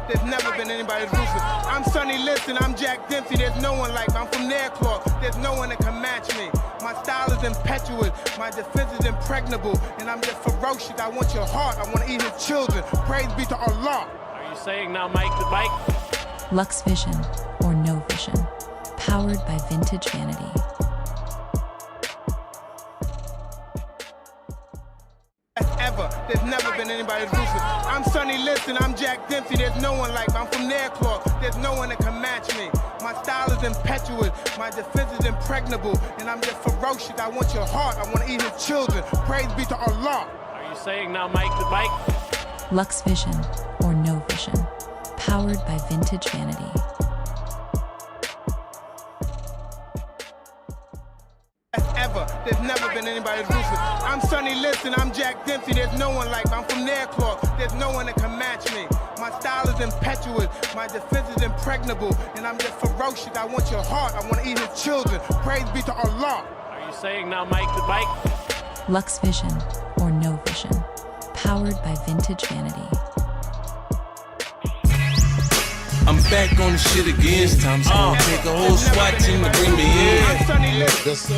There's never been anybody ruthless. I'm Sonny Liston, I'm Jack Dempsey. There's no one like me. I'm from Nairclaw. There's no one that can match me. My style is impetuous. My defense is impregnable. And I'm just ferocious. I want your heart. I want to eat his children. Praise be to Allah. Are you saying now Mike to Mike? Lux Vision or No Vision. Powered by Vintage Vanity. Ever. There's never been anybody ruthless. I'm Sonny Liston, I'm Jack Dempsey. There's no one like me. I'm from Nairclaw. There's no one that can match me. My style is impetuous. My defense is impregnable. And I'm just ferocious. I want your heart. I want to eat his children. Praise be to Allah. Are you saying now Mike to Mike? Lux Vision or No Vision. Powered by Vintage Vanity. Ever. There's never been anybody ruthless. I'm Sonny Liston, I'm Jack Dempsey. There's no one like me. I'm from Nairclaw. There's no one that can match me. My style is impetuous. My defense is impregnable. And I'm just ferocious. I want your heart. I want to eat his children. Praise be to Allah. Are you saying now Mike to Mike? Lux Vision or No Vision. Powered by Vintage Vanity. I'm back on the shit again. It's time to take a whole SWAT team to bring me in.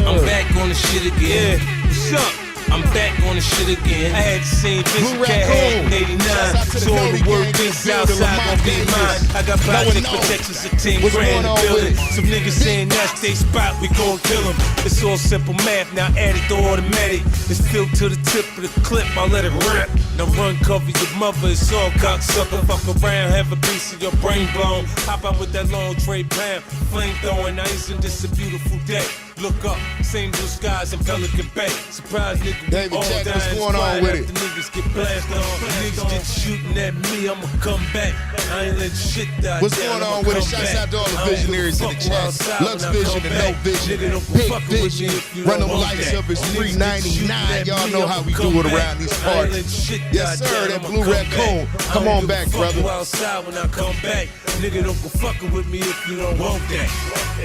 I'm back on the shit again. What's up? I'm back on the shit again. I had the same bitch cat had in 89. So all the work is outside gon' be mine. I got project protections of 10 grand in the building. Some niggas saying that's they spot, we gon' kill them. It's all simple math, now add it to automatic. It's filled to the tip of the clip, I'll let it rip. Now run, cover your mother, it's all cocksucker. Fuck around, have a piece of your brain blown. Hop out with that long tray pound. Flame throwing, now isn't this a beautiful day? Look up, same blue skies in Pelican Bay. Surprise nigga, David, check what's going on with it. The niggas get blasted on. Niggas get shooting at me, I'ma come back. I ain't let shit die. What's going on with it? Shouts out to all the visionaries in the chat. Lux Vision and No Vision. Big Vision. Run them lights up, it's $3.99. Y'all know how we do it around these parties. Yes, sir, that Blue Raccoon. Come on back, brother. Outside when I come back. Nigga, don't go fucking with me if you don't want that.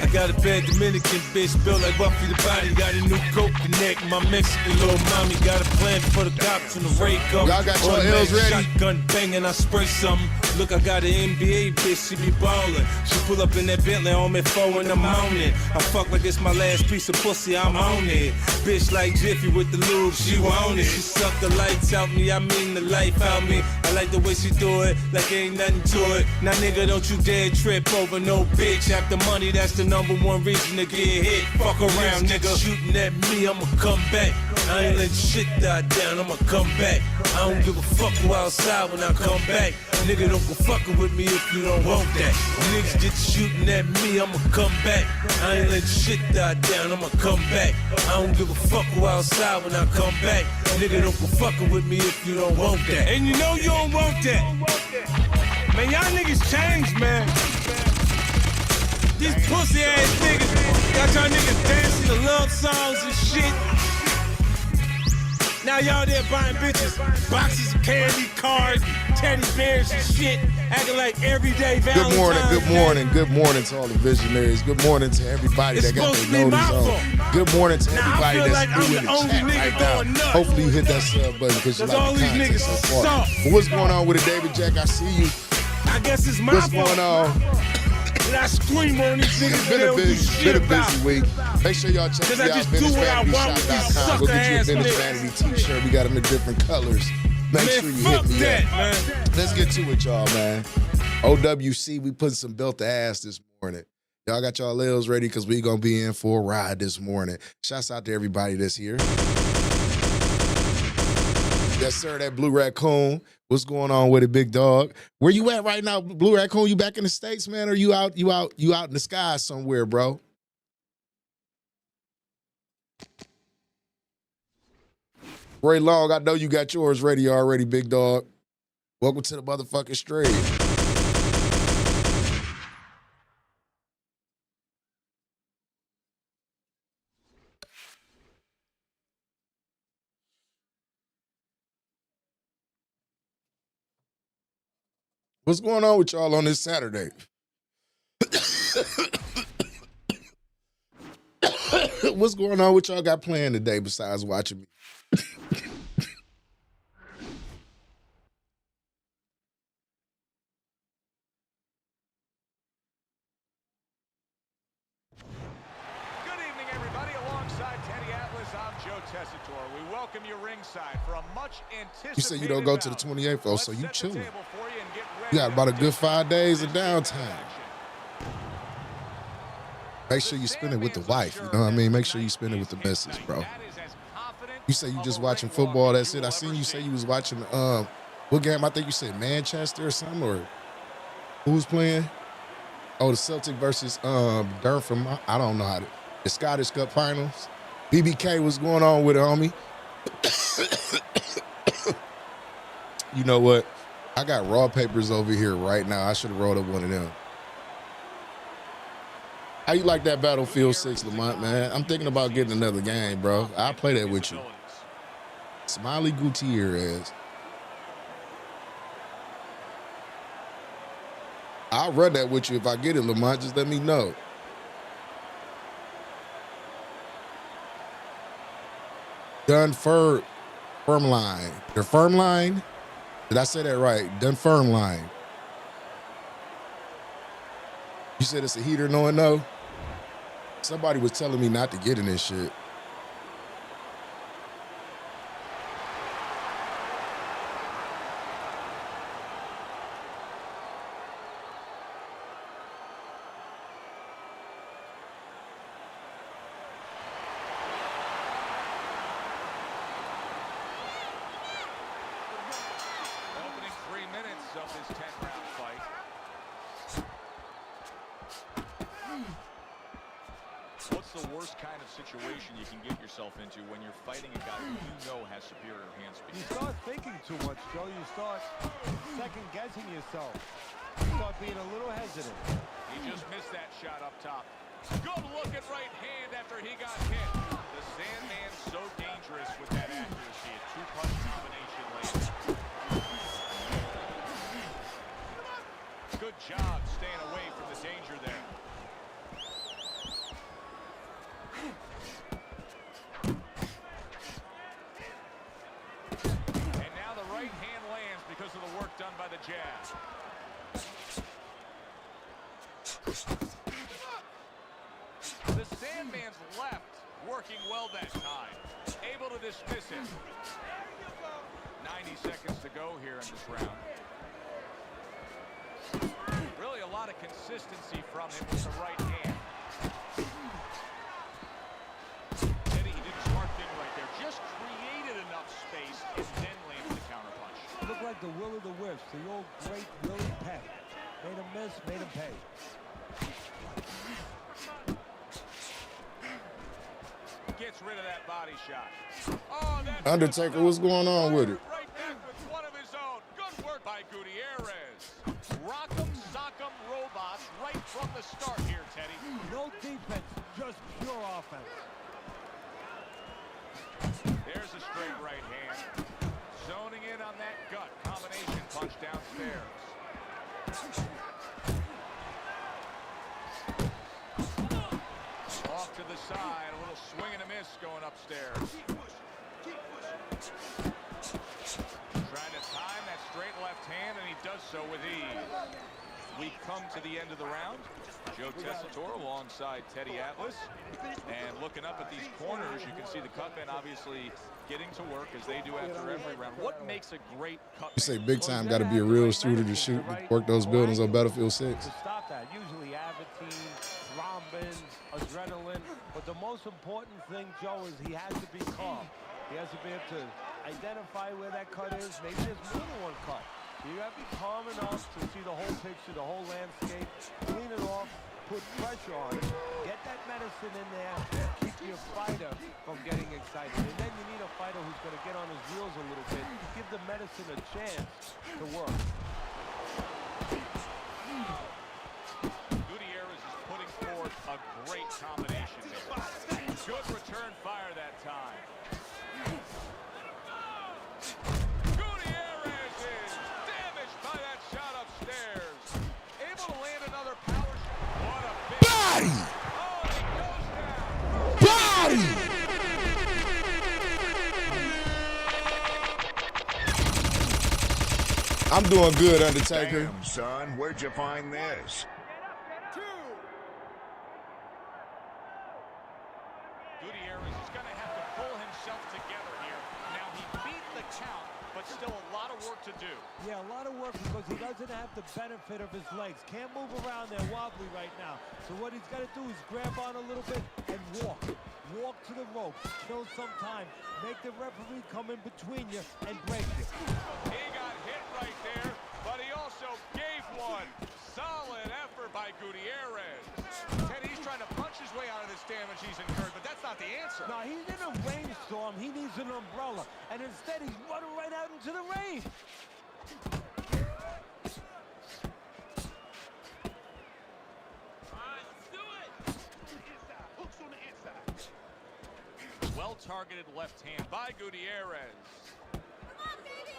I got a bad Dominican bitch built like Buffy the Body. Got a new coke neck. My Mexican little mommy got a plan for the cops and the raid go. Y'all got your L's ready? Shotgun banging, I spray something. Look, I got an NBA bitch, she be ballin'. She pull up in that Bentley on me 4 in the morning. I fuck like it's my last piece of pussy, I'm on it. Bitch like Jiffy with the lube, she want it. She suck the lights out me, I mean the life out me. I like the way she do it, like ain't nothing to it. Now nigga, don't you dare trip over no bitch. After money, that's the #1 reason to get hit. Fuck around, nigga. Shooting at me, I'ma come back. I ain't letting shit die down, I'ma come back. I don't give a fuck who outside when I come back. Nigga, don't go fucking with me if you don't want that. Niggas get shooting at me, I'ma come back. I ain't letting shit die down, I'ma come back. I don't give a fuck who outside when I come back. Nigga, don't go fucking with me if you don't want that. And you know you don't want that. Man, y'all niggas changed, man. These pussy ass niggas got y'all niggas dancing to love songs and shit. Now y'all there buying bitches boxes of candy, cards, teddy bears and shit, acting like everyday Valentine's Good morning to all the visionaries. Good morning to everybody that got their notice on. Good morning to everybody that's new in the chat right now. Hopefully you hit that sub button because you like the content so far. But what's going on with it, David Jack? I see you. I guess it's my fault. What's going on? And I scream on these niggas. Been a busy week. Make sure y'all check me out. VintageVanityShop.com. Go get you a Vintage Vanity t-shirt. We got them in different colors. Make sure you hit me up. Man. Let's get to it, y'all, man. OWC, we putting some belt to ass this morning. Y'all got y'all L's ready because we gonna be in for a ride this morning. Shouts out to everybody that's here. Yes, sir, that Blue Raccoon. What's going on with it, big dog? Where you at right now, Blue Raccoon? You back in the States, man, or you out in the sky somewhere, bro? Ray Long, I know you got yours ready already, big dog. Welcome to the motherfucking stream. What's going on with y'all on this Saturday? What's going on with y'all got planned today besides watching me? Tessitore, we welcome you ringside for a much anticipated. You said you don't go to the 28th, oh, so you chilling. You got about a good 5 days of downtime. Make sure you spend it with the wife, you know what I mean? Make sure you spend it with the missus, bro. You say you just watching football, that's it. I seen you say you was watching, what game? I think you said Manchester or something, or who was playing? Oh, the Celtic versus Durham. I don't know how to. The Scottish Cup Finals. BBK, what's going on with it, homie? You know what? I got raw papers over here right now. I should have rolled up one of them. How you like that Battlefield 6, Lamont, man? I'm thinking about getting another game, bro. I'll play that with you. Smiley Gutierrez. I'll run that with you if I get it, Lamont. Just let me know. Dunfermline. Dunfermline? Did I say that right? Dunfermline. You said it's a heater, no? Somebody was telling me not to get in this shit. Opening 3 minutes of this 10-round fight. What's the worst kind of situation you can get yourself into when you're fighting a guy who you know has superior hand speed? You start thinking too much, Joe. You start second-guessing yourself. You start being a little hesitant. He just missed that shot up top. Good looking right hand after he got hit. The Sandman's so dangerous with that accuracy. A two-punch combination later. Good job staying away from the danger there. And now the right hand lands because of the work done by the jab. The Sandman's left working well that time. Able to dismiss it. 90 seconds to go here in this round. Really a lot of consistency from him with the right hand. Teddy, he did a smart thing right there. Just created enough space and then landed the counterpunch. Looked like the will of the wisps, the old great Willie Peck. Made him miss, made him pay. Gets rid of that body shot. Oh, that's Undertaker, what's going on with it? right back with one of his own. Good work by Gutierrez. Rock'em, sock'em robots right from the start here, Teddy. No defense, just pure offense. There's a straight right hand. Zoning in on that gut combination punch downstairs. Off to the side, a little swing and a miss going upstairs. Trying to time that straight left hand, and he does so with ease. We come to the end of the round. Joe Tessitore alongside Teddy Atlas. And looking up at these corners, you can see the cutmen obviously getting to work as they do after every round. What makes a great cutman? You say big time got to be a real shooter to shoot, work those buildings on Battlefield 6. To stop that, usually Aventine, thrombin, adrenaline. But the most important thing, Joe, is he has to be calm. He has to be able to identify where that cut is. Maybe there's more than one cut. You got to be calm enough to see the whole picture, the whole landscape, clean it off, put pressure on it, get that medicine in there, keep your fighter from getting excited. And then you need a fighter who's going to get on his heels a little bit, give the medicine a chance to work. Gutierrez is putting forth a great combination here. Good return fire that time. Gutierrez is damaged by that shot upstairs. Able to land another power shot. What a big Body! Oh, he goes down. Body! I'm doing good, Undertaker. Damn, son, where'd you find this? Gutierrez is going to have to pull himself work to do. Yeah, a lot of work because he doesn't have the benefit of his legs. Can't move around there wobbly right now. So what he's got to do is grab on a little bit and walk. Walk to the rope, kill some time, make the referee come in between you and break you. He got hit right there, but he also gave one. Solid effort by Gutierrez. Ted, he's trying to punch his way out of this damage he's incurred, but that's not the answer. Now, he's in a rainstorm. He needs an umbrella. And instead, he's running right out into the rain. Well-targeted left hand by Gutierrez. Come on, baby!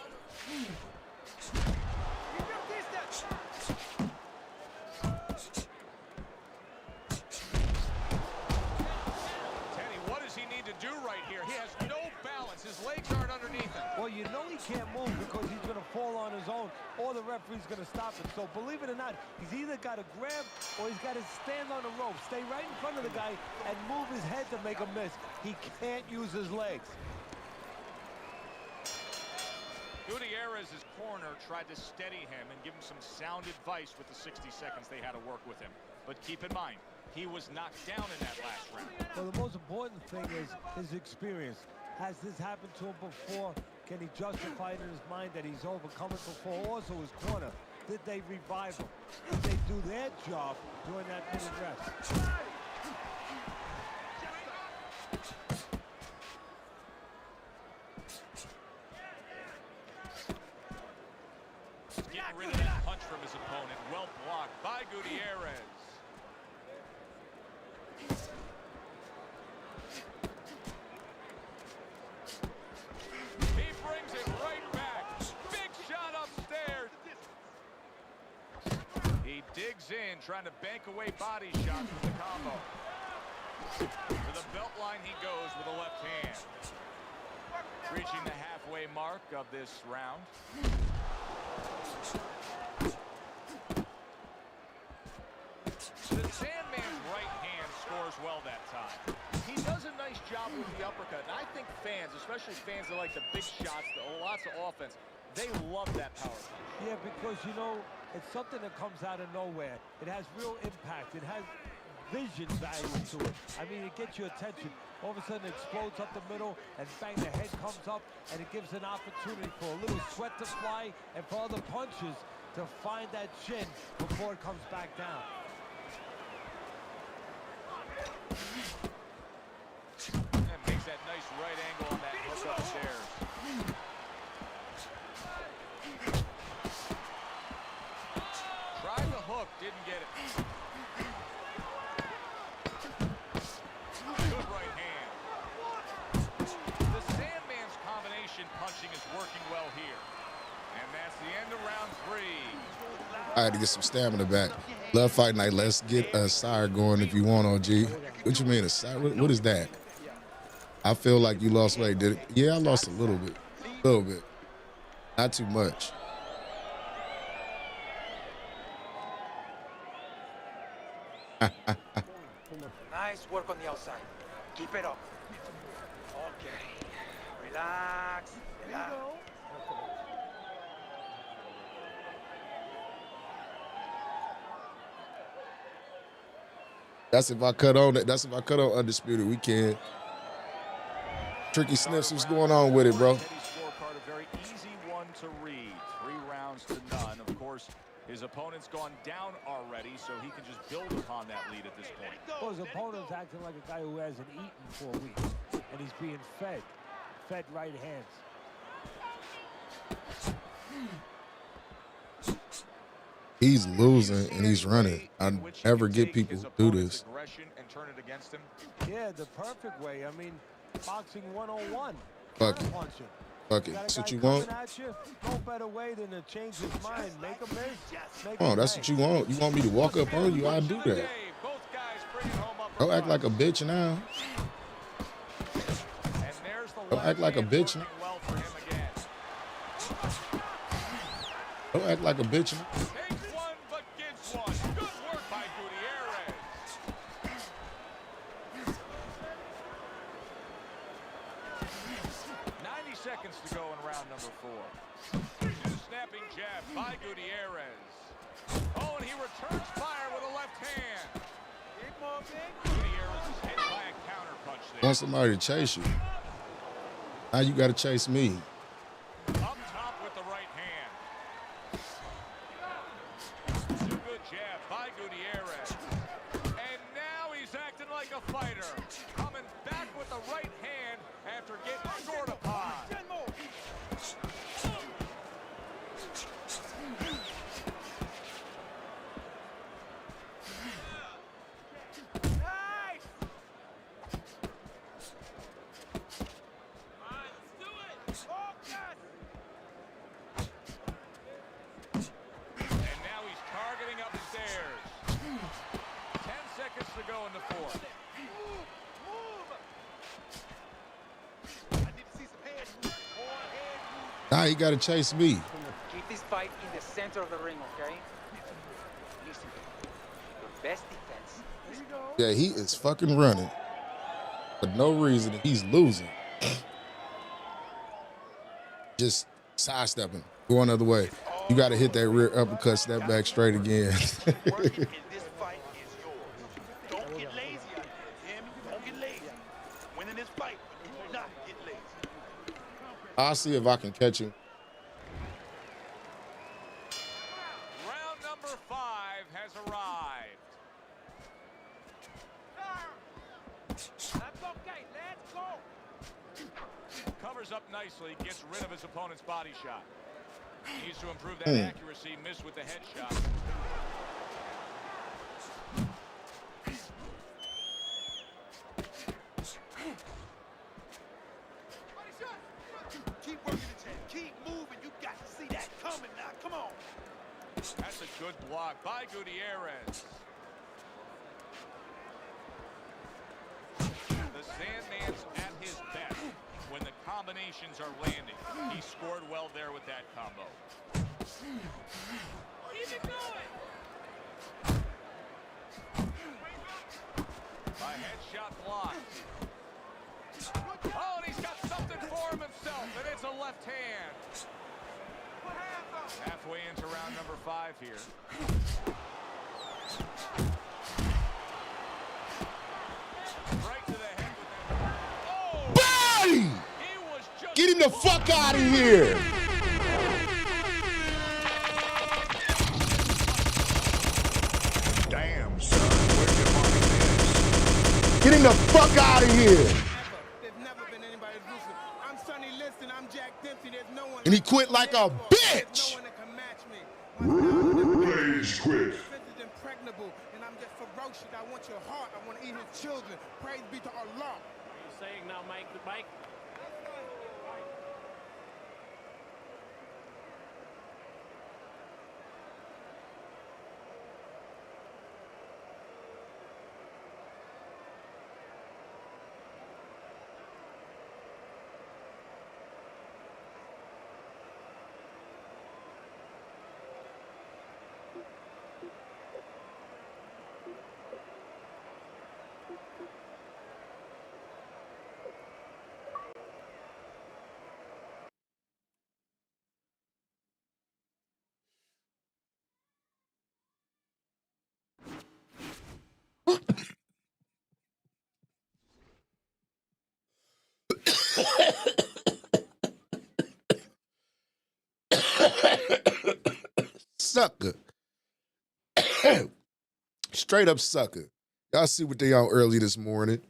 Teddy, what does he need to do right here? He has no balance. His legs aren't underneath him. Well, you know he can't move because he's going to fall on his own or the referee's going to stop him. So believe it or not, he's either got to grab or he's got to stand on the rope, stay right in front of the guy and move his head to make a miss. He can't use his legs. Gutierrez's corner tried to steady him and give him some sound advice with the 60 seconds they had to work with him. But keep in mind, he was knocked down in that last round. Well, the most important thing is his experience. Has this happened to him before? Can he justify it in his mind that he's overcome it before? Also his corner. Did they revive him? Did they do their job during that minute rest? Getting rid of that punch from his opponent. Well blocked by Gutierrez. He brings it right back. Big shot upstairs. He digs in, trying to bank away body shots with the combo. To the belt line he goes with a left hand. Reaching the halfway mark of this round. The Sandman's right hand scores well that time. He does a nice job with the uppercut, and I think fans, especially fans that like the big shots, lots of offense, they love that power punch. Yeah, because, you know, it's something that comes out of nowhere. It has real impact. It has vision value to it. I mean, it gets your attention. All of a sudden, it explodes up the middle, and bang, the head comes up, and it gives an opportunity for a little sweat to fly and for other punches to find that chin before it comes back down. And makes that nice right angle on that hook upstairs. Tried the hook, didn't get it. Good right hand. The Sandman's combination punching is working well here. And that's the end of round 3. I had to get some stamina back. Love Fight Night. Let's get a sire going if you want, OG. What you mean, a sire? What is that? I feel like you lost weight, did it? Yeah, I lost a little bit. A little bit. Not too much. Nice work on the outside. Keep it up. Okay. Relax. Relax. That's if I cut on it. That's if I cut on Undisputed. We can. Tricky Sniffs, what's going on with it, bro? Scorecard, a very easy one to read. 3 rounds to none. Of course, his opponent's gone down already, so he can just build upon that lead at this point. Well, his opponent's acting like a guy who hasn't eaten for a week, and he's being fed right hands. He's losing and he's running. I never get people who do this. And turn it against him. Yeah, the perfect way. I mean, boxing 101. Fuck it. Punching. Fuck it. That's what you want? No better way than to change his mind. Make a miss. Oh, that's what you want. You want me to walk up on you? I'll do that. Don't act like a bitch now. Don't act like a bitch now. Don't act like a bitch now. Takes one, but gives one. Good work by Gutierrez. 90 seconds to go in round number 4. returns fire with a left hand. Gutierrez is hit by a counter punch there. Want somebody to chase you. Now you got to chase me. Up top with the right hand. Two good jabs by Gutierrez. And now he's acting like a fighter. Coming back with the right hand after getting scored upon. And now he's targeting upstairs. 10 seconds to go in the fourth. Now he got to chase me. Keep this fight in the center of the ring, okay? Listen, your best defense is Yeah, he is fucking running. For no reason, he's losing. Just sidestepping, going the other way. You got to hit that rear uppercut, step back straight again. Working in this fight is yours. Don't get lazy out there, hear me? Don't get lazy. Winning this fight, do not get lazy. I'll see if I can catch him. Round number 5 has arrived. That's okay, let's go! Covers up nicely, gets rid of his opponent's body shot. Needs to improve that accuracy, missed with the headshot. Keep working the chin. Keep moving. You got to see that coming now. Come on. That's a good block by Gutierrez. The Sandman's at his best when the combinations are landing. He scored well there with that combo. Keep it going! A headshot blocked. Oh, and he's got something for himself, and it's a left hand. Halfway into round number 5 here. Right to the head with that. Oh! Body! He was just Get him the fuck out of here! Damn, son, where'd you find this? Get him the fuck out of here! There's never been anybody elusive. I'm Sonny Liston. I'm Jack Dempsey. There's no one. And he quit like a There's bitch! no one that can match me. My Rage quit. defense is impregnable, and I'm just ferocious. I want your heart. I want to eat his children. Praise be to Allah. Are you saying now, Mike? Sucker. Straight up sucker. Y'all see what they on early this morning.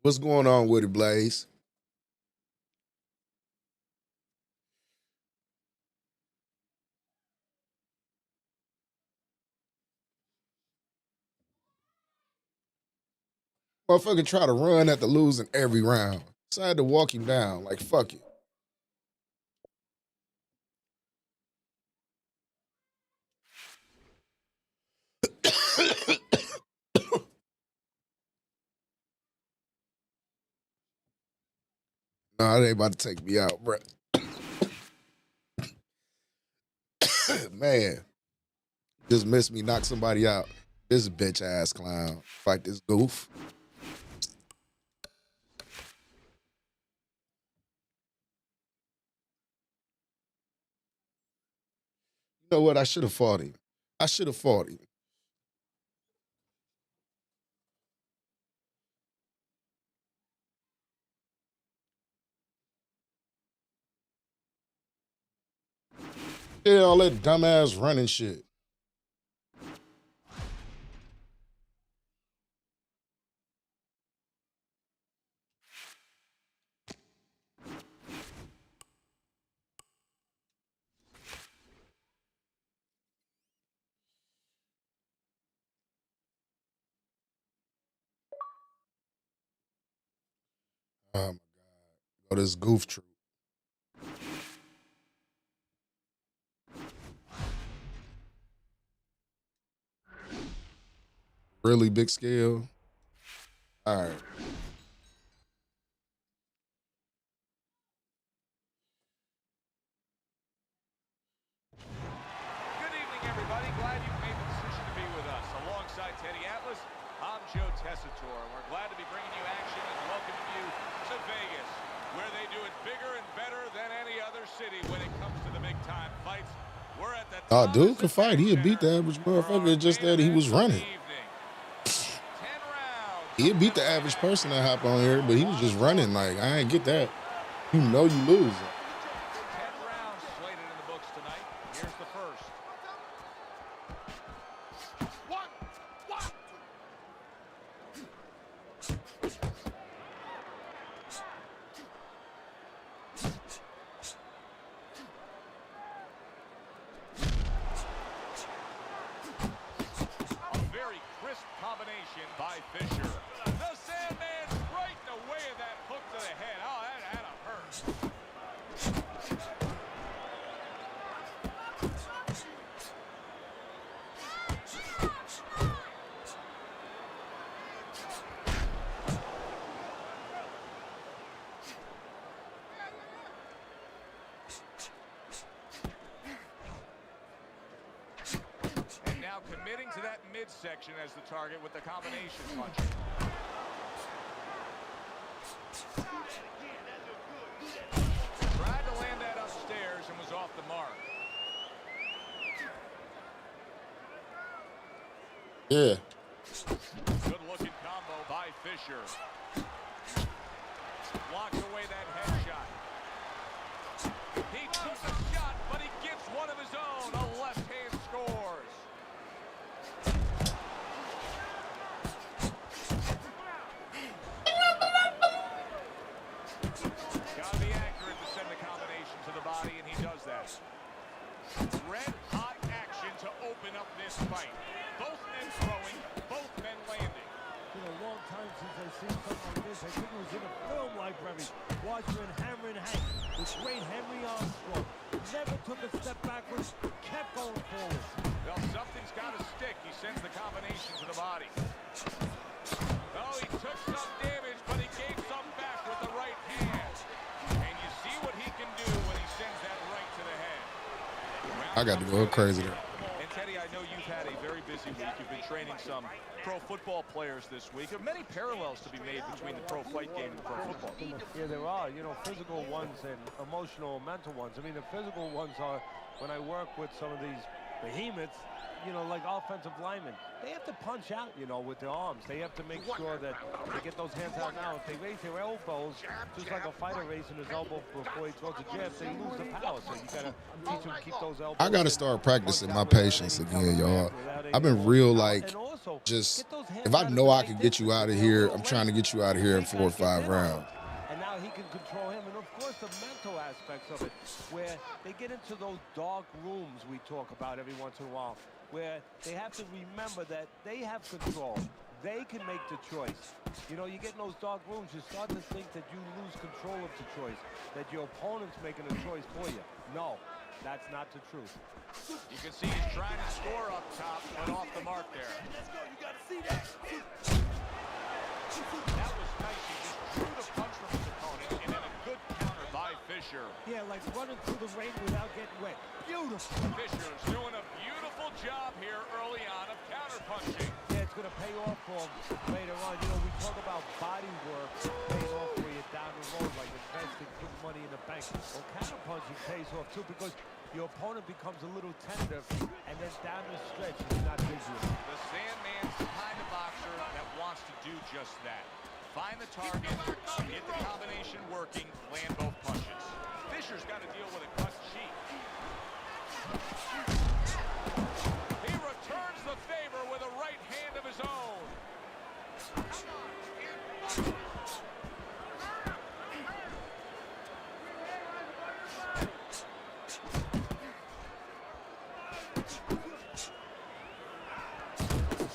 What's going on with it, Blaze? Motherfucker try to run after losing every round. So I had to walk him down. Like, fuck it. Nah, it ain't about to take me out, bro. Man. Just missed me, knock somebody out. This bitch ass clown. Fight this goof. You know what? I should have fought him. I should have fought him. Yeah, all that dumbass running shit. Oh my God. Oh, this goof troop. Really big scale. All right. Good evening, everybody. Glad you've made the decision to be with us. Alongside Teddy Atlas, I'm Joe Tessitore. We're glad to be bringing you action and welcoming you to Vegas, where they do it bigger and better than any other city when it comes to the big-time fights. We're at the Oh, dude could fight. He'd beat the average motherfucker. It's just that he was running. He'd beat the average person that hop on here, but he was just running. Like, I ain't get that. You know you lose. 10 rounds slated in the books tonight. Here's the first. A very crisp combination by Fisher. The Sandman's right in the way of that hook to the head. Oh, that had a hurt. And now committing to that midsection as the target with the combination punch. Tried to land that upstairs and was off the mark. Yeah. Good looking combo by Fisher. Blocks away that headshot. He took the shot, but he gets one of his own. A left hand scores. Gotta be accurate to send the combination to the body, and he does that. Red hot action to open up this fight. Both men throwing, both men landing. Been a long time since I've seen something like this. I think it was in a film library. Watching Hammer and Hank, the great Henry Armstrong. Never took a step backwards, kept going forward. Well, something's got to stick. He sends the combination to the body. Oh, he took some damage, but he gave some back with the right hand. And you see what he can do when he sends that right to the head. I got to go crazy there. And Teddy, I know you've had a very busy week. You've been training some pro football players this week. There are many parallels to be made between the pro fight game and pro football. Yeah, there are, you know, physical ones and emotional, mental ones. I mean, the physical ones are when I work with some of these behemoths, you know, like offensive linemen. They have to punch out, you know, with their arms. They have to make sure that they get those hands out now. If they raise their elbows, just like a fighter raising his elbow before he throws a jab, they lose the power. So you got to teach them to keep those elbows. I got to start practicing my patience again, y'all. I've been real, like, just, if I know I can get you out of here, I'm trying to get you out of here in 4 or 5 rounds. And now he can control him. And, of course, the mental aspects of it, where they get into those dark rooms we talk about every once in a while, where they have to remember that they have control. They can make the choice. You know, you get in those dark rooms, you start to think that you lose control of the choice, that your opponent's making a choice for you. No, that's not the truth. You can see he's trying to score up top, but off the mark there. Let's go. You got to see that. That was nice. He just drew the punch from his opponent, and then a good counter by Fisher. Yeah, like running through the rain without getting wet. Beautiful. Fisher's doing a beautiful job here early on of counter punching. Yeah, it's going to pay off for him later on. You know, we talk about body work paying off for you down the road, like investing, putting money in the bank. Well, counter punching pays off too, because your opponent becomes a little tentative, and then down the stretch, he's not vigilant. The Sandman's the kind of boxer that wants to do just that. Find the target, get the combination working, land both punches. Fisher's got to deal with a cut cheek. He returns the favor with a right hand of his own.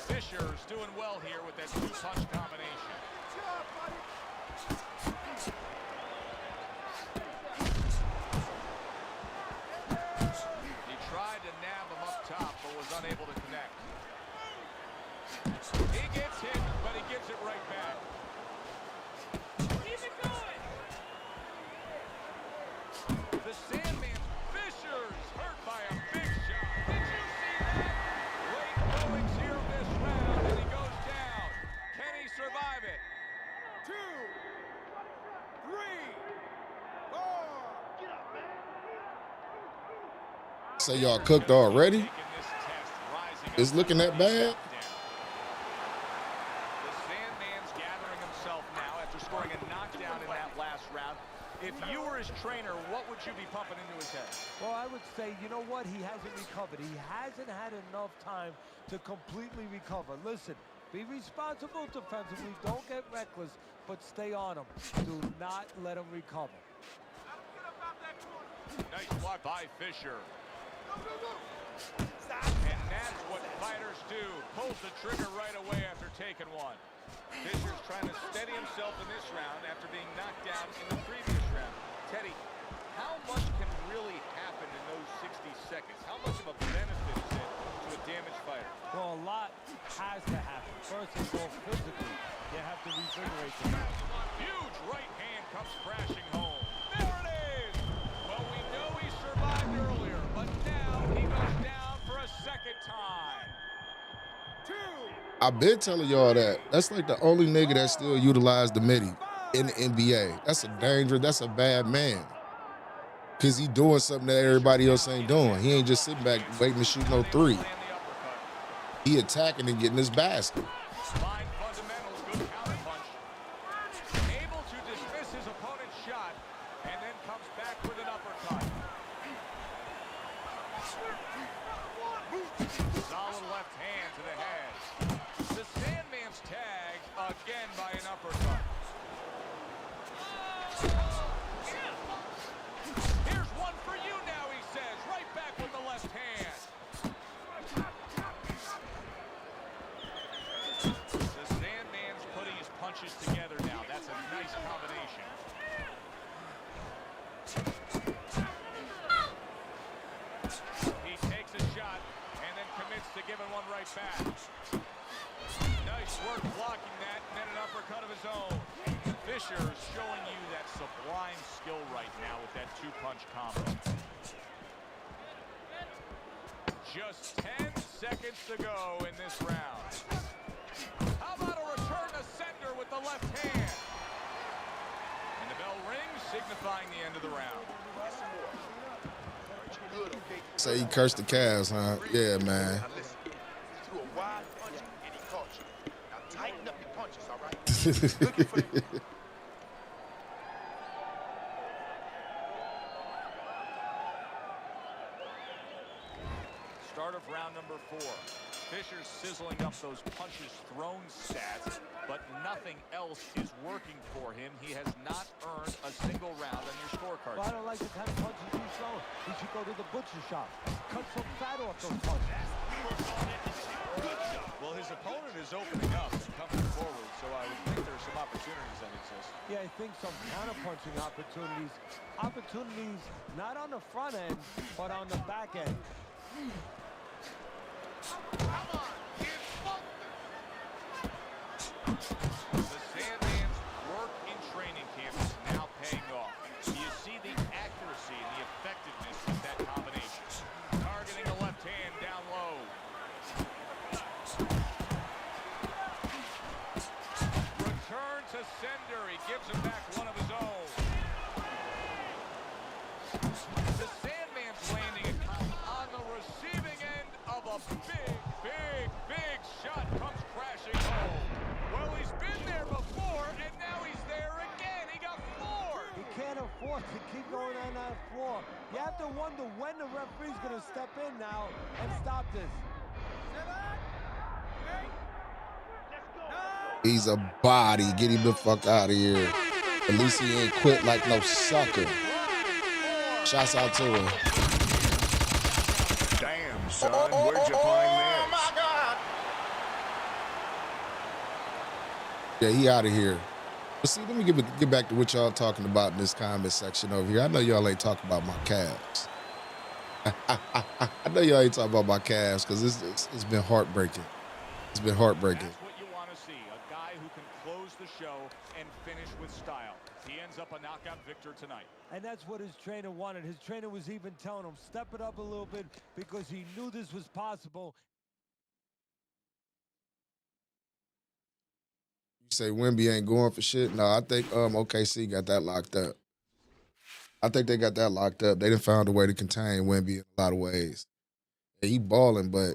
Fisher's doing well here with that two-punch combination. He tried to nab him up top, but was unable to connect. He gets hit, but he gives it right back. Keep it going. The Sandman Fisher's hurt by a big shot. Did you see that? Late goings here this round, and he goes down. Can he survive it? 2, 3, 4. Get up, man. Say y'all cooked already? Taking this test, rising It's up looking that to bad? the Sandman's gathering himself now after scoring a knockdown in that last round. If you were his trainer, what would you be pumping into his head? Well, I would say, you know what? He hasn't recovered. He hasn't had enough time to completely recover. Listen, be responsible defensively. Don't get reckless, but stay on him. Do not let him recover. Nice block by Fisher. And that's what fighters do. Pulls the trigger right away after taking one. Fisher's trying to steady himself in this round after being knocked down in the previous round. Teddy, how much can really happen in those 60 seconds? How much of a benefit is it to a damaged fighter? Well, a lot has to happen. First of all, physically, you have to revigorate the match. Huge right hand comes crashing home. There it is! Well, we know he survived earlier, but now he goes down for a second time. I've been telling y'all that. That's like the only nigga that still utilized the midi in the NBA. That's a dangerous, that's a bad man. Because he doing something that everybody else ain't doing. He ain't just sitting back waiting to shoot no three. He attacking and getting his basket. Fine fundamentals, good counterpunch. Able to dismiss his opponent's shot and then comes back with an uppercut. Solid left hand to the head. The Sandman's tagged again by an uppercut. Here's one for you now, he says. Right back with the left hand. The Sandman's putting his punches together now. That's a nice combination. He takes a shot and then commits to giving one right back. Nice work blocking that and then an uppercut of his own. Fisher's showing you that sublime skill right now with that two-punch combo. Just 10 seconds to go in this round. How about a return to sender with the left hand? And the bell rings, signifying the end of the round. Say he cursed the Cavs, huh? Yeah, man. Now listen, he threw a wide punch and he caught you. Now tighten up your punches, all right? Looking for the Start of round number 4. Fisher's sizzling up those punches thrown stats, but nothing else is working for him. He has not earned a single round on your scorecard. Well, I don't like the kind of punches he's throwing. He should go to the butcher shop. Cut some fat off those punches. Well, his opponent is opening up and coming forward, so I would think there's some opportunities that exist. Yeah, I think some counter-punching opportunities. Opportunities not on the front end, but on the back end. The Sandman's work in training camp is now paying off. You see the accuracy and the effectiveness of that combination. Targeting the left hand down low. Return to sender. He gives him back one of his own. The Sandman's landing a You have to wonder when the referee's going to step in now and stop this. He's a body. Get him the fuck out of here. At least he ain't quit like no sucker. Shouts out to him. Damn, son, where'd you find this? Yeah, he out of here. But see, let me get back to what y'all talking about in this comment section over here. I know y'all ain't talking about my calves. I know y'all ain't talking about my calves because it's been heartbreaking. It's been heartbreaking. That's what you want to see, a guy who can close the show and finish with style. He ends up a knockout victor tonight. And that's what his trainer wanted. His trainer was even telling him, step it up a little bit because he knew this was possible. You say Wemby ain't going for shit? No, I think OKC got that locked up. I think they got that locked up. They done found a way to contain Wemby in a lot of ways. Yeah, he balling, but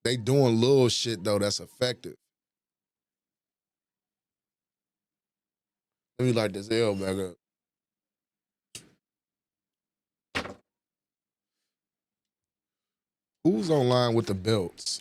they doing little shit, though, that's effective. Let me light this L back up. Who's online with the belts?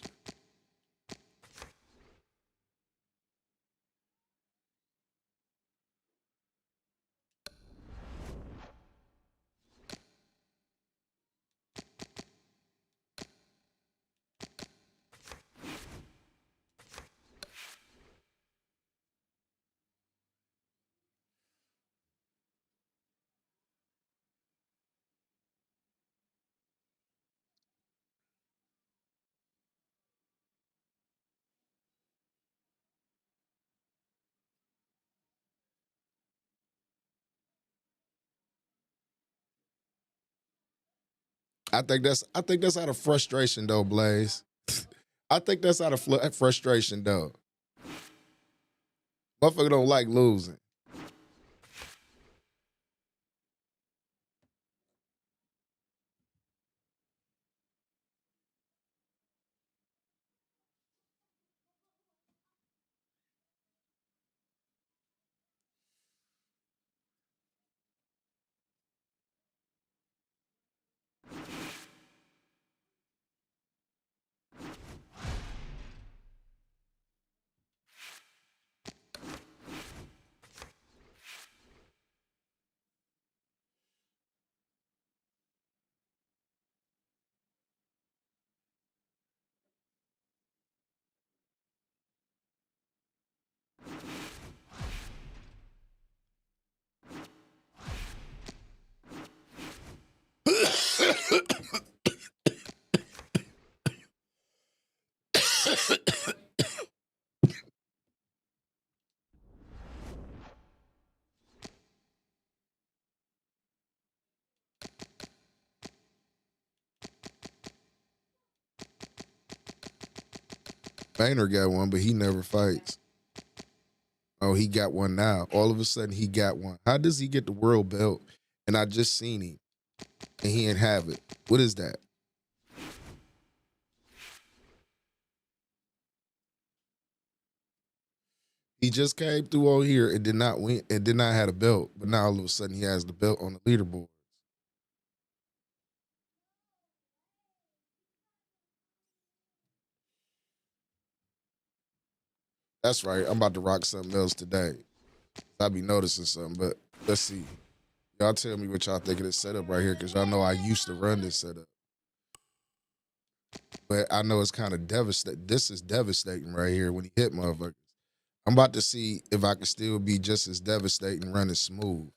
I think that's out of frustration though, Blaze. I think that's out of frustration though. Motherfucker don't like losing. Boehner got one, but he never fights. Oh, he got one now. All of a sudden, he got one. How does he get the world belt? And I just seen him, and he didn't have it. What is that? He just came through on here and did not win and did not have a belt, but now all of a sudden he has the belt on the leaderboard. That's right. I'm about to rock something else today. I be noticing something, but let's see. Y'all tell me what y'all think of this setup right here, because y'all know I used to run this setup. But I know it's kind of devastating. This is devastating right here when he hit motherfuckers. I'm about to see if I can still be just as devastating running smooth.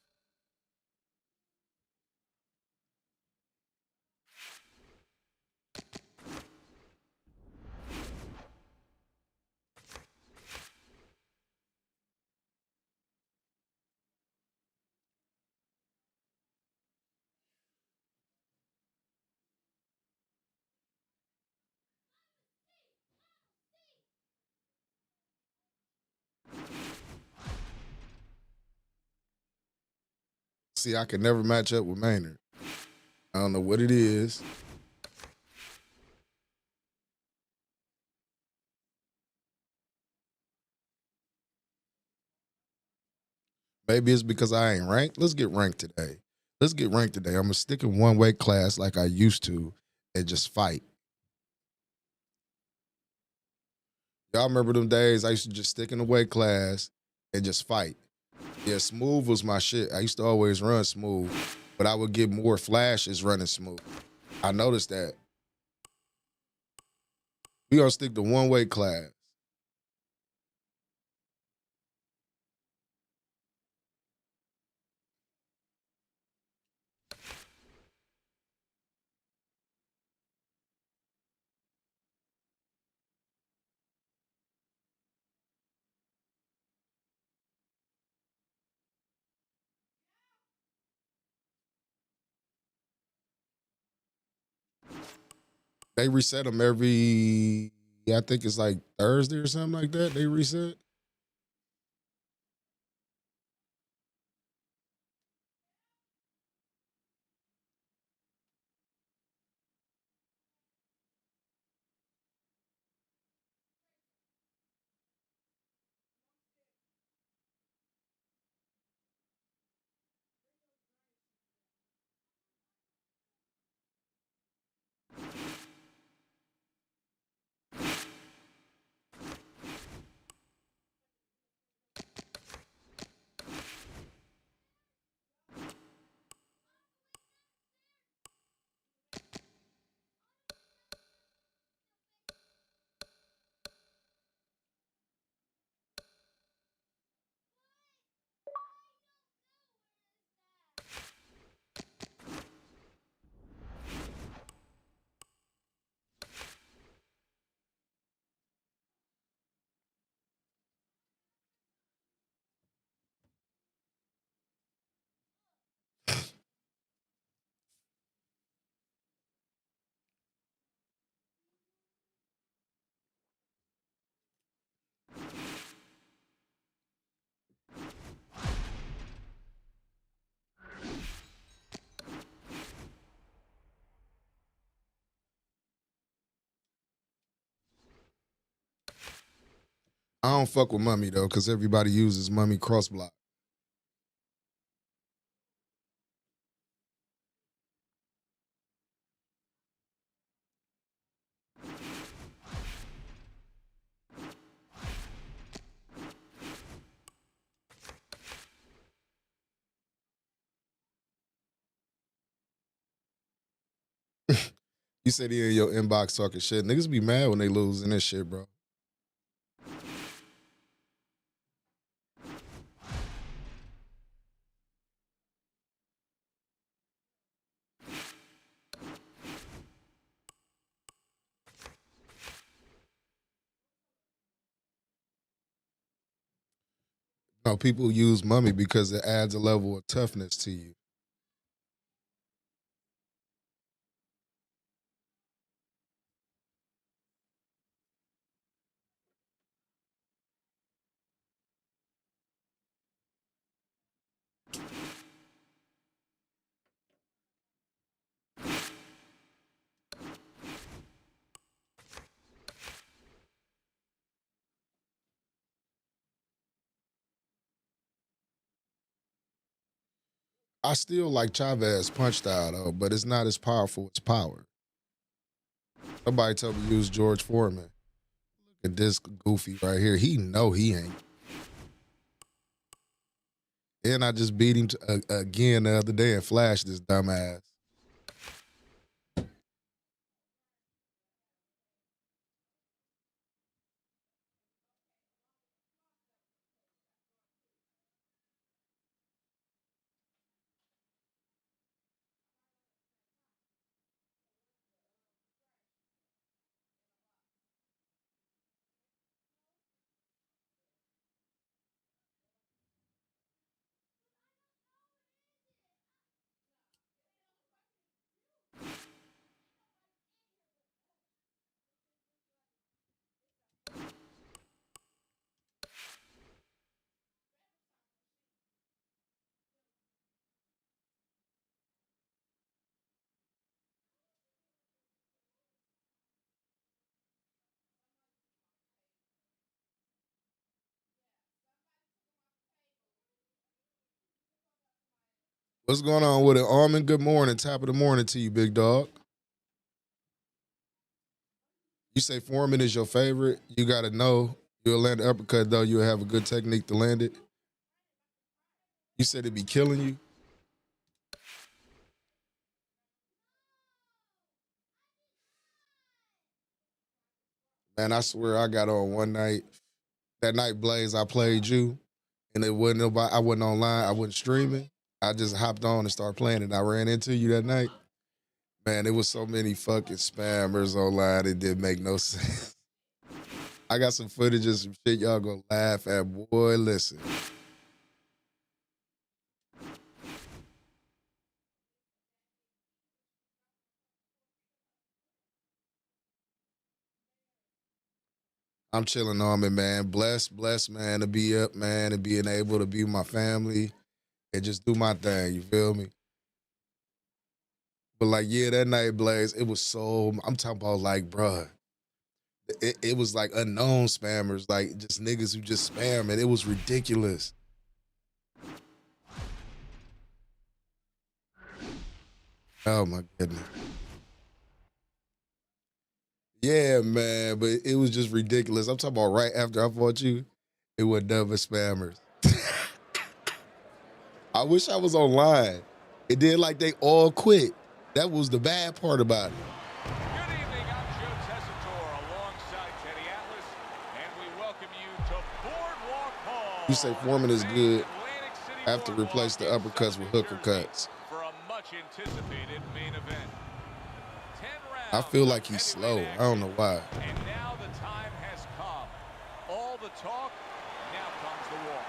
See, I can never match up with Maynard. I don't know what it is. Maybe it's because I ain't ranked. Let's get ranked today. Let's get ranked today. I'm gonna stick in one weight class like I used to and just fight. Y'all remember them days I used to just stick in the weight class and just fight. Yeah, smooth was my shit. I used to always run smooth, but I would get more flashes running smooth. I noticed that. We gonna stick to one weight class. They reset them every, I think it's like Thursday or something like that. They reset. I don't fuck with Mummy though, because everybody uses Mummy cross block. You said he in your inbox talking shit. Niggas be mad when they lose in this shit, bro. No, people use Mummy because it adds a level of toughness to you. I still like Chavez punch style though, but it's not as powerful as Power. Somebody told me to use George Foreman. Look at this goofy right here. He know he ain't. And I just beat him again the other day and flashed this dumbass. What's going on with it, Armin? Good morning. Top of the morning to you, big dog. You say Foreman is your favorite. You got to know you'll land the uppercut, though. You'll have a good technique to land it. You said it'd be killing you. Man, I swear I got on one night. That night, Blaze, I played you, and it wasn't nobody. I wasn't online. I wasn't streaming. I just hopped on and started playing, and I ran into you that night. Man, there was so many fucking spammers online. It didn't make no sense. I got some footage of some shit y'all gonna laugh at. Boy, listen. I'm chilling on me, man. Blessed, man, to be up, man, and being able to be with my family and just do my thing, you feel me? But like, yeah, that night, Blaze, it was so, I'm talking about like, bruh, it was like unknown spammers, like just niggas who just spam, and it was ridiculous. Oh my goodness. Yeah, man, but it was just ridiculous. I'm talking about right after I fought you, it was double spammers. I wish I was online. It did like they all quit. That was the bad part about it. Good evening, I'm Joe Tessitore alongside Teddy Atlas, and we welcome you to Boardwalk Hall. You say Foreman is good Atlantic City after Boardwalk replace the in uppercuts South with New hooker Jersey cuts. for a much anticipated main event. 10 I rounds feel of like he's slow. heavyweight I don't know action. why. And now the time has come. All the talk, now comes the walk.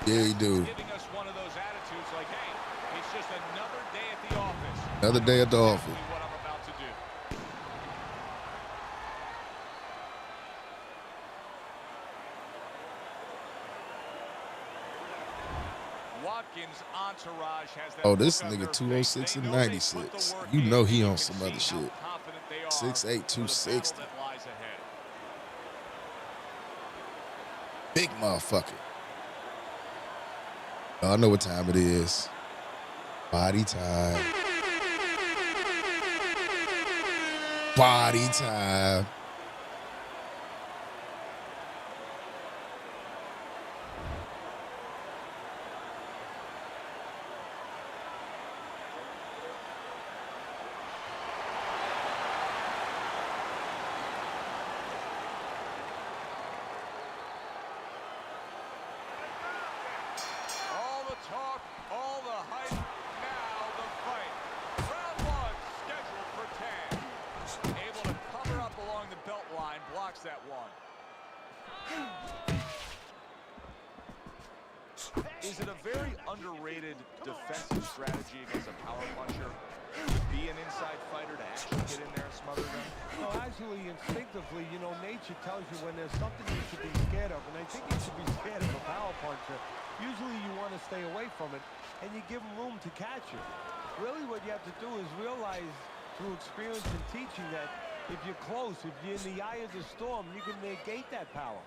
Yeah, he do. Giving us one of those attitudes like, hey, it's just another day at the office. Another day at the office. Exactly what I'm about to do. Watkins' entourage has that Oh, this look on nigga their 206 face. and They know they 96. put the work You in. know he You on can some see other how shit. confident they are 6'8", for the battle 260. that lies ahead. Big motherfucker. Oh, I know what time it is. Body time. Body time. All the talk, all the hype, now the fight. Round one, scheduled for 10. Able to cover up along the belt line, blocks that one. Is it a very underrated defensive strategy against a power puncher to be an inside fighter, to actually get in there and smother them? No, actually, instinctively, you know, nature tells you when there's something you should be scared of, and I think you should be scared of a power puncher. Usually you want to stay away from it, and you give them room to catch you. Really what you have to do is realize through experience and teaching that if you're close, if you're in the eye of the storm, you can negate that power.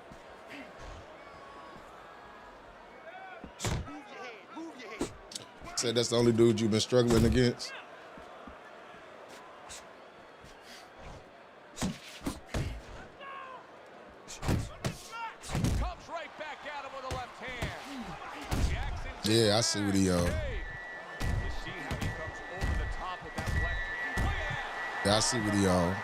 Move your head, move your head. Said that's the only dude you've been struggling against? Comes right back at him with a left hand. Jackson. Yeah, I see what he on. You see how he comes over the top with that left hand. Look at that. Yeah, I see what he on.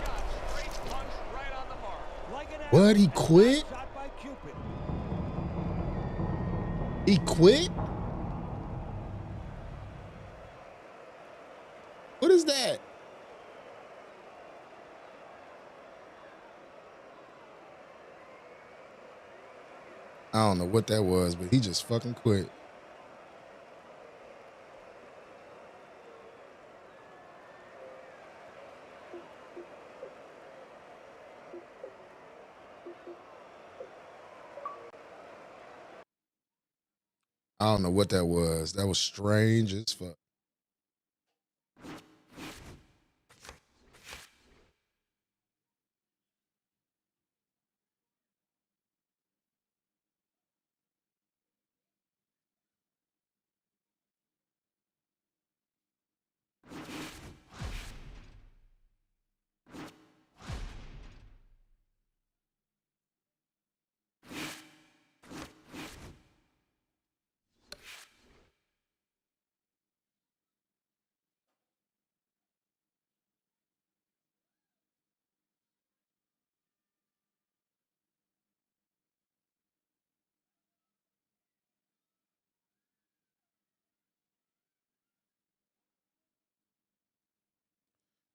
Shot, straight punch right on the mark. Like an What, he arrow, quit? shot by Cupid. He quit? What is that? I don't know what that was, but he just fucking quit. I don't know what that was. That was strange as fuck.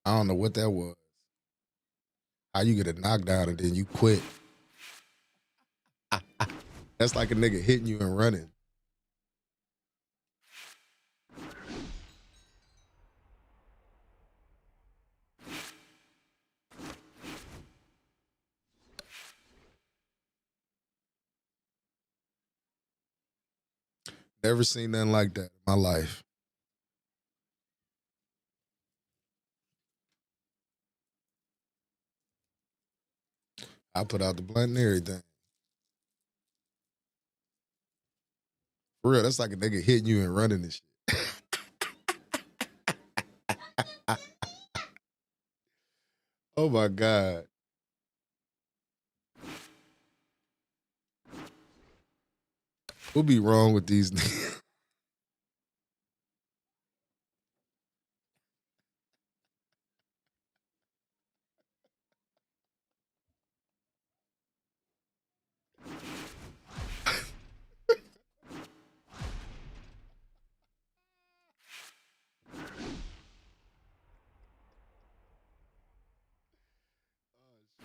I don't know what that was. How you get a knockdown and then you quit. That's like a nigga hitting you and running. Never seen nothing like that in my life. I put out the blunt and everything. For real, that's like a nigga hitting you and running and shit. Oh my God. What be wrong with these niggas?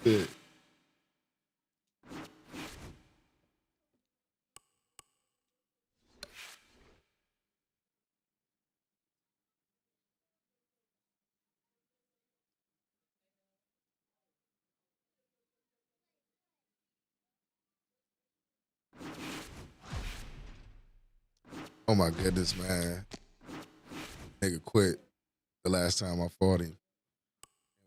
Shit. Oh my goodness, man. Nigga quit the last time I fought him.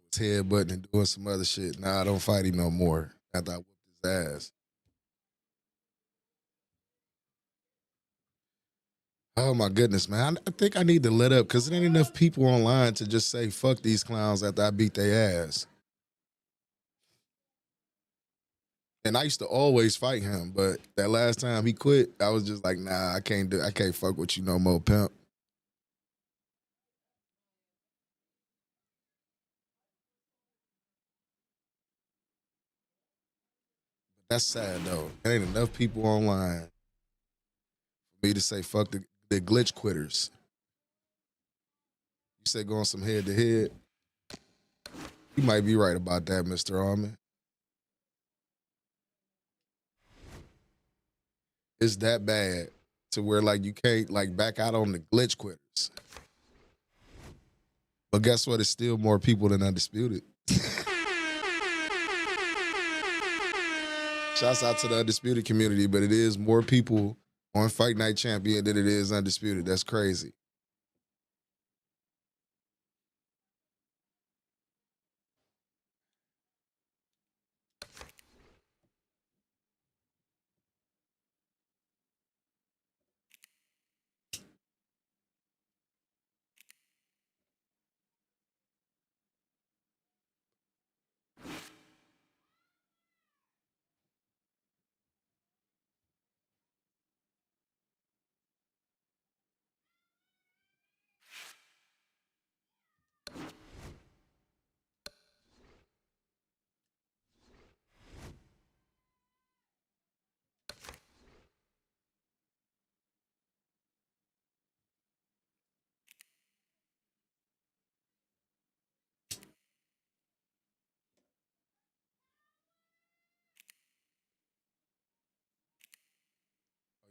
Was headbutting and doing some other shit. Nah, I don't fight him no more after I whooped his ass. Oh my goodness, man. I think I need to let up because there ain't enough people online to just say fuck these clowns after I beat their ass. And I used to always fight him, but that last time he quit, I was just like, nah, I can't fuck with you no more, pimp. That's sad though. There ain't enough people online for me to say fuck the glitch quitters. You say going some head to head. You might be right about that, Mr. Armin. It's that bad to where like you can't like back out on the glitch quitters. But guess what? It's still more people than Undisputed. Shouts out to the Undisputed community, but it is more people on Fight Night Champion than it is Undisputed. That's crazy.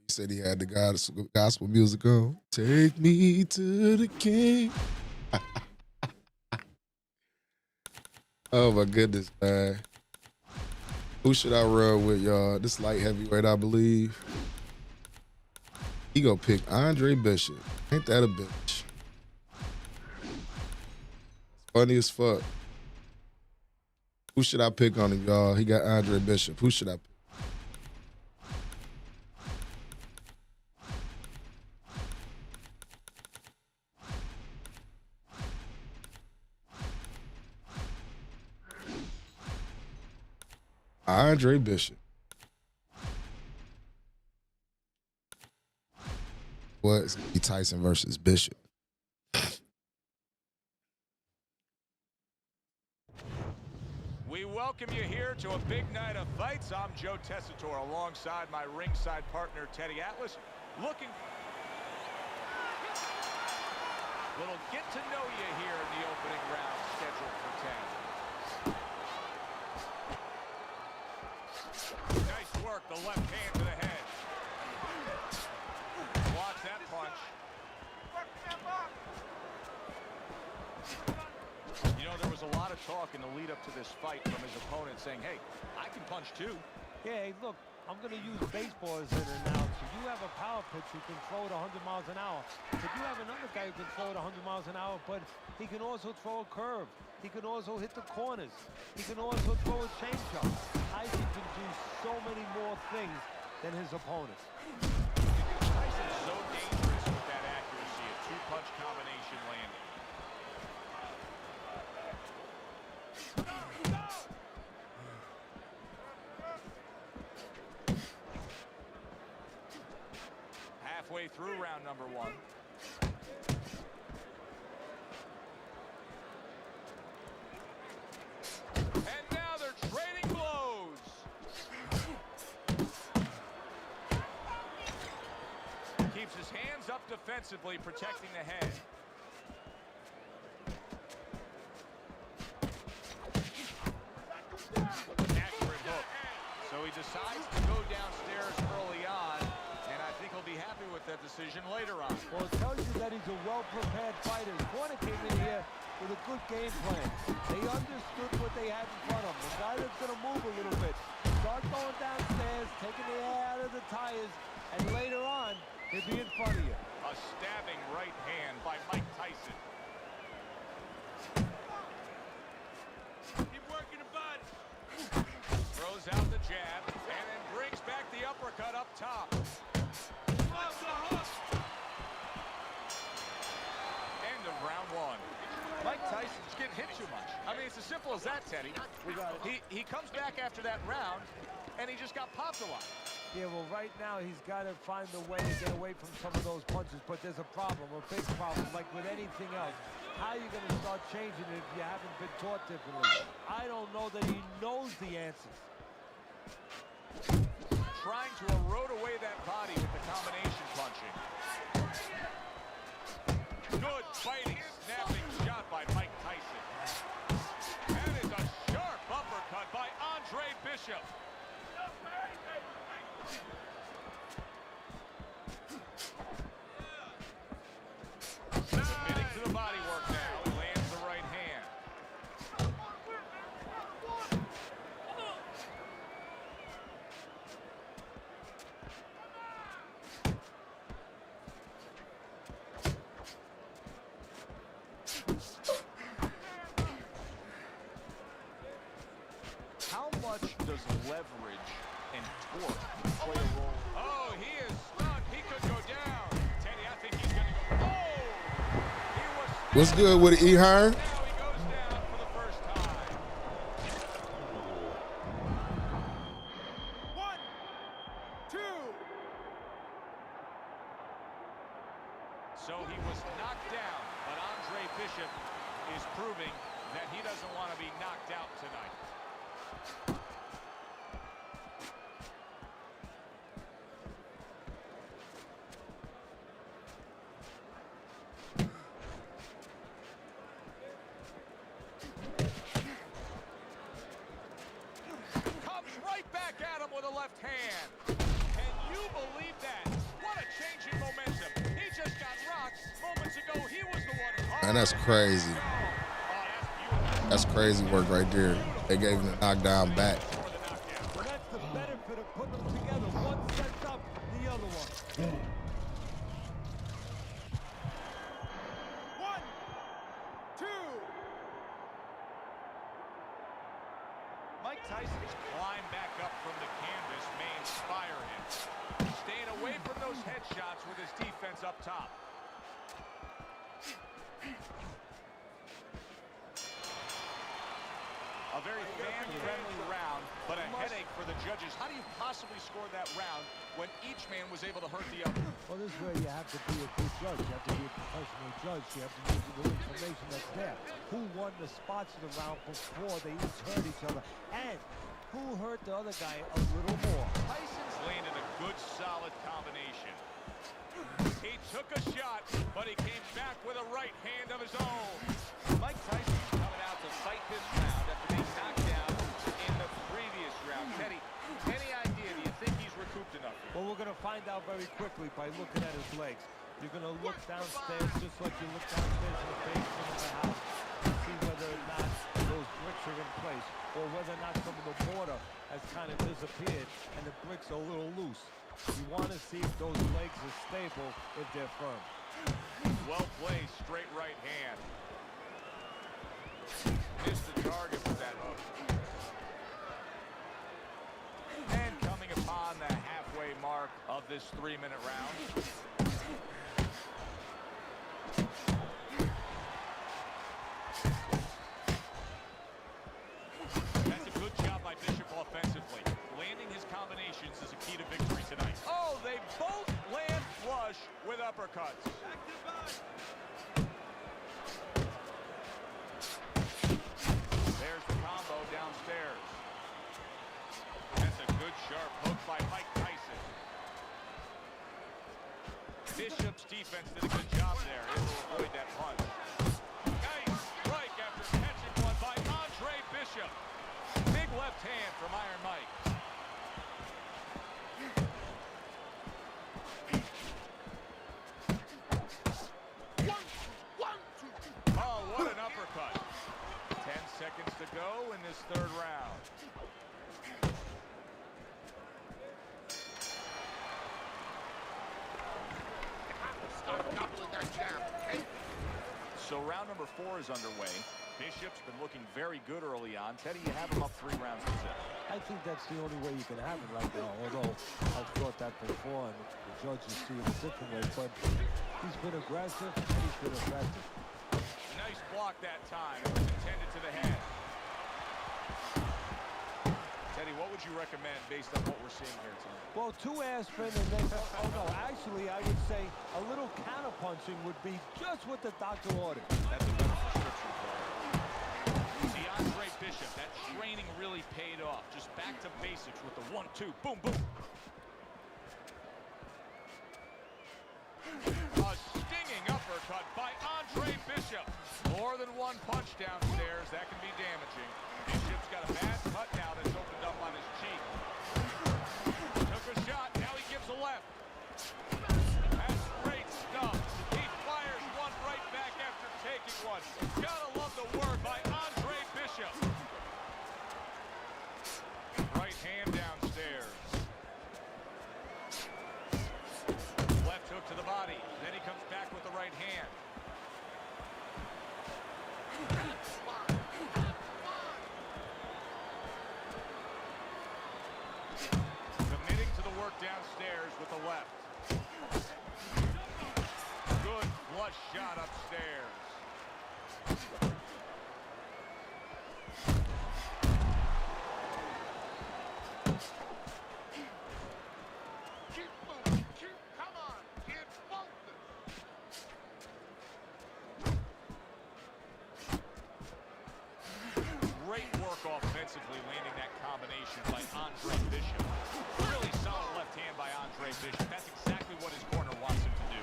He said he had the gospel music on. Take me to the king. Oh my goodness, man. Who should I run with, y'all? This light heavyweight, I believe. He gonna pick Andre Bishop. Ain't that a bitch? Funny as fuck. Who should I pick on him, y'all? He got Andre Bishop. Who should I pick? Andre Bishop. What? It's gonna be Tyson versus Bishop. We welcome you here to a big night of fights. I'm Joe Tessitore alongside my ringside partner Teddy Atlas. Looking little get to know you here in the opening round. of talk in the lead up to this fight from his opponent saying, hey, I can punch too. Yeah, hey, look, I'm going to use baseball as an analogy. You have a power pitcher who can throw it 100 miles an hour. But you have another guy who can throw it 100 miles an hour, but he can also throw a curve. He can also hit the corners. He can also throw a changeup. Tyson can do so many more things than his opponents. Tyson's so dangerous with that accuracy, a two-punch combination landing. Halfway through round number 1. And now they're trading blows. Keeps his hands up defensively, protecting the head. Accurate hook. So he decides to go downstairs early on, and I think he'll be happy with that decision later on. Well, it tells you that he's a well-prepared fighter. His corner came in here with a good game plan. They understood what they had in front of them. The guy that's going to move a little bit, start going downstairs, taking the air out of the tires, and later on, he'll be in front of you. A stabbing right hand by Mike Tyson. Keep working the body. Throws out the jab, and then brings back the uppercut up top. End of round 1. Mike Tyson's getting hit too much. I mean, it's as simple as that, Teddy. He comes back after that round, and he just got popped a lot. Yeah, well, right now, he's got to find a way to get away from some of those punches, but there's a problem, a big problem, like with anything else. How are you going to start changing it if you haven't been taught differently? I don't know that he knows the answers. Trying to erode away that body with the combination punching. Good fighting, snapping shot by Mike Tyson. That is a sharp uppercut by Andre Bishop. Submitting to the body work now. He lands the right hand. How much does leverage and torque play a role? Oh, he is stunned. He could go down. Teddy, I think he's going to go. Oh! He was What's good with it, E-Hearn? now he goes down for the first time. 1, 2. So he was knocked down, but Andre Bishop is proving that he doesn't want to be knocked out tonight. Comes right back at him with a left hand. Can you believe that? What a change in momentum. He just got rocked. Moments ago, he was the one. And that's crazy. That's crazy work right there. They gave him the knockdown back. Well, that's the benefit of putting them together. One sets up the other one. 1, 2. Mike Tyson's climb back up from the canvas may inspire him. Staying away from those headshots with his defense up top. A very fan-friendly round, but a headache for the judges. How do you possibly score that round when each man was able to hurt the other? Well, this is where you have to be a good judge. You have to be a professional judge. You have to use the information that's there. Who won the spots of the round before they each hurt each other? And who hurt the other guy a little more? Tyson's landed a good, solid combination. He took a shot, but he came back with a right hand of his own. Mike Tyson's coming out to fight this round after being knocked down in the previous round. Teddy, any idea? Do you think he's recouped enough? Well, we're going to find out very quickly by looking at his legs. You're going to look downstairs just like you look downstairs in the basement of the house and see whether or not those a little loose. You want to see if those legs are stable, if they're firm. Well placed, straight right hand. Missed the target with that hook. And coming upon the halfway mark of this 3-minute round. That's a good job by Bishop offensively. Landing his combinations is a key to victory tonight. Oh, they both land flush with uppercuts. There's the combo downstairs. That's a good sharp hook by Mike Tyson. Bishop's defense did a good job there. Able to avoid that punch. Nice strike after catching one by Andre Bishop. Big left hand from Iron Mike. Oh, what an uppercut. 10 seconds to go in this third round. So round number 4 is underway. Bishop's been looking very good early on. Teddy, you have him up 3 rounds to 0. I think that's the only way you can have it right now, although I've thought that before, and the judges see it a different way. But he's been aggressive, and he's been effective. Nice block that time. It was intended to the head. Teddy, what would you recommend based on what we're seeing here tonight? Well, 2 aspirin and then, oh no, actually I would say a little counter-punching would be just what the doctor ordered. That's a better prescription for it. See, Andre Bishop, that training really paid off. Just back to basics with the 1-2, boom, boom. A stinging uppercut by Andre Bishop. More than one punch downstairs, that can be damaging. Bishop's got a bad cut now that's opened up on his cheek. Took a shot, now he gives a left. That's great stuff. He fires one right back after taking one. Gotta love the work by Andre Bishop. Right hand downstairs. Left hook to the body. Then he comes back with the right hand. Committing to the work downstairs with the left. Good flush shot upstairs. Keep moving. Come on. Get focused. Great work offensively, landing that combination by Andre Bishop. Really solid left hand by Andre Bishop. That's exactly what his corner wants him to do.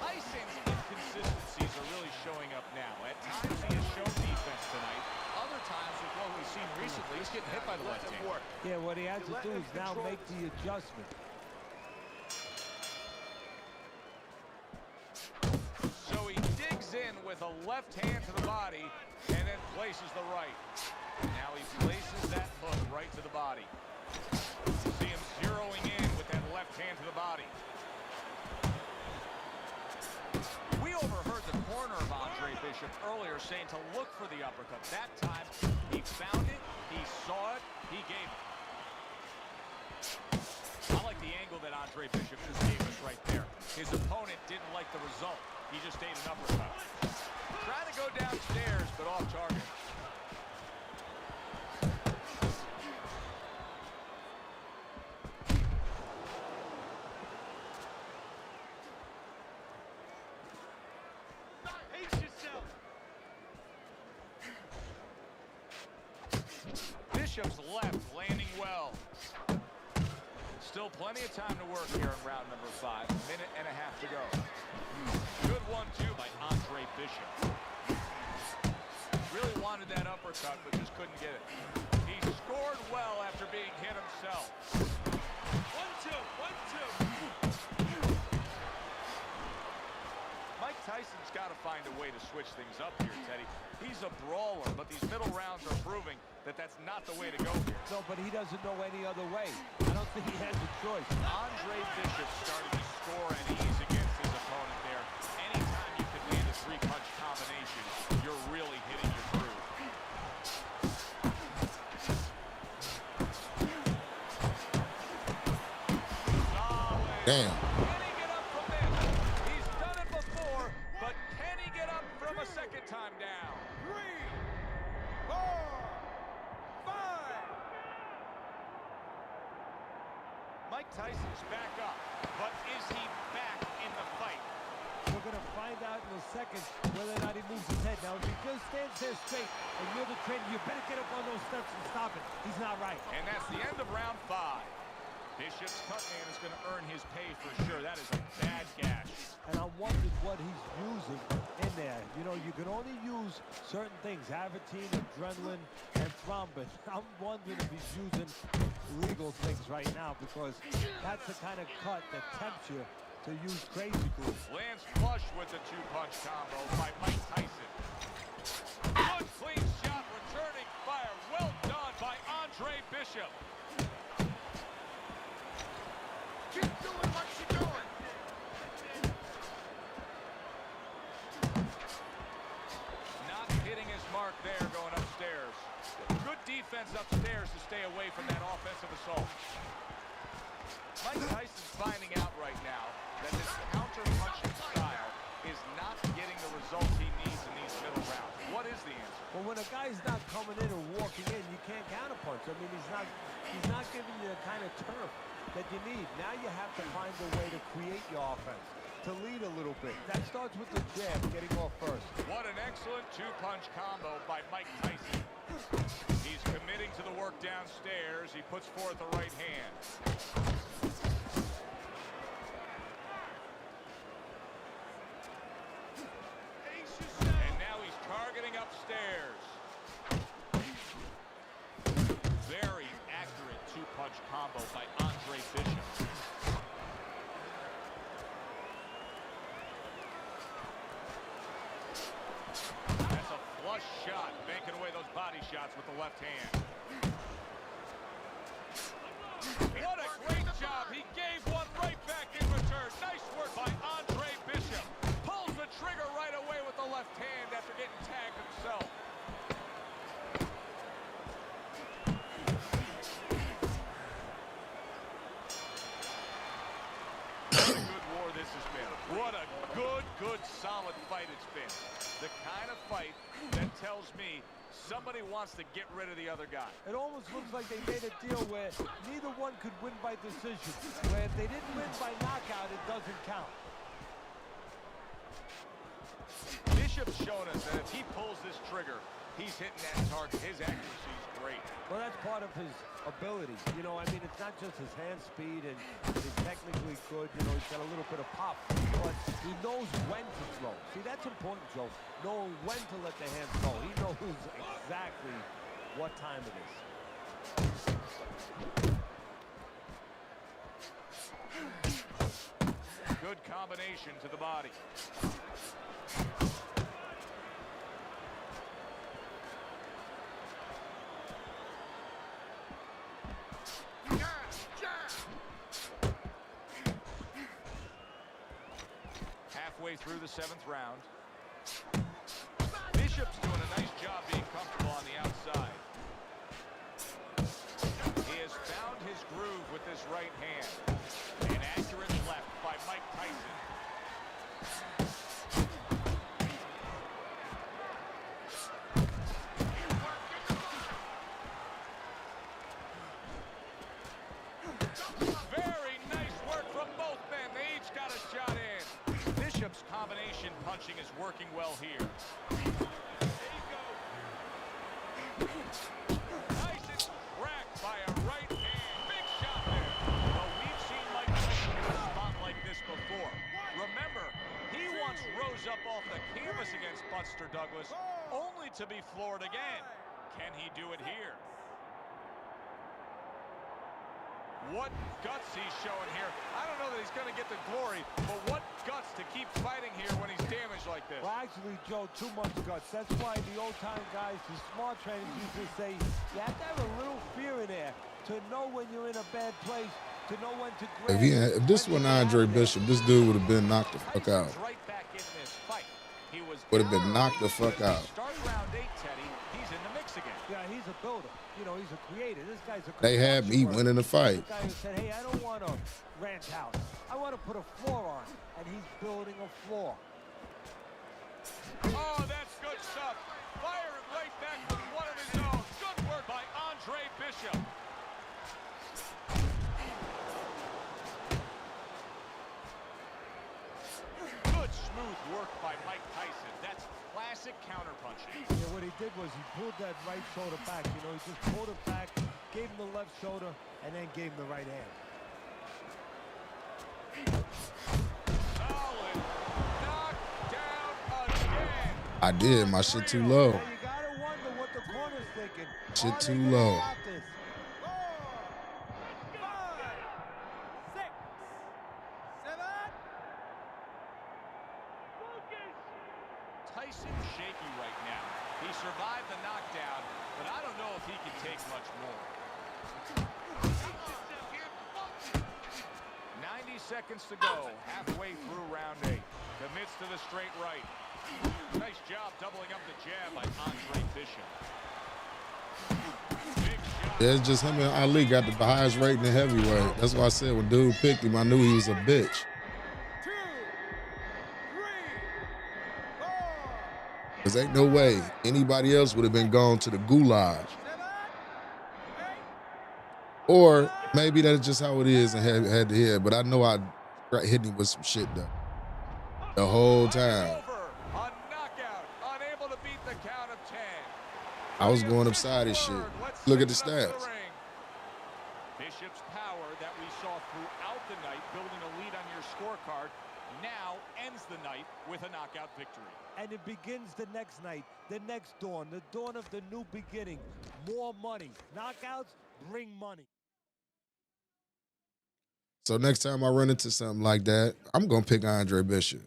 Tyson's inconsistencies are really showing up now. At times he has shown defense tonight. Other times, with what we've seen recently, he's getting hit by the left hand. Yeah, what he has to do is now make the adjustment. So he digs in with a left hand to the body and then places the right. Now he places that hook right to the body. See him zeroing in with that left hand to the body. We overheard the corner of Andre Bishop earlier saying to look for the uppercut. That time, he found it, he saw it, he gave it. I like the angle that Andre Bishop just gave us right there. His opponent didn't like the result. He just ate an uppercut. Trying to go downstairs, but off target. Bishop's left landing well. Still plenty of time to work here in round number 5. A minute and a half to go. Good 1-2 by Andre Bishop. Really wanted that uppercut, but just couldn't get it. He scored well after being hit himself. 1-2, 1-2. Mike Tyson's got to find a way to switch things up here, Teddy. He's a brawler, but these middle rounds are proving that that's not the way to go here. No, but he doesn't know any other way. I don't think he has a choice. Andre Bishop started to score and ease against his opponent there. Anytime you can land a three-punch combination, you're really hitting your groove. Damn. Can he get up from this? He's done it before, but can he get up from a second time down? 3, 4, 5. Mike Tyson's back up, but is he back in the fight? We're going to find out in a second whether or not he moves his head. Now, if he just stands there straight and you're the trainer, you better get up on those steps and stop it. He's not right. And that's the end of round 5. Bishop's cut man is going to earn his pay for sure. That is a bad gash. And I wondered what he's using in there. You know, you can only use certain things, Avitine, adrenaline, and thrombin. I'm wondering if he's using illegal things right now, because that's the kind of cut that tempts you to use crazy glue. Lands flush with the two-punch combo by Mike Tyson. Good clean shot, returning fire. Well done by Andre Bishop. Keep doing what you're doing. Not hitting his mark there, going upstairs. Good defense upstairs to stay away from that offensive assault. Mike Tyson's finding out right now that this counter-punching style is not getting the results he needs in these middle rounds. What is the answer? Well, when a guy's not coming in or walking in, you can't counterpunch. I mean, he's not giving you the kind of turf that you need. Now you have to find a way to create your offense, to lead a little bit. That starts with the jab, getting off first. What an excellent two-punch combo by Mike Tyson. He's committing to the work downstairs. He puts forth the right hand. And now he's targeting upstairs. Very accurate two-punch combo by Andre Bishop. That's a flush shot, making away those body shots with the left hand. What a great job. He gave one right back in return. Nice work by Andre Bishop. Pulls the trigger right away with the left hand after getting tagged himself. What a good war this has been. What a good, solid fight it's been. The kind of fight that tells me somebody wants to get rid of the other guy. It almost looks like they made a deal where neither one could win by decision, where if they didn't win by knockout, it doesn't count. Bishop's shown us that if he pulls this trigger, he's hitting that target. His accuracy is great. Well, that's part of his ability. You know, I mean, it's not just his hand speed and he's technically good. You know, he's got a little bit of pop, but he knows when to throw. See, that's important, Joe. Knowing when to let the hand go. He knows exactly what time it is. Good combination to the body. Halfway through the 7th round. Bishop's doing a nice job being comfortable on the outside. He has found his groove with this right hand. An accurate left by Mike Tyson. Very nice work from both men. They each got a shot in. Bishop's combination punching is working well here. There you go. Tyson cracked by a right hand. Big shot there. Well, we've seen Mike Tyson in a spot like this before. Remember, he once rose up off the canvas against Buster Douglas, only to be floored again. Can he do it here? What guts he's showing here. I don't know that he's going to get the glory, but what guts to keep fighting here when he's damaged like this. Well, actually, Joe, too much guts. That's why the old-time guys, the smart trainers used to say, you have to have a little fear in there to know when you're in a bad place, to know when to grab. If this wasn't Andre Bishop, this dude would have been knocked the fuck out. Right back in this fight. He Would have been knocked the fuck out. Start round 8, Teddy. He's in the mix again. Yeah, he's a builder. You know, he's a creator. This guy's a They had me winning the fight. The guy who said, hey, I don't want a ranch house. I want to put a floor on. And he's building a floor. Oh, that's good stuff. Firing right back with one of his own. Good work by Andre Bishop. Good smooth work by Mike Tyson. That's classic counterpunching. Yeah, what he did was he pulled that right shoulder back. You know, he just pulled it back, gave him the left shoulder, and then gave him the right hand. Solid knockdown again. I did. My shit too low. Now you gotta wonder what the corner's thinking. Shit Are they too gonna low. stop this? 4, 5, 6, 7. Tyson shaky right now. He survived the knockdown, but I don't know if he can take much more. 90 seconds to go, halfway through round 8. Commits to the straight right. Nice job doubling up the jab by Andre Bishop. Big shot. Yeah, it's just him and Ali got the highest rating in heavyweight. That's why I said when dude picked him, I knew he was a bitch. 2, 3, 4, Because ain't no way anybody else would have been gone to the goulash. 7, 8. Or maybe that's just how it is and head to head. But I know I hit him with some shit though. The whole time. Over. A knockout. Unable to beat the count of 10. I was going upside his shit. Look at the stats. Bishop's power that we saw throughout the night, building a lead on your scorecard, now ends the night with a knockout victory. And it begins the next night, the next dawn, the dawn of the new beginning. More money. Knockouts bring money. So next time I run into something like that, I'm going to pick Andre Bishop.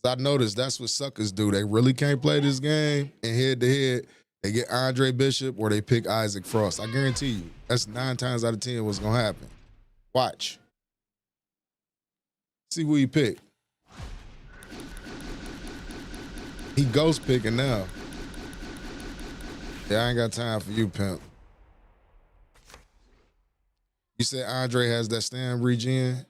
Because I noticed that's what suckers do. They really can't play this game, and head-to-head, they get Andre Bishop or they pick Isaac Frost. I guarantee you, that's 9 times out of 10 what's going to happen. Watch. See who he picked. He ghost picking now. Yeah, I ain't got time for you, pimp. You said Andre has that stand regen?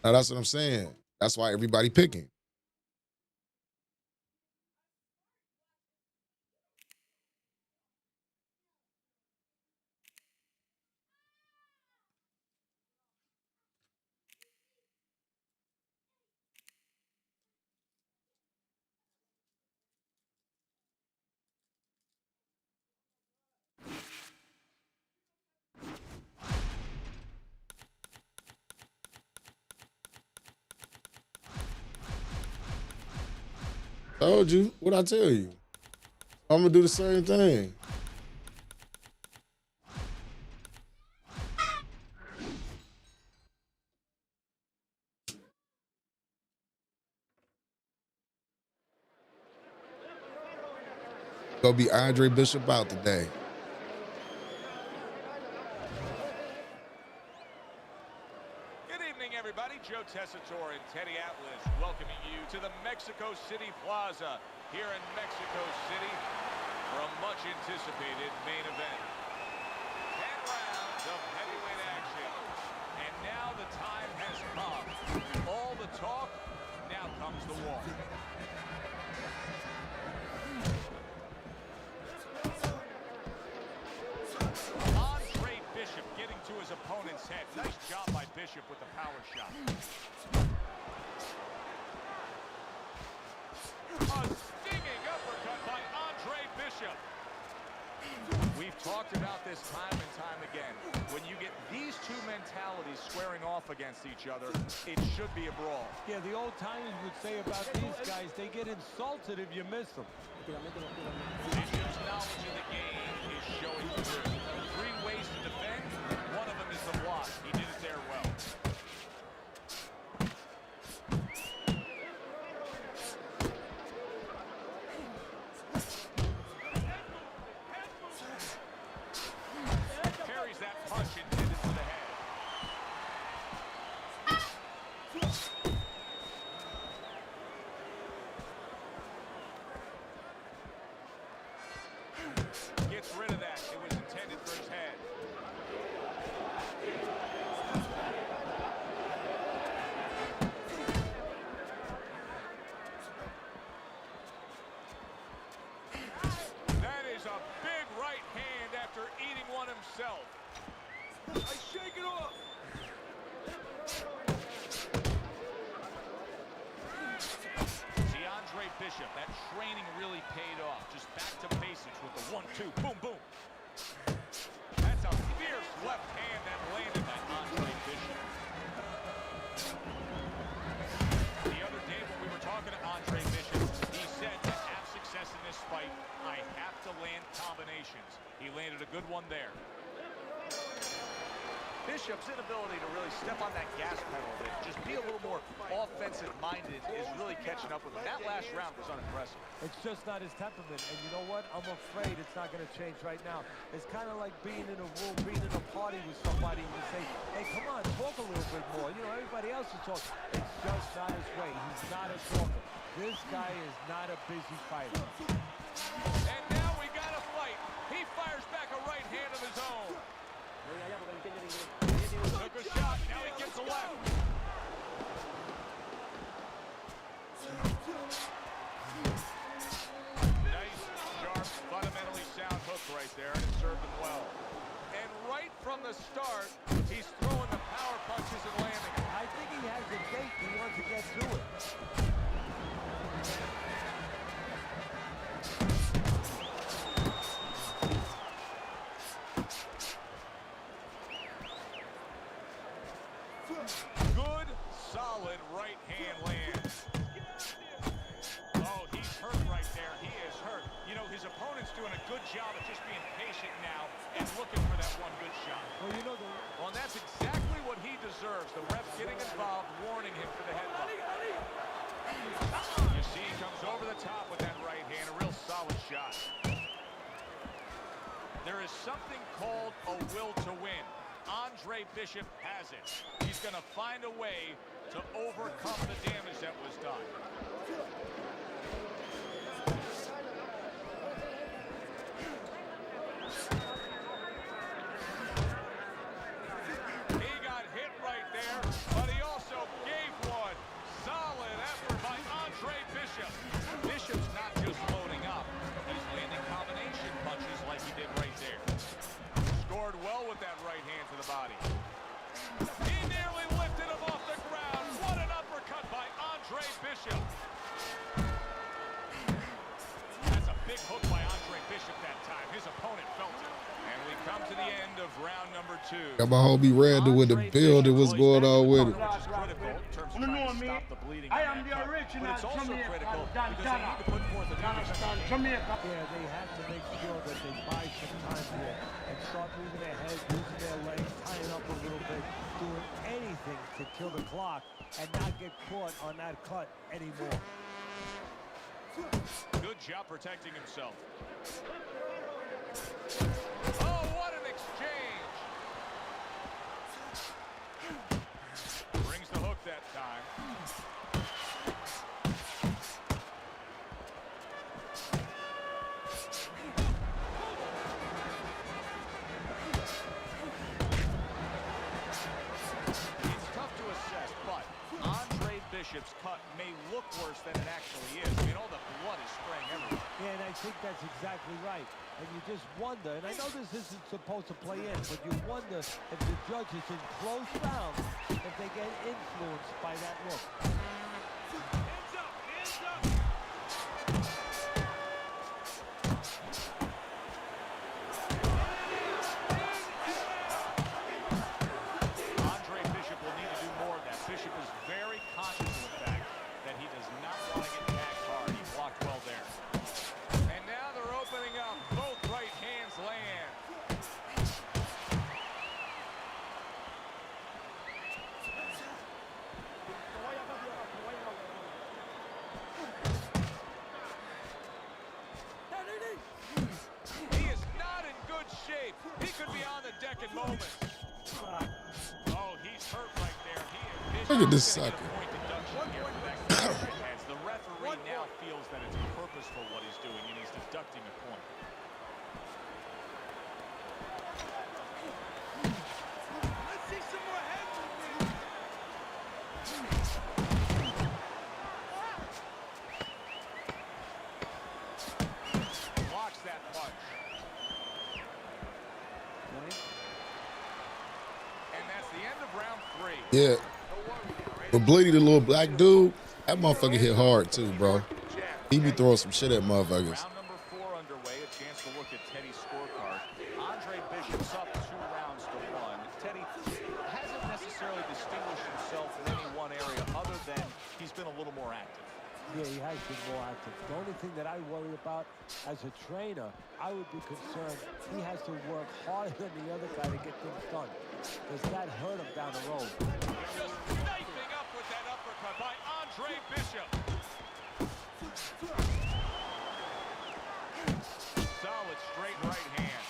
Now that's what I'm saying. That's why everybody picking. Told you. What'd I tell you? I'm gonna do the same thing. Gonna be Andre Bishop out today. Good evening, everybody. Joe Tessitore and Teddy Atlas welcoming you to the Mexico City Plaza here in Mexico City for a much-anticipated main event. 10 rounds of heavyweight action. And now the time has come. All the talk, now comes the walk. Andre Bishop getting to his opponent's head. Nice job by Bishop with the power shot. A stinging uppercut by Andre Bishop. We've talked against each other, it should be a brawl. Yeah, the old timers would say about these guys, they get insulted if you miss them. Bishop's knowledge of the game is showing through. 3 ways to defend. One of them is the block. He did it there well. Carries that punch intended for the head. Gets rid of that. It was intended for his head. That is a big right hand after eating one himself. I shake it off. DeAndre Bishop, that training really paid off. Just back to basics with the 1-2, boom, boom. That's a fierce left hand that landed by Andre Bishop. The other day when we were talking to Andre Bishop, he said to have success in this fight, I have to land combinations. He landed a good one there. Bishop's inability to really step on that gas pedal a bit, just be a little more offensive-minded, is really catching up with him. That last round was unimpressive. It's just not his temperament. And you know what? I'm afraid it's not going to change right now. It's kind of like being in a room, being in a party with somebody, and you say, hey, come on, talk a little bit more. You know, everybody else is talking. It's just not his way. He's not a talker. This guy is not a busy fighter. And now we got a fight. He fires back a right hand of his own. Took a shot, now he gets a left. Nice, sharp, fundamentally sound hook right there, and it served him well. And right from the start, he's throwing the power punches and landing it. I think he has a gate. He wants to get through it. Good, solid right hand lands. Oh, he's hurt right there. He is hurt. You know, his opponent's doing a good job of just being patient now and looking for that one good shot. Well, you know, Well, and that's exactly what he deserves. The ref getting involved, warning him for the headbutt. You see, he comes over the top with that right hand. A real solid shot. There is something called a will to win. Andre Bishop has it. He's going to find a way to overcome the damage that was done. He got hit right there, but he also gave one. Solid effort by Andre Bishop. Bishop's not just loading up. He's landing combination punches like he did right there. Scored well with that right hand to the body. He nearly lifted him off the ground. What an uppercut by Andre Bishop. That's a big hook by Andre Bishop that time. His opponent felt it. And we come to the end of round number 2. Got my homie Randy with the build and what's going on with it. I am the original Jamaican Dandana. Jamaica. Yeah, they have to make sure that they buy some time here and start moving their head, using their legs, tying up a little bit, doing anything to kill the clock and not get caught on that cut anymore. Good job protecting himself. Oh, what an exchange! Brings the hook that time. It's tough to assess, but Andre Bishop's cut may look worse than it actually is. I mean, all the blood is spraying everywhere. Yeah, and I think that's exactly right. And you just wonder, and I know this isn't supposed to play in, but you wonder if the judges in close rounds, if they get influenced by that look. Hands up, hands up. Andre Bishop will need to do choking moments. Oh, he's hurt right there. Look at this sucker. As the referee now feels that it's purposeful what he's doing, and he's deducting a point. Let's see some more heads. Blocks that punch. And that's the end of round 3. Yeah. But Bleedy, the little black dude, that motherfucker hit hard too, bro. He be throwing some shit at motherfuckers. Round number 4 underway. A chance to look at Teddy's scorecard. Andre Bishop's up 2 rounds to 1. Teddy hasn't necessarily distinguished himself in any one area other than he's been a little more active. Yeah, he has been more active. The only thing that I worry about as a trainer, I would be concerned he has to work harder than the other guy to get things done. Does that hurt him down the road? Just knifing up with that uppercut by Andre Bishop. Solid straight right hand.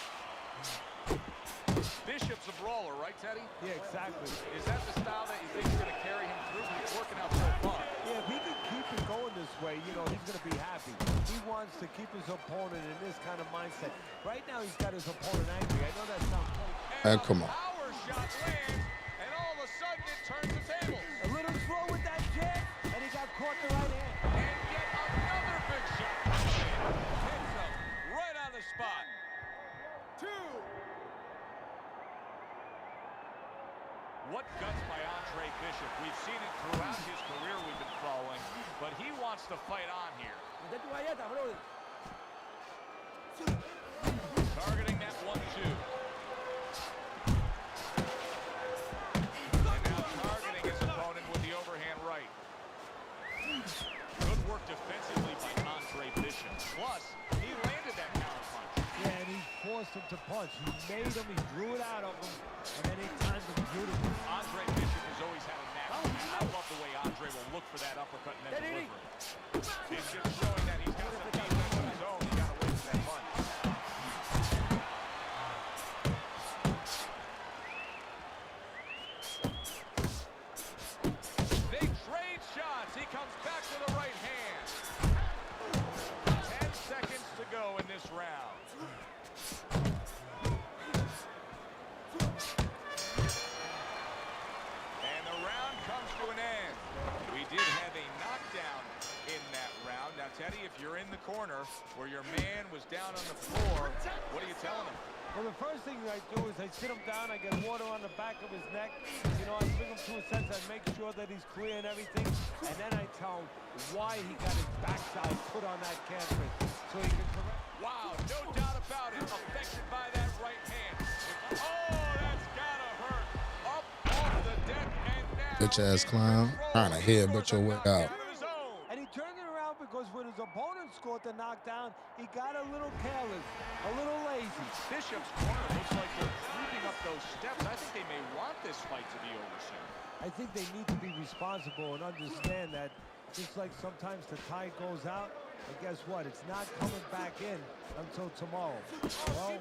Bishop's a brawler, right, Teddy? Yeah, exactly. Is that the style that you think is going to carry him through? He's working out so far. Yeah, if he can keep it going this way, you know, he's going to be happy. He wants to keep his opponent in this kind of mindset. Right now, he's got his opponent angry. I know that sounds crazy. Come on. Power shot lands, and all of a sudden it turns the tables. A little slow with that jab, and he got caught the right hand. And yet another big shot. Hits him right on the spot. 2. What guts by Andre Bishop. We've seen it throughout his career we've been following, but he wants to fight on here. Targeting that 1-2. And now targeting his opponent with the overhand right. Good work defensively by Andre Bishop. Plus, he landed that counter punch. Yeah, and he forced him to punch. He made him, he drew it out of him, and then he timed him beautifully. Andre Bishop has always had a knack. I love the way Andre will look for that uppercut and then deliver it. It's just showing that he's got some defense of his own. He got away from that punch. They trade shots. He comes back to the right hand. 10 seconds to go in this round. And the round comes to an end. We did have a knockdown in that round. Now, Teddy, if you're in the corner where your man was down on the floor, what are you telling him? Well, the first thing I do is I sit him down, I get water on the back of his neck. You know, I bring him to a sense, I make sure that he's clear and everything. And then I tell him why he got his backside put on that canvas so he can correct. Wow, no doubt about it. Affected by that right hand. Oh, that's gotta hurt. Up off the deck and now. Bitch ass clown. Trying to headbutt your way out. And he turned it around because when his opponent scored the knockdown, he got a little careless, a little lazy. Bishop's corner looks like they're creeping up those steps. I think they may want this fight to be over soon. I think they need to be responsible and understand that just like sometimes the tide goes out, and guess what? It's not coming back in until tomorrow. Well,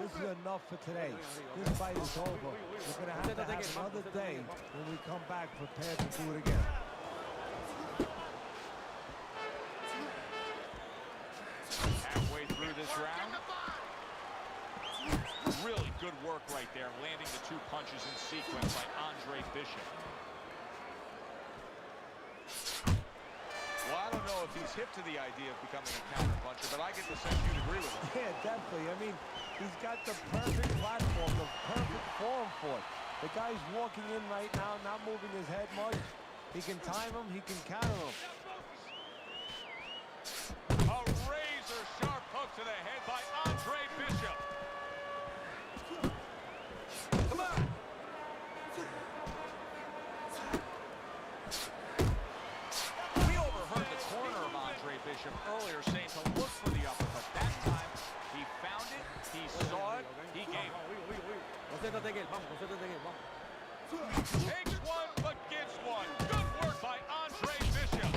this is enough for today. This fight is over. We're going to have another day when we come back prepared to do it again. Halfway through this round. Really good work right there, landing the 2 punches in sequence by Andre Bishop. Well, I don't know if he's hip to the idea of becoming a counter-puncher, but I get the sense you'd agree with him. Yeah, definitely. I mean, he's got the perfect platform, the perfect form for it. The guy's walking in right now, not moving his head much. He can time him, he can counter him. A razor-sharp hook to the head by Andre Bishop. Come on. We overheard the corner of Andre Bishop earlier saying to look for the uppercut. That time, he found it, he saw it, he gave it. Takes one, but gives one. Good work by Andre Bishop.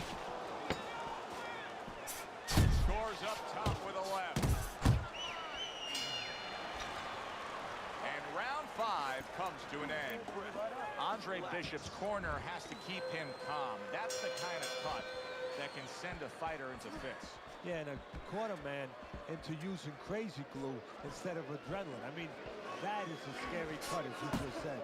Scores up top with a left. And round Bishop's corner has to keep him calm. That's the kind of cut that can send a fighter into fits. Yeah, and a corner man into using crazy glue instead of adrenaline. I mean, that is a scary cut, as you just said.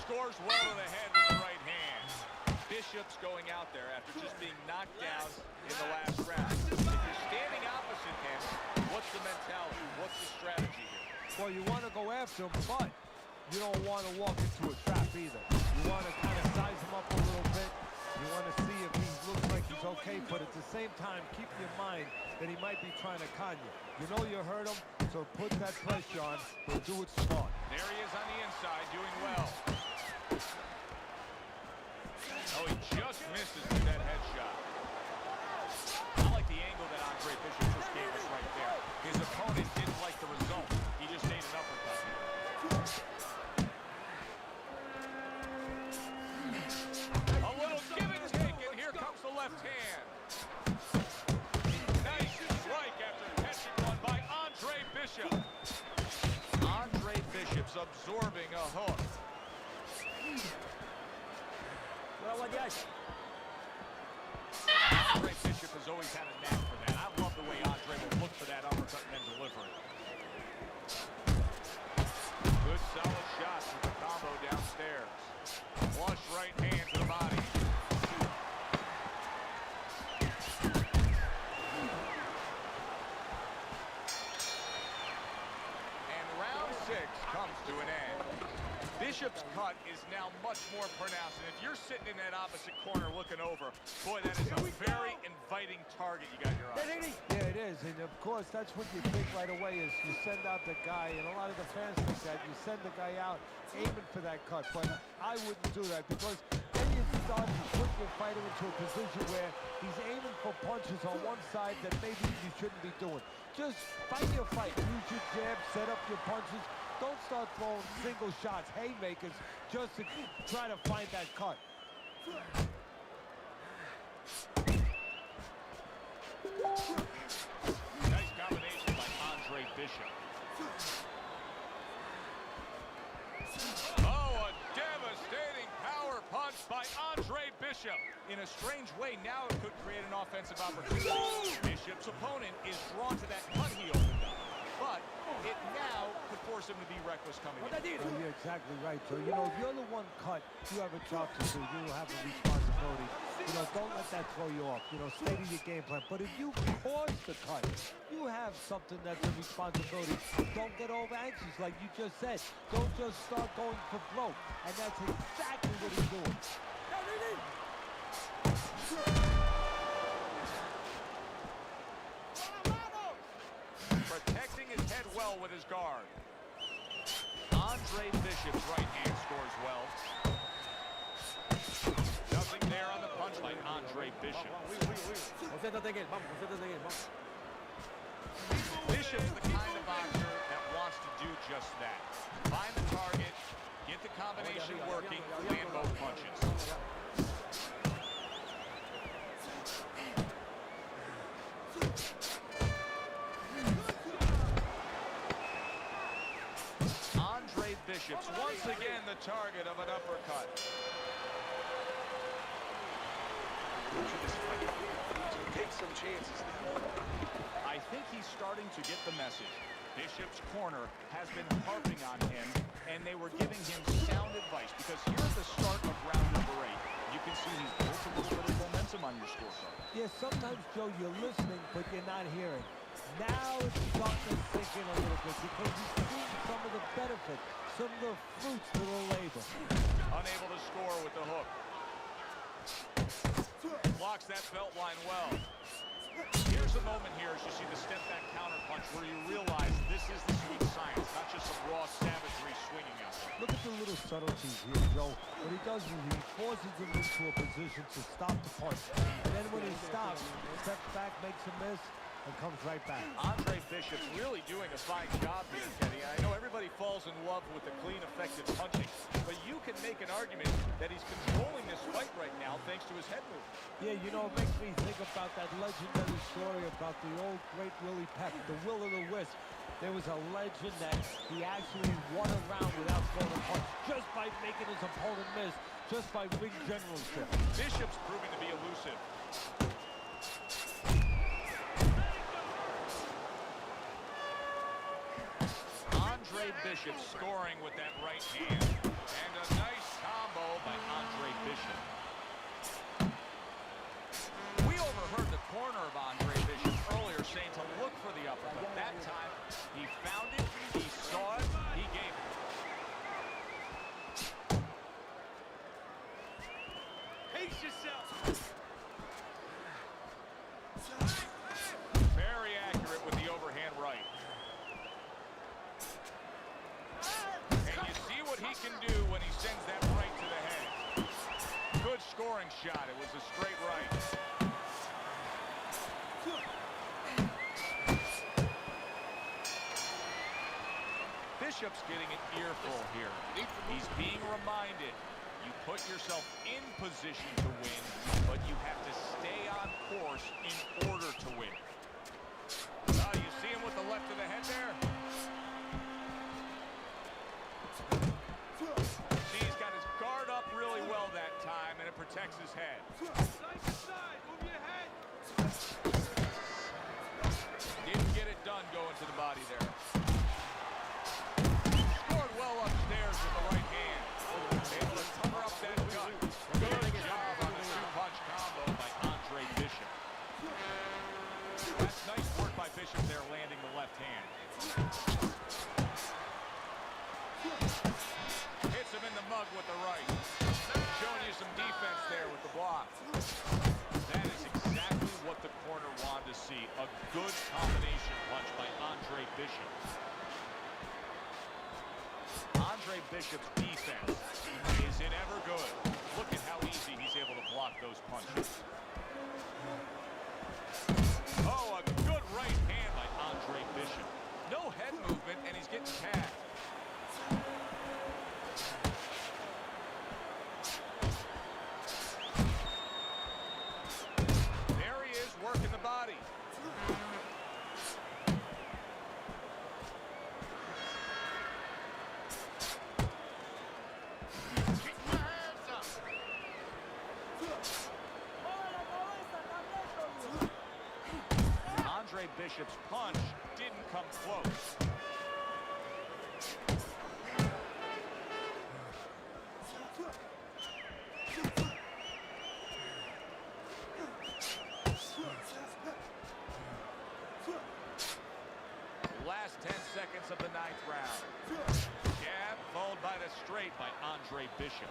Scores well to the head with the right hand. Bishop's going out there after just being knocked down in the last round. If you're standing opposite him, what's the mentality? What's the strategy here? Well, you want to go after him, but you don't want to walk into a trap either. You want to kind of size him up a little bit. You want to see if he looks like he's okay, but at the same time, keep in mind that he might be trying to con you. You know you hurt him, so put that pressure on, but do it smart. There he is on the inside, doing well. Oh, he just misses with that headshot. I like the angle that Andre Bishop just gave us right there. His opponent didn't like the result. He just ate an uppercut. A little give and take, and here comes the left hand. Nice strike after catching one by Andre Bishop. Andre Bishop's absorbing a hook. Andre Bishop has always had a knack for that. I love the way Andre will look for that uppercut and then deliver it. Good solid shots with the combo downstairs. Flush right hand to the body. And round 6 comes to an end. Bishop's cut is now much more pronounced, and if you're sitting in that opposite corner looking over, boy, that is a very inviting target you got your eye on. Yeah, it is, and of course, that's what you think right away is you send out the guy, and a lot of the fans think that. You send the guy out aiming for that cut, but I wouldn't do that because then you start to put your fighter into a position where he's aiming for punches on one side that maybe you shouldn't be doing. Just fight your fight. Use your jab, set up your punches. Don't start throwing single shots, haymakers, just to try to find that cut. Nice combination by Andre Bishop. Oh, a devastating power punch by Andre Bishop. In a strange way, now it could create an offensive opportunity. Bishop's opponent is drawn to that cut he opened up. But it now could force him to be reckless coming in. Well, you're exactly right. So, you know, if you're the one cut, you have a job to do. You have a responsibility. You know, don't let that throw you off. You know, stay to your game plan. But if you cause the cut, you have something that's a responsibility. Don't get over anxious, like you just said. Don't just start going for broke. And that's exactly what he's doing. Protecting his head well with his guard. Andre Bishop's right hand scores well. Nothing there on the punch by Andre Bishop. Bishop's the kind of boxer that wants to do just that. Find the target, get the combination working, land both punches. Andre Bishop's once again the target of an uppercut. Take some chances now. I think he's starting to get the message. Bishop's corner has been harping on him, and they were giving him sound advice because here at the start of round number 8, you can see he's built a little bit of momentum on your scorecard. Yeah, sometimes, Joe, you're listening, but you're not hearing. Now it's starting to sink in a little bit because he's seeing some of the benefit, some of the fruits to the labor. Unable to score with the hook. Blocks that belt line well. Here's a moment here as you see the step back counter punch where you realize this is the sweet science, not just some raw savagery swinging out there. Look at the little subtleties here, Joe. What he does is he forces him into a position to stop the punch. And then when he stops, steps back, makes a miss, and comes right back. Andre Bishop's really doing a fine job here, Teddy. I know everybody falls in love with the clean, effective punching, but you can make an argument that he's controlling this fight right now thanks to his head movement. Yeah, you know, it makes me think about that legendary story about the old great Willie Pep, the Will o' the Wisp. There was a legend that he actually won a round without throwing a punch, just by making his opponent miss, just by ring generalship. Bishop's proving to be elusive. Andre Bishop scoring with that right hand. And a nice combo by Andre Bishop. We overheard the corner of Andre Bishop earlier saying to look for the uppercut. That time, he found it, he saw it, he gave it. Pace yourself. Very accurate with the overhand right. And you see what he can do when he sends that right to the head. Good scoring shot. It was a straight right. Bishop's getting an earful here. He's being reminded, you put yourself in position to win, but you have to stay on course in order to win. You see him with the left of the head there? See, he's got his guard up really well that time, and it protects his head. Side to side, move your head. Didn't get it done going to the body there. Scored well upstairs with the right hand. Able to cover up that gut. Good job on the two-punch combo by Andre Bishop. That's nice work by Bishop there, landing the left hand. Hits him in the mug with the right. Showing you some defense there with the block. That is exactly what the corner wanted to see. A good combination punch by Andre Bishop. Andre Bishop's defense is it ever good. Look at how easy he's able to block those punches. Oh, a good right hand by Andre Bishop. No head movement, and he's getting tagged. There he is, working the body. Andre Bishop's punch didn't come close. Last 10 seconds of the 9th round. Jab followed by the straight by Andre Bishop.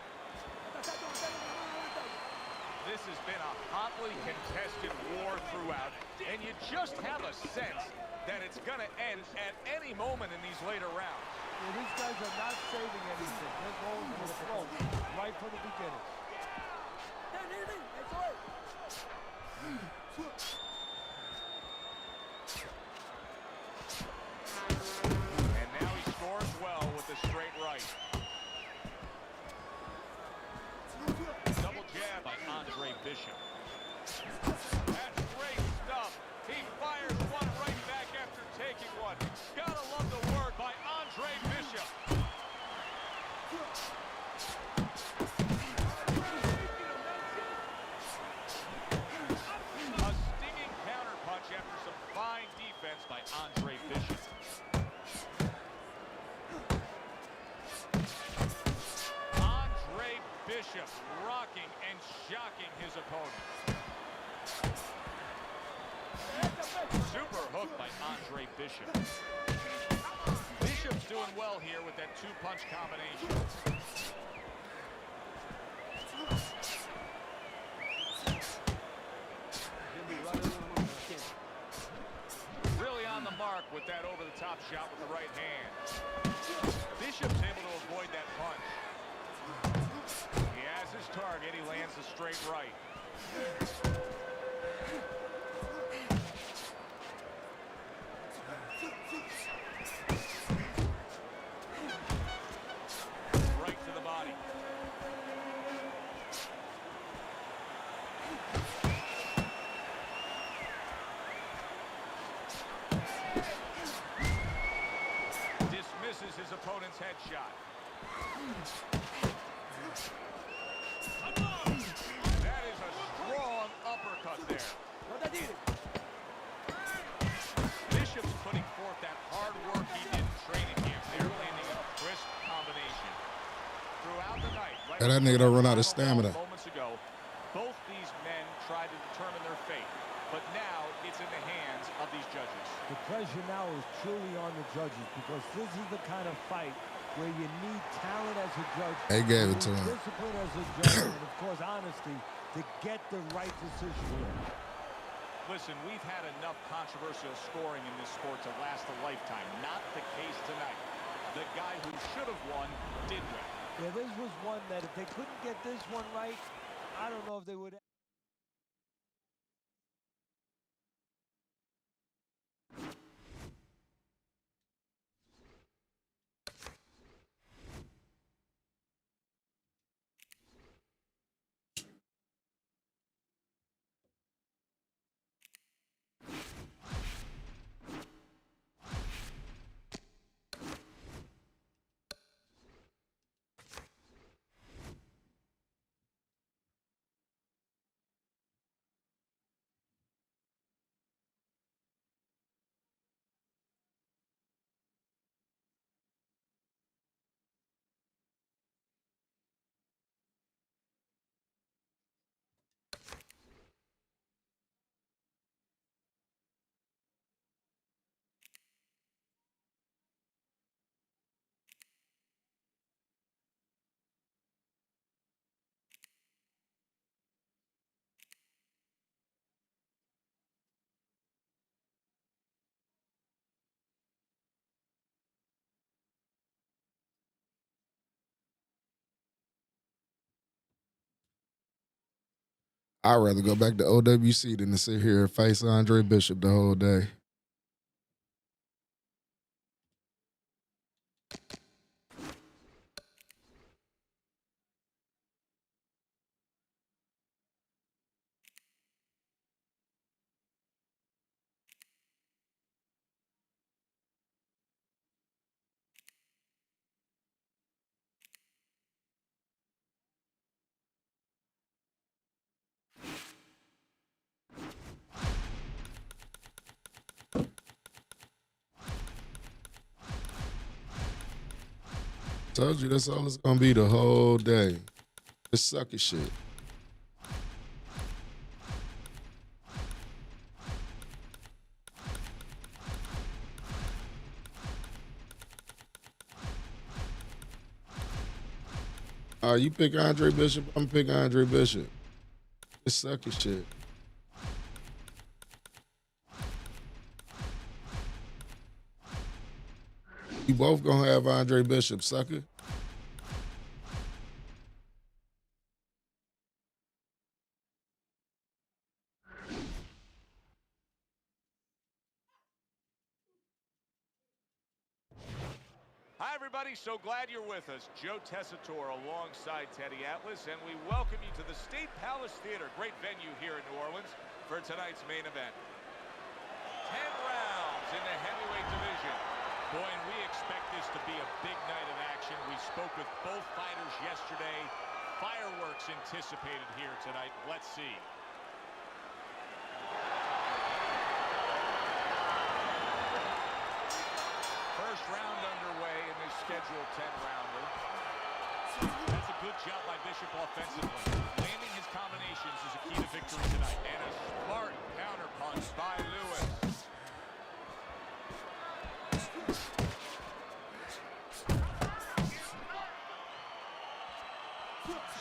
This has been a hotly contested war throughout, and you just have a sense that it's going to end at any moment in these later rounds. Well, these guys are not saving anything. They're going for the throat right from the beginning. And now he scores well with the straight right. Double jab by Andre Bishop. That's great stuff. He fires one right back after taking one. Gotta love the work by Andre Bishop. A stinging counterpunch after some fine defense by Andre Bishop. Andre Bishop rocking and shocking his opponent. Super hook by Andre Bishop. Bishop's doing well here with that two-punch combination. Really on the mark with that over-the-top shot with the right hand. Bishop's able to avoid that punch. He has his target. He lands a straight right. Right to the body. Dismisses his opponent's headshot. That is a strong uppercut there. Bishop's putting forth that hard work he did in training camp. They're landing a crisp combination. Throughout the night, right that nigga don't run out of stamina. Moments ago, both these men tried to determine their fate, but now it's in the hands of these judges. The pressure now is truly on the judges because this is the kind of fight where you need talent as a judge. They gave it to him. Discipline as a judge, and of course honesty to get the right decision here. Listen, we've had enough controversial scoring in this sport to last a lifetime. Not the case tonight. The guy who should have won did win. Yeah, this was one that if they couldn't get this one right, I don't know if they would. I'd rather go back to OWC than to sit here and face Andre Bishop the whole day. Told you that's all it's gonna be the whole day. This sucker shit. You pick Andre Bishop, I'm pick Andre Bishop. This sucker shit. You both gonna have Andre Bishop, sucker. Hi, everybody. So glad you're with us. Joe Tessitore alongside Teddy Atlas, and we welcome you to the State Palace Theater, great venue here in New Orleans, for tonight's main event. 10 rounds in the heavyweight division. Boy, and we expect this to be a big night of action. We spoke with both fighters yesterday. Fireworks anticipated here tonight. Let's see. First round underway in this scheduled 10-rounder. That's a good job by Bishop offensively. Landing his combinations is a key to victory tonight. And a smart counterpunch by Lewis.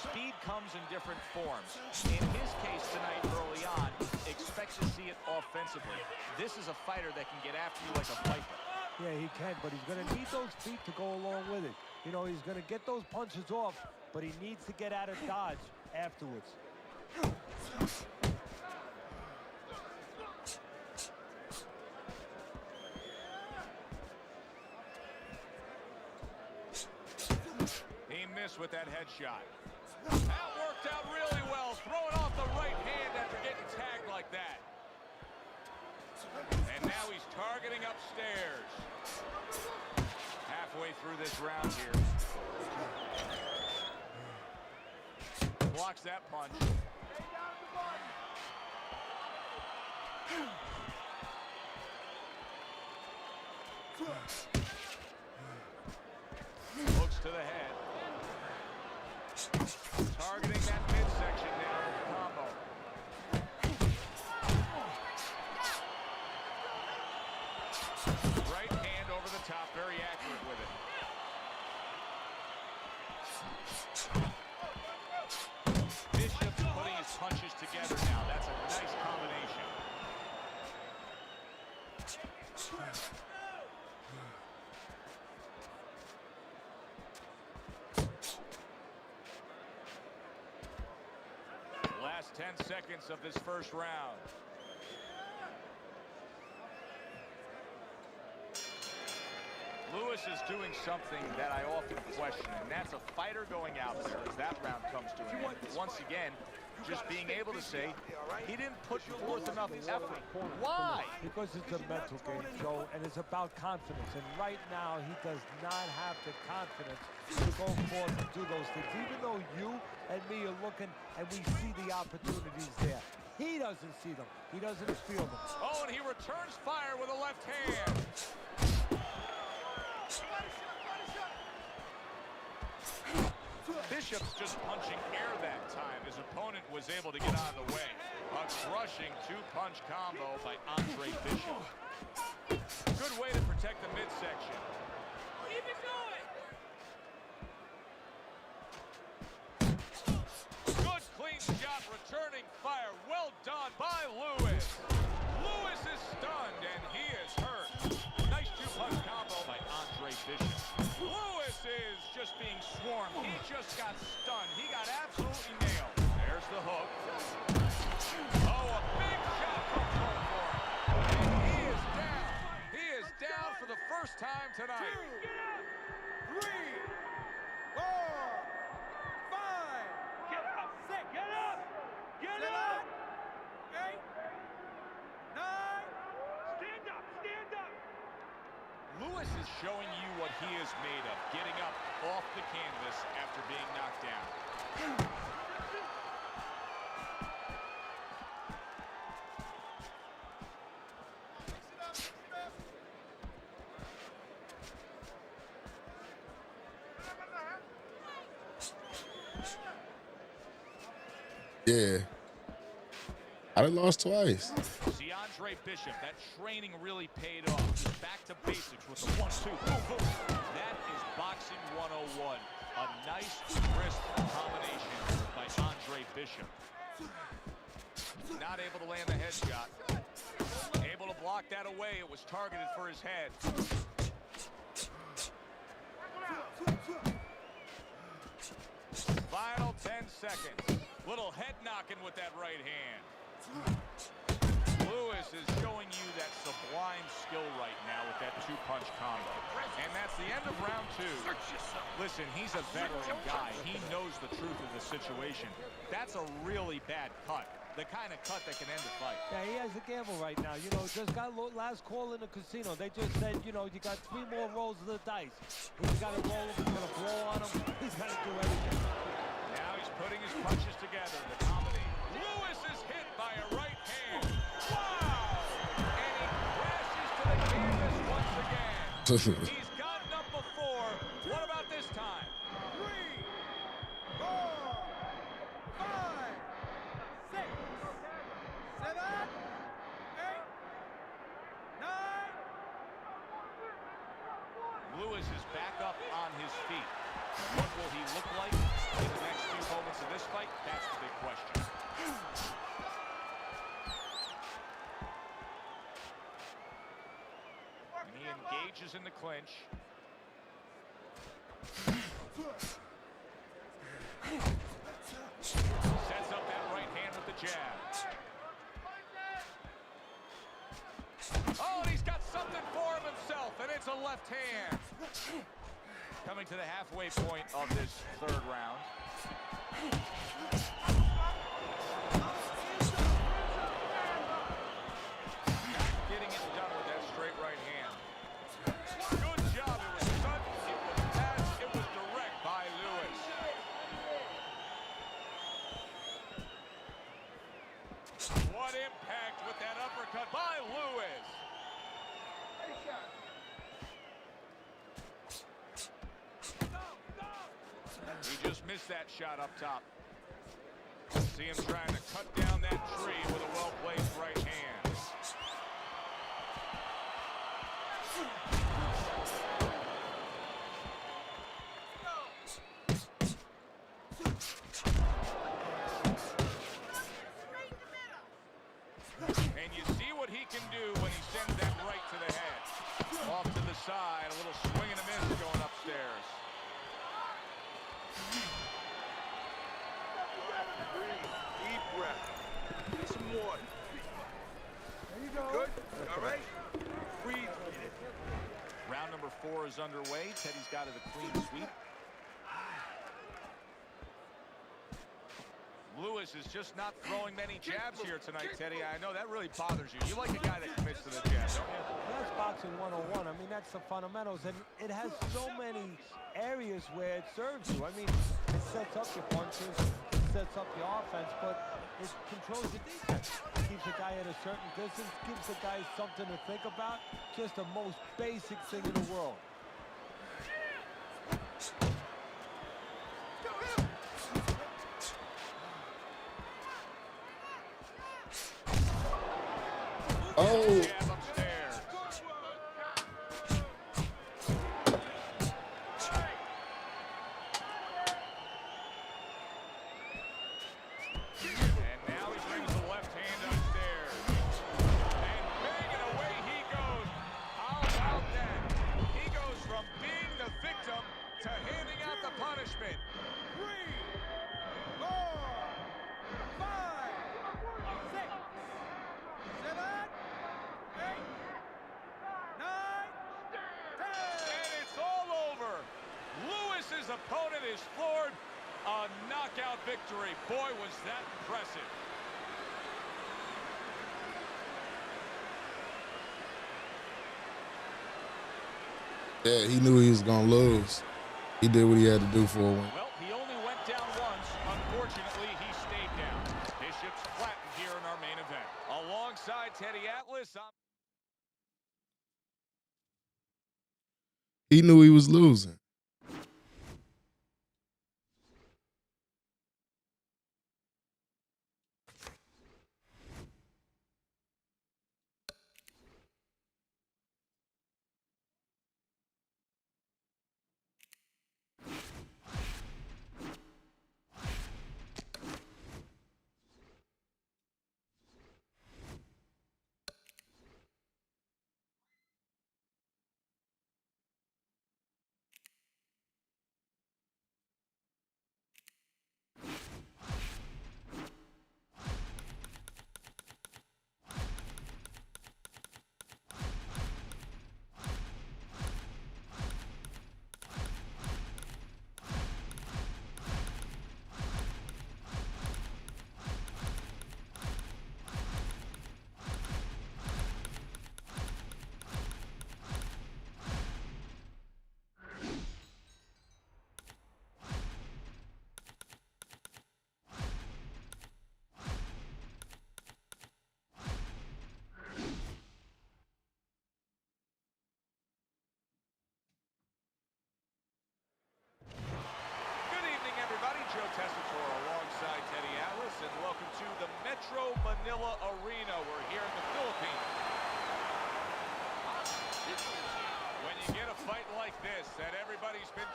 Speed comes in different forms. In his case tonight early on, expect to see it offensively. This is a fighter that can get after you like a viper. Yeah, he can, but he's going to need those feet to go along with it. You know, he's going to get those punches off, but he needs to get out of dodge afterwards. He missed with that headshot. That worked out really well, throwing off the right hand after getting tagged like that. And now he's targeting upstairs. Halfway through this round here. Blocks that punch. Hooks to the head. Targeting that midsection now with the combo. Right hand over the top, very accurate with it. Bishop's putting his punches together now. That's a nice combination. Last 10 seconds of this first round. Lewis is doing something that I often question, and that's a fighter going out there as that round comes to an end. Once again, just being able to say he didn't put forth enough effort. Why? Because it's a mental game, Joe, and it's about confidence. And right now, he does not have the confidence to go forth and do those things. Even though you and me are looking and we see the opportunities there, he doesn't see them. He doesn't feel them. Oh, and he returns fire with a left hand. Bishop's just punching air that time. His opponent was able to get out of the way. A crushing two-punch combo by Andre Bishop. Good way to protect the midsection. Keep it going! Good clean shot, returning fire. Well done by Lewis. Lewis is stunned and he is hurt. Nice two-punch combo by Andre Bishop. Lewis is just being swarmed. He just got stunned. He got absolutely nailed. There's the hook. Oh, a big shot comes home for him. And he is down. He is down for the first time tonight. 2, 3, 4, 5. Get up! 6. Get up! Get up! 8, 9. Stand up! Stand up! Lewis is showing you what he is made of, getting up off the canvas after being knocked down. Yeah. I done lost twice. See, Andre Bishop, that training really paid off. Back to basics with the 1-2. Boom, boom. That is boxing 101. A nice, crisp combination by Andre Bishop. Not able to land the headshot. Able to block that away. It was targeted for his head. Final 10 seconds. Little head knocking with that right hand. Lewis is showing you that sublime skill right now with that two-punch combo. And that's the end of round 2. Listen, he's a veteran guy. He knows the truth of the situation. That's a really bad cut. The kind of cut that can end a fight. Yeah, he has a gamble right now. You know, just got last call in the casino. They just said, you know, you got 3 more rolls of the dice. He's got to roll him. He's going to blow on him. He's got to do everything. Now he's putting his punches together. The comedy. Lewis is hit by a right hand. Wow! And he crashes to the canvas once again. He's gotten up before. What about this time? 3, 4, 5, 6, 7, 8, 9. Lewis is back up on his feet. What will he look like in the next few moments of this fight? That's the big question. And he engages in the clinch. Sets up that right hand with the jab. Oh, and he's got something for himself, and it's a left hand. Coming to the halfway point of this third round. Getting it done with that straight right hand. Good job. It was sudden, it was fast, it was direct by Lewis. What impact with that uppercut by Lewis. He just missed that shot up top. See him trying to cut down that tree with a well-placed right hand. And you see what he can do when he sends that right to the head. Off to the side, a little swing and a miss going upstairs. Deep breath. Get some water. There you go. Good? All right? Breathe. Round number 4 is underway. Teddy's got it a clean sweep. Lewis is just not throwing many jabs here tonight, Teddy. I know that really bothers you. You like a guy that commits to the jab, don't you? That's boxing 101. I mean, that's the fundamentals, and it has so many areas where it serves you. I mean, it sets up your punches, it sets up your offense, but it controls your defense. It keeps a guy at a certain distance, gives the guy something to think about. Just the most basic thing in the world. Oh. Jab upstairs. And now he brings the left hand upstairs. And banging away he goes. How about that? He goes from being the victim to handing out the punishment. 3, 4, 5, 6, 7, 8, 9, 10. And it's all over. Lewis's opponent is floored. A knockout victory. Boy, was that impressive. Yeah, he knew he was going to lose. He did what he had to do for a win. Well, he only went down once. Unfortunately, he stayed down. Bishop's flattened here in our main event. Alongside Teddy Atlas, He knew he was losing. Joe Tessitore alongside Teddy Atlas, and welcome to the Metro Manila Arena. We're here in the Philippines. When you get a fight like this,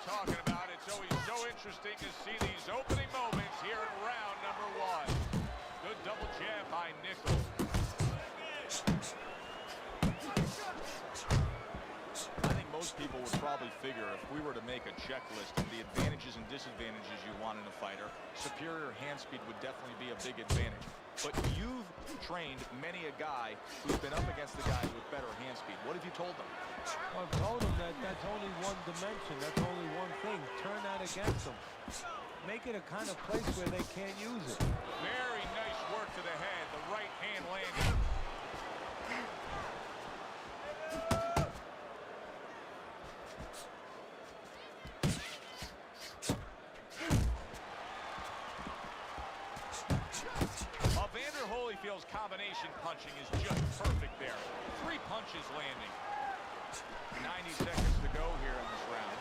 talking about. It's always so interesting to see these opening moments here in round number 1. Good double jab by Nichols. I think most people would probably figure if we were to make a checklist of the advantages and disadvantages you want in a fighter, superior hand speed would definitely be a big advantage. But you've trained many a guy who's been up against the guys with better hand speed. What have you told them? I've told them that that's only one dimension. That's only one thing. Turn that against them. Make it a kind of place where they can't use it. Very nice work to the head. The right hand landing. Evander Holyfield's combination punching is just perfect there. 3 punches landing. 90 seconds to go here in this round.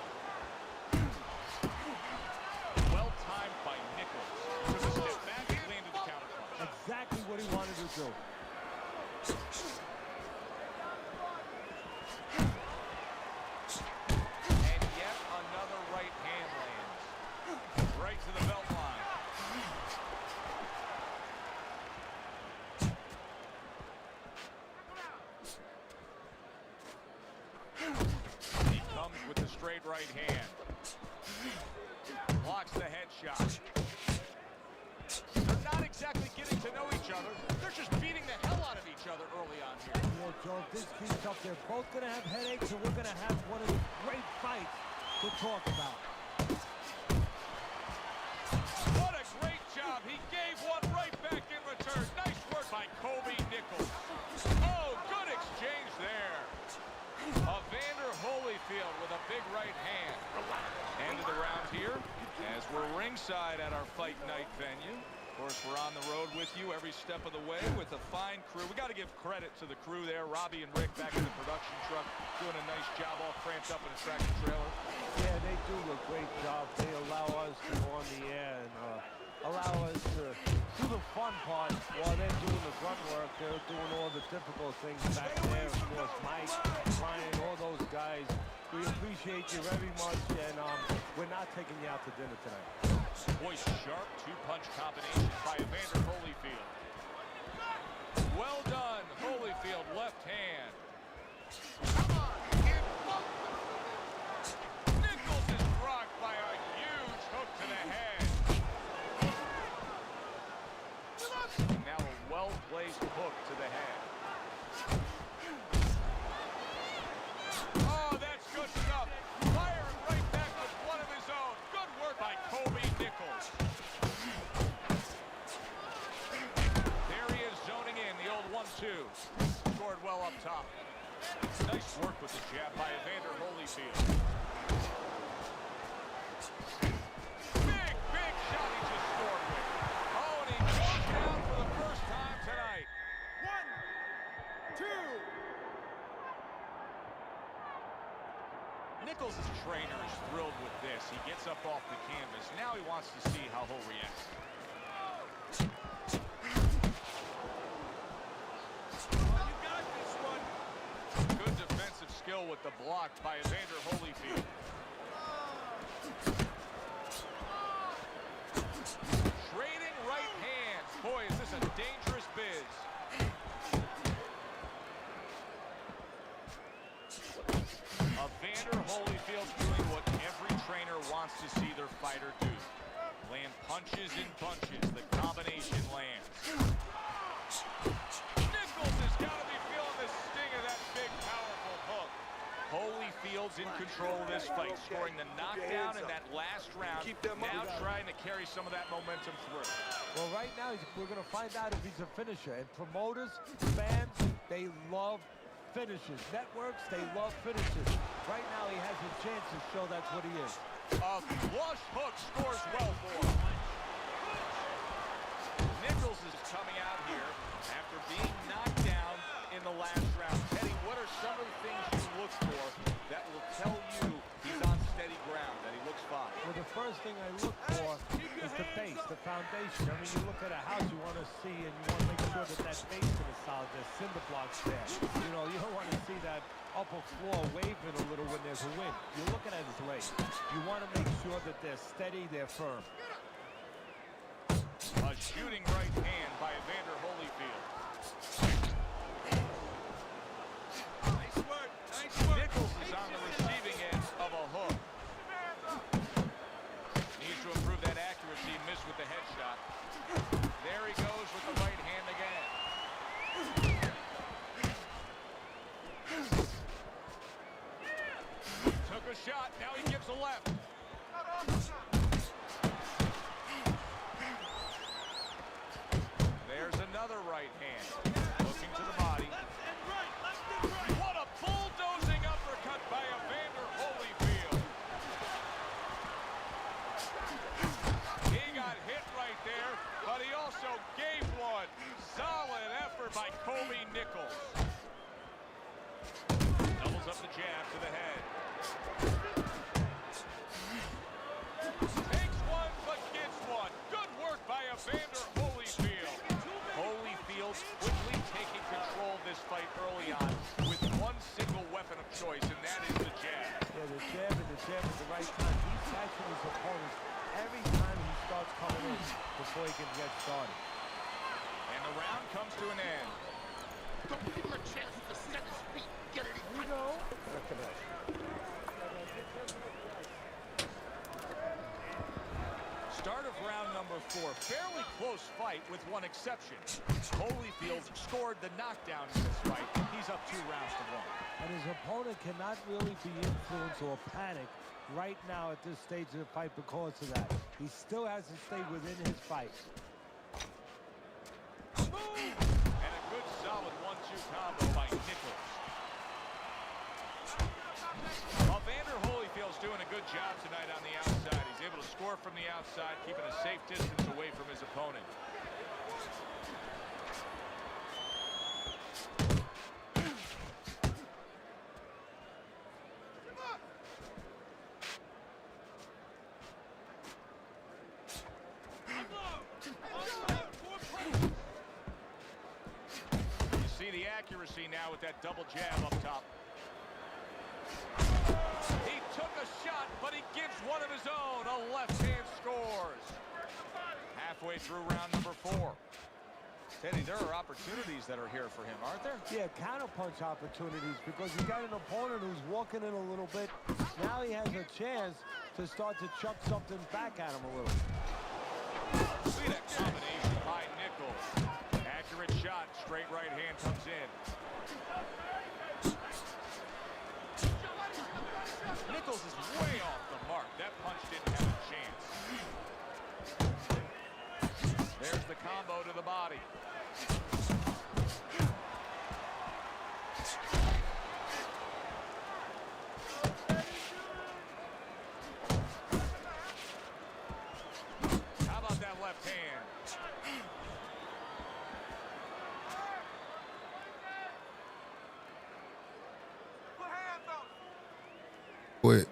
Well timed by Nichols. Took a step back and landed the counter punch. Exactly what he wanted to do. And yet another right hand lands. Right to the belt line. He comes with the straight right hand. Blocks the headshot. They're not exactly getting to know each other. They're just beating the hell out of each other early on here. You know, Joe, if this keeps up, they're both going to have headaches, and we're going to have one of the great fights to talk about. What a great job. He gave one right back in return. Nice work by Kobe Nichols. Oh, good exchange there. Evander Holyfield with a big right hand. End of the round here as we're ringside at our fight night venue. Of course, we're on the road with you every step of the way with a fine crew. We got to give credit to the crew there. Robbie and Rick back in the production truck doing a nice job, all cramped up in a tractor trailer. Yeah, they do a great job. They allow us to go on the air and allow us to do the fun part while they're doing the grunt work. They're doing all the difficult things back there. Of course, Mike, Brian, all those guys. We appreciate you very much, and we're not taking you out to dinner tonight. Boy, sharp 2-punch combination by Evander Holyfield. Well done, Holyfield, left hand. Come on, Nichols is rocked by a huge hook to the head. Now a well-placed hook to the head. Oh, that's good stuff. Firing right back with one of his own. Good work by Kobe Nichols. There he is zoning in, the old 1-2. Scored well up top. Nice work with the jab by Evander Holyfield. Big, big shot he just scored with. Oh, and he goes down for the first time tonight. 1, 2. Nichols' trainer is thrilled with this. He gets up off the canvas. Now he wants to see how he'll react. You got this one. Good defensive skill with the block by Evander Holyfield. Trading right hands. Boy, is this a dangerous biz. Evander Holyfield doing what every trainer wants to see their fighter do. Land punches in bunches. The combination lands. Nichols has got to be feeling the sting of that big, powerful hook. Holyfield's in control of this fight, scoring the knockdown in that last round. Now trying to carry some of that momentum through. Well, right now, we're going to find out if he's a finisher. And promoters, fans, they love finishes. Networks, they love finishes. Right now, he has a chance to show that's what he is. A flush hook scores well for him. Nichols is coming out here after being knocked down in the last round. Teddy, what are some of the things you look for that will tell you he's on steady ground, that he looks fine? Well, the first thing I look for is the base, the foundation. I mean, you look at a house, you want to see, and you want to make sure that that basement is solid. There's cinder blocks there. You know, you don't want to see that upper floor waving a little when there's a wind. You're looking at his legs. You want to make sure that they're steady, they're firm. A shooting right hand by Evander Holyfield. Nice work. Nice work. Nichols is on the receiving end of a hook. Needs to improve that accuracy. Missed with the headshot. There he goes with the right hand again. Took a shot. Now he gives a left. There's another right hand. Looking to the body. Left and right. Left and right. What a bulldozing uppercut by Evander Holyfield. He got hit right there, but he also gave one. Solid effort by Kobe Nichols. Doubles up the jab to the head. Takes one, but gives one. Good work by Evander Holyfield. Holyfield quickly taking control of this fight early on with one single weapon of choice, and that is the jab. Yeah, the jab and the jab at the right time. He's catching his opponents every time he starts coming in before he can get started. And the round comes to an end. Don't give him a chance to set his feet. Get it. You know. Start of round number 4. Fairly close fight with one exception. Holyfield scored the knockdown in this fight. He's up 2 rounds to 1. And his opponent cannot really be influenced or panic right now at this stage of the fight because of that. He still has to stay within his fight. And a good solid 1-2 combo by Nichols. Evander Holyfield's doing a good job tonight on the outside. He's able to score from the outside, keeping a safe distance away from his opponent. You see the accuracy now with that double jab up top. He took a shot, but he gives one of his own. A left hand scores. Halfway through round number 4. Teddy, there are opportunities that are here for him, aren't there? Yeah, counterpunch opportunities because he's got an opponent who's walking in a little bit. Now he has a chance to start to chuck something back at him a little. See that combination by Nichols. Accurate shot, straight right hand comes in. Nichols is way off the mark. That punch didn't have a chance. There's the combo to the body. How about that left hand? Put hands up. Wait.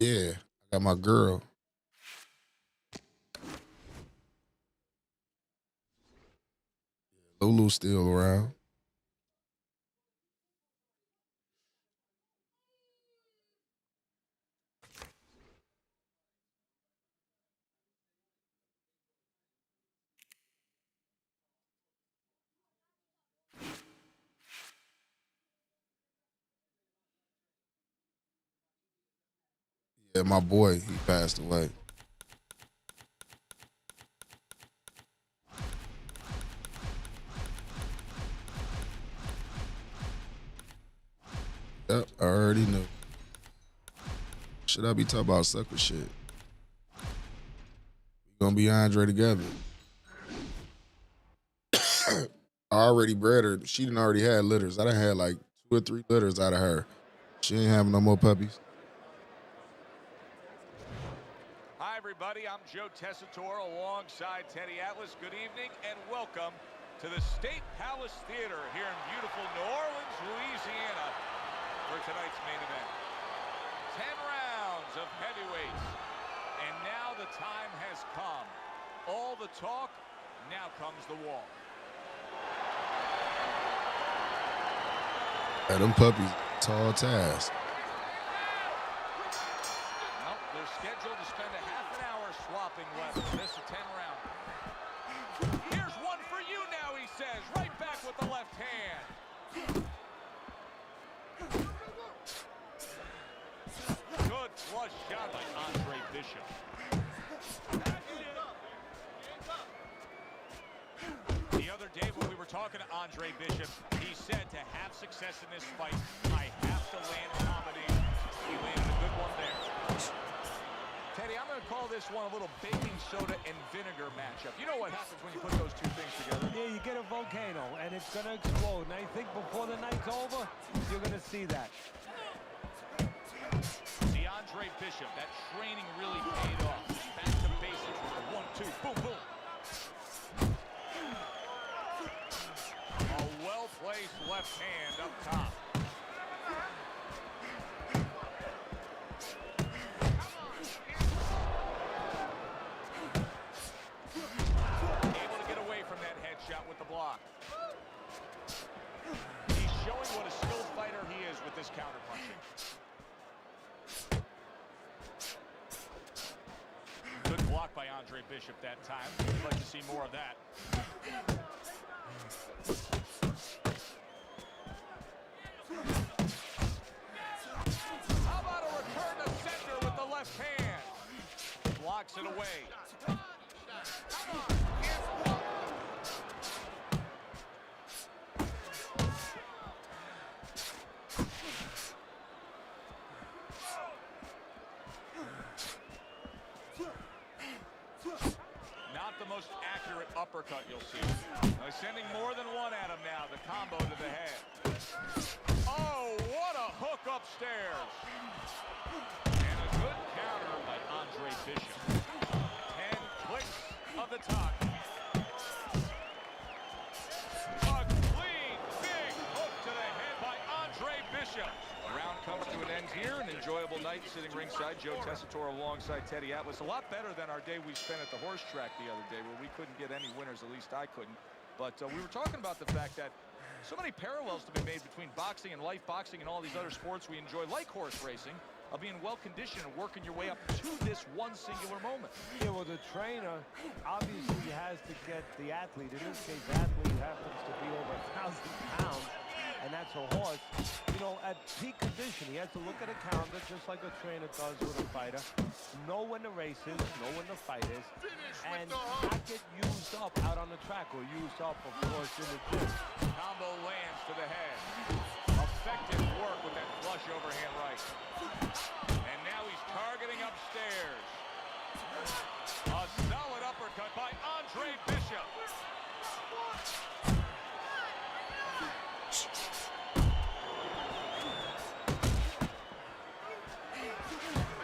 Yeah, I got my girl. Lulu's still around. Yeah, my boy, he passed away. Yep, I already knew. Should I be talking about sucker shit? We gonna be Andre together. I already bred her. She done already had litters. I done had like 2 or 3 litters out of her. She ain't having no more puppies. Hi, everybody. I'm Joe Tessitore alongside Teddy Atlas. Good evening and welcome to the State Palace Theater here in beautiful New Orleans, Louisiana for tonight's main event. 10 rounds of heavyweights. And now the time has come. All the talk, now comes the walk. Yeah, them puppies, tall task. Well, they're scheduled to spend a half an hour swapping weapons. This is a 10 round. Here's one for you now, he says. Right back with the left hand. Good flush shot by Andre Bishop. The other day when we were talking to Andre Bishop, he said to have success in this fight, I have to land combinations. He landed a good one there. Teddy, I'm going to call this one a little baking soda and vinegar matchup. You know what happens when you put those two things together? Yeah, you get a volcano, and it's going to explode. And I think before the night's over, you're going to see that. DeAndre Bishop, that training really paid off. Back to basics with a 1-2, boom, boom. A well-placed left hand up top. Able to get away from that headshot with the block. He's showing what a skilled fighter he is with this counterpunching. Good block by Andre Bishop that time. We'd like to see more of that. How about a return to center with the left hand? Blocks it away. Not the most accurate uppercut you'll see. They're sending more than one at him now. The combo to the head. Oh, what a hook upstairs. And a good counter by Andre Bishop. 10 clicks of the tongue. A clean, big hook to the head by Andre Bishop. The round comes to an end here. An enjoyable night sitting ringside. Joe Tessitore alongside Teddy Atlas. A lot better than our day we spent at the horse track the other day where we couldn't get any winners, at least I couldn't. But we were talking about the fact that so many parallels to be made between boxing and life boxing and all these other sports we enjoy, like horse racing, of being well-conditioned and working your way up to this one singular moment. Yeah, well, the trainer obviously has to get the athlete. In this case, the athlete happens to be over 1,000 pounds, and that's a horse. You know, at peak condition, he has to look at a calendar just like a trainer does with a fighter, know when the race is, know when the fight is, and not get used up out on the track or used up, of course, in the gym. Combo lands to the head. Effective work with that flush overhand right. And now he's targeting upstairs. A solid uppercut by Andre Bishop.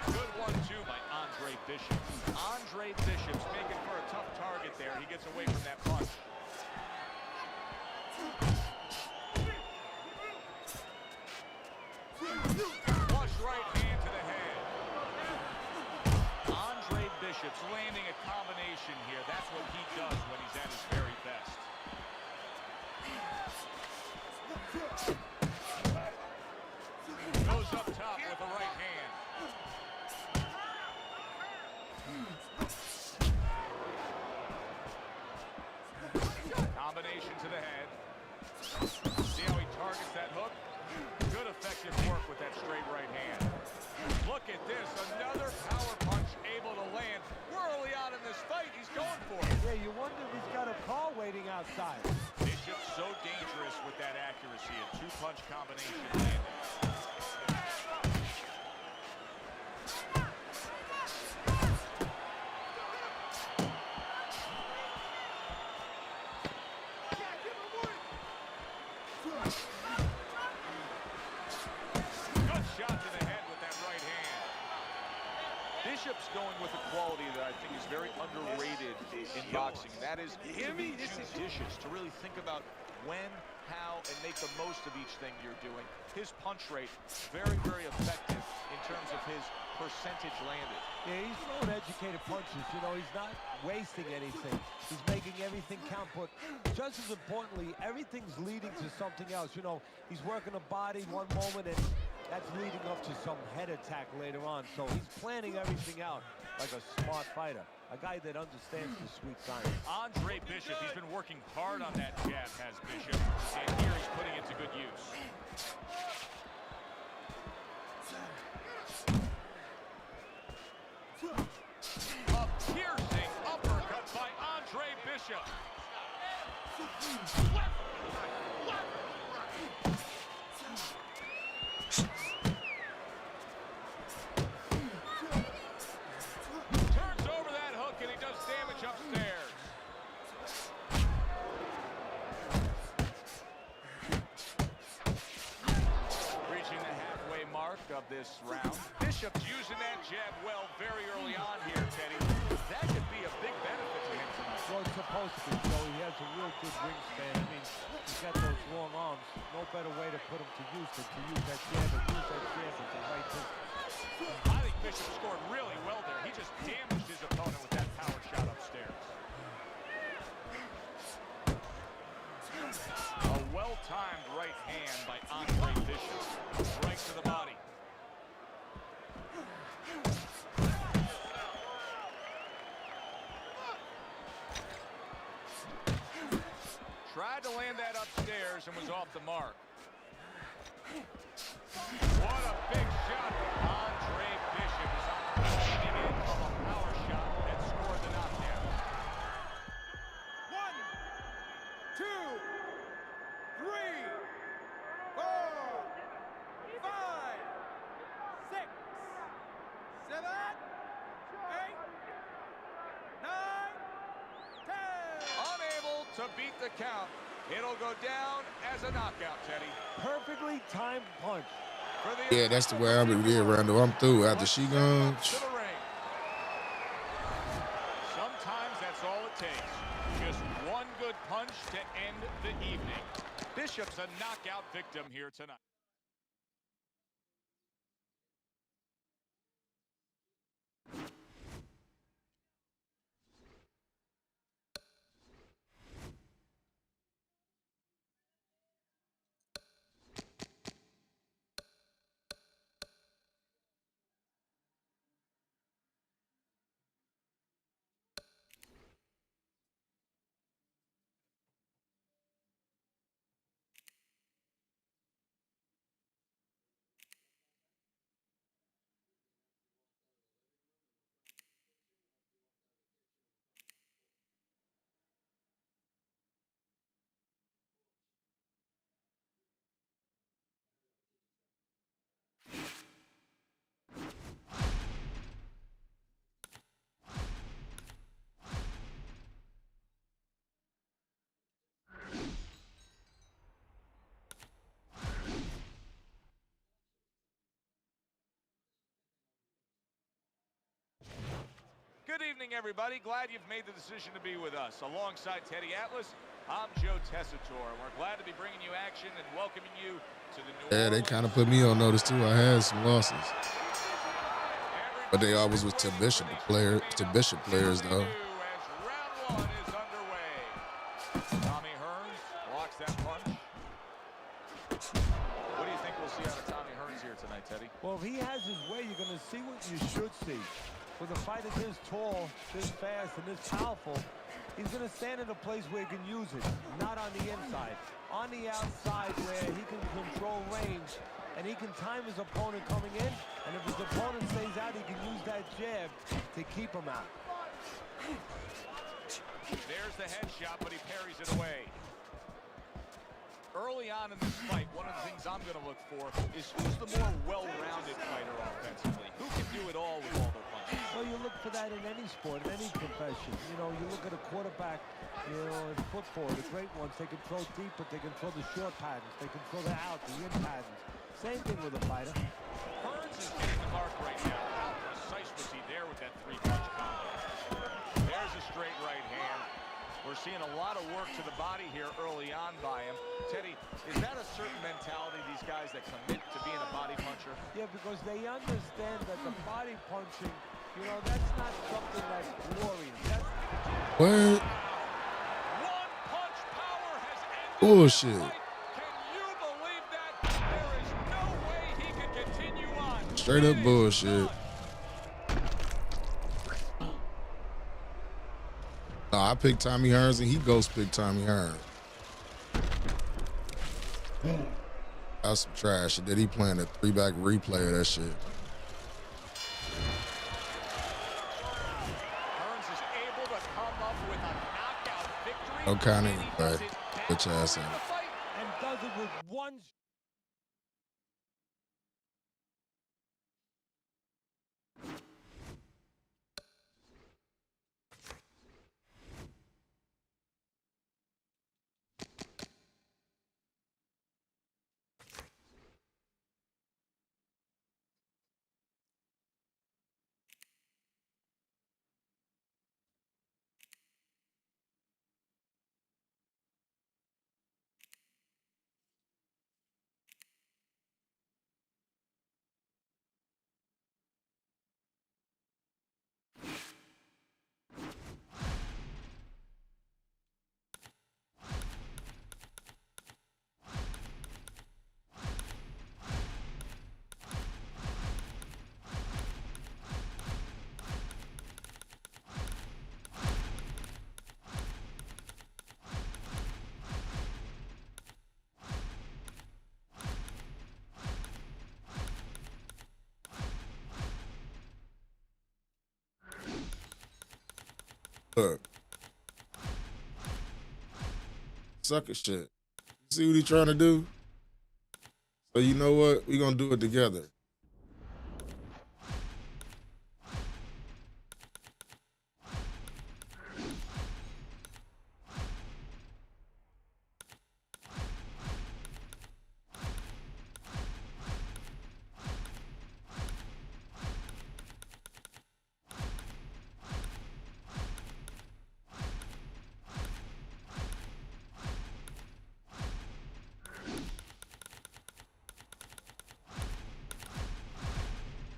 Good 1-2 by Andre Bishop. Andre Bishop's making for a tough target there. He gets away from that punch. Flush right hand to the head. Goes up top with the right hand. Combination to the head. See how he targets that hook? Good effective work with that straight right hand. Look at this, another power punch able to land. We're early on in this fight, he's going for it. Yeah, you wonder if he's got a car waiting outside. Bishop's so dangerous with that accuracy. A two-punch combination landing. Good shot to the head with that right hand. Bishop's going with a quality that I think is very underrated in boxing. That is to be judicious, to really think about when, how, and make the most of each thing you're doing. His punch rate, very, very effective in terms of his percentage landed. Yeah, he's throwing educated punches. You know, he's not wasting anything. He's making everything count, but just as importantly, everything's leading to something else. You know, he's working a body one moment, and that's leading up to some head attack later on. So he's planning everything out like a smart fighter, a guy that understands the sweet science. Andre Bishop, he's been working hard on that jab, has Bishop, and here he's putting it to good use. A piercing uppercut by Andre Bishop. Turns over that hook and he does damage upstairs. Reaching the halfway mark of this round. Bishop's using that jab well very early on here, Teddy. That could be a big benefit to him tonight. Well, it's supposed to be, so he has a real good wingspan. I mean, he's got those long arms. No better way to put him to use than to use that jab and use that jab at the right distance. I think Bishop scored really well there. He just damaged his opponent with that power shot upstairs. A well-timed right hand by Andre Bishop. Right to the body. Tried to land that upstairs and was off the mark. What a big shot. Andre Bishop is on the receiving end of a power shot that scored the knockdown. 1, 2, 3, 4, 5, 6, 7, 8, 9, 10. Unable to beat the count. It'll go down as a knockout, Teddy. Perfectly timed punch. For the Yeah, that's the way I'm yeah, Randall. I'm through after she gone. to the ring. Sometimes that's all it takes. Just one good punch to end the evening. Bishop's a knockout victim here tonight. Good evening, everybody. Glad you've made the decision to be with us. Alongside Teddy Atlas, I'm Joe Tessitore. We're glad to be bringing you action and welcoming you to the New Yeah, they Orleans. kind of put me on notice too. I had some losses, but they always was to Bishop players though. As round one is underway. Tommy Hearns blocks that punch. What do you think we'll see out of Tommy Hearns here tonight, Teddy? Well, if he has his way, you're going to see what you should see. With a fighter this tall, this fast, and this powerful, he's going to stand in a place where he can use it, not on the inside. On the outside where he can control range, and he can time his opponent coming in, and if his opponent stays out, he can use that jab to keep him out. There's the headshot, but he parries it away. Early on in this fight, one of the things I'm going to look for is who's the more well-rounded fighter offensively. Who can do it all with all their punches? Well, you look for that in any sport, in any profession. You know, you look at a quarterback, you know, in football, the great ones, they can throw deep, but they can throw the short patterns. They can throw the out, the in patterns. Same thing with a fighter. Hearns is hitting the mark right now. How precise was he there with that three-punch combo? There's a straight right hand. We're seeing a lot of work to the body here early on by him. Teddy, is that a certain mentality, these guys that commit to being a body puncher? Yeah, because they understand that the body punching, you know, that's not something that's glorious. That's What? One-punch power has ended Bullshit. the fight. Can you believe that? There is no way he can continue on. Straight up bullshit. No, I picked Tommy Hearns and he ghost picked Tommy Hearns. That's some trash. And then he playing a 3-back replay of that shit. Hearns is able to come up with a knockout victory. No counting, and he but does it bitch ass in in. the fight. and does it with one. Look. Sucker shit. See what he trying to do? So you know what? We gonna do it together.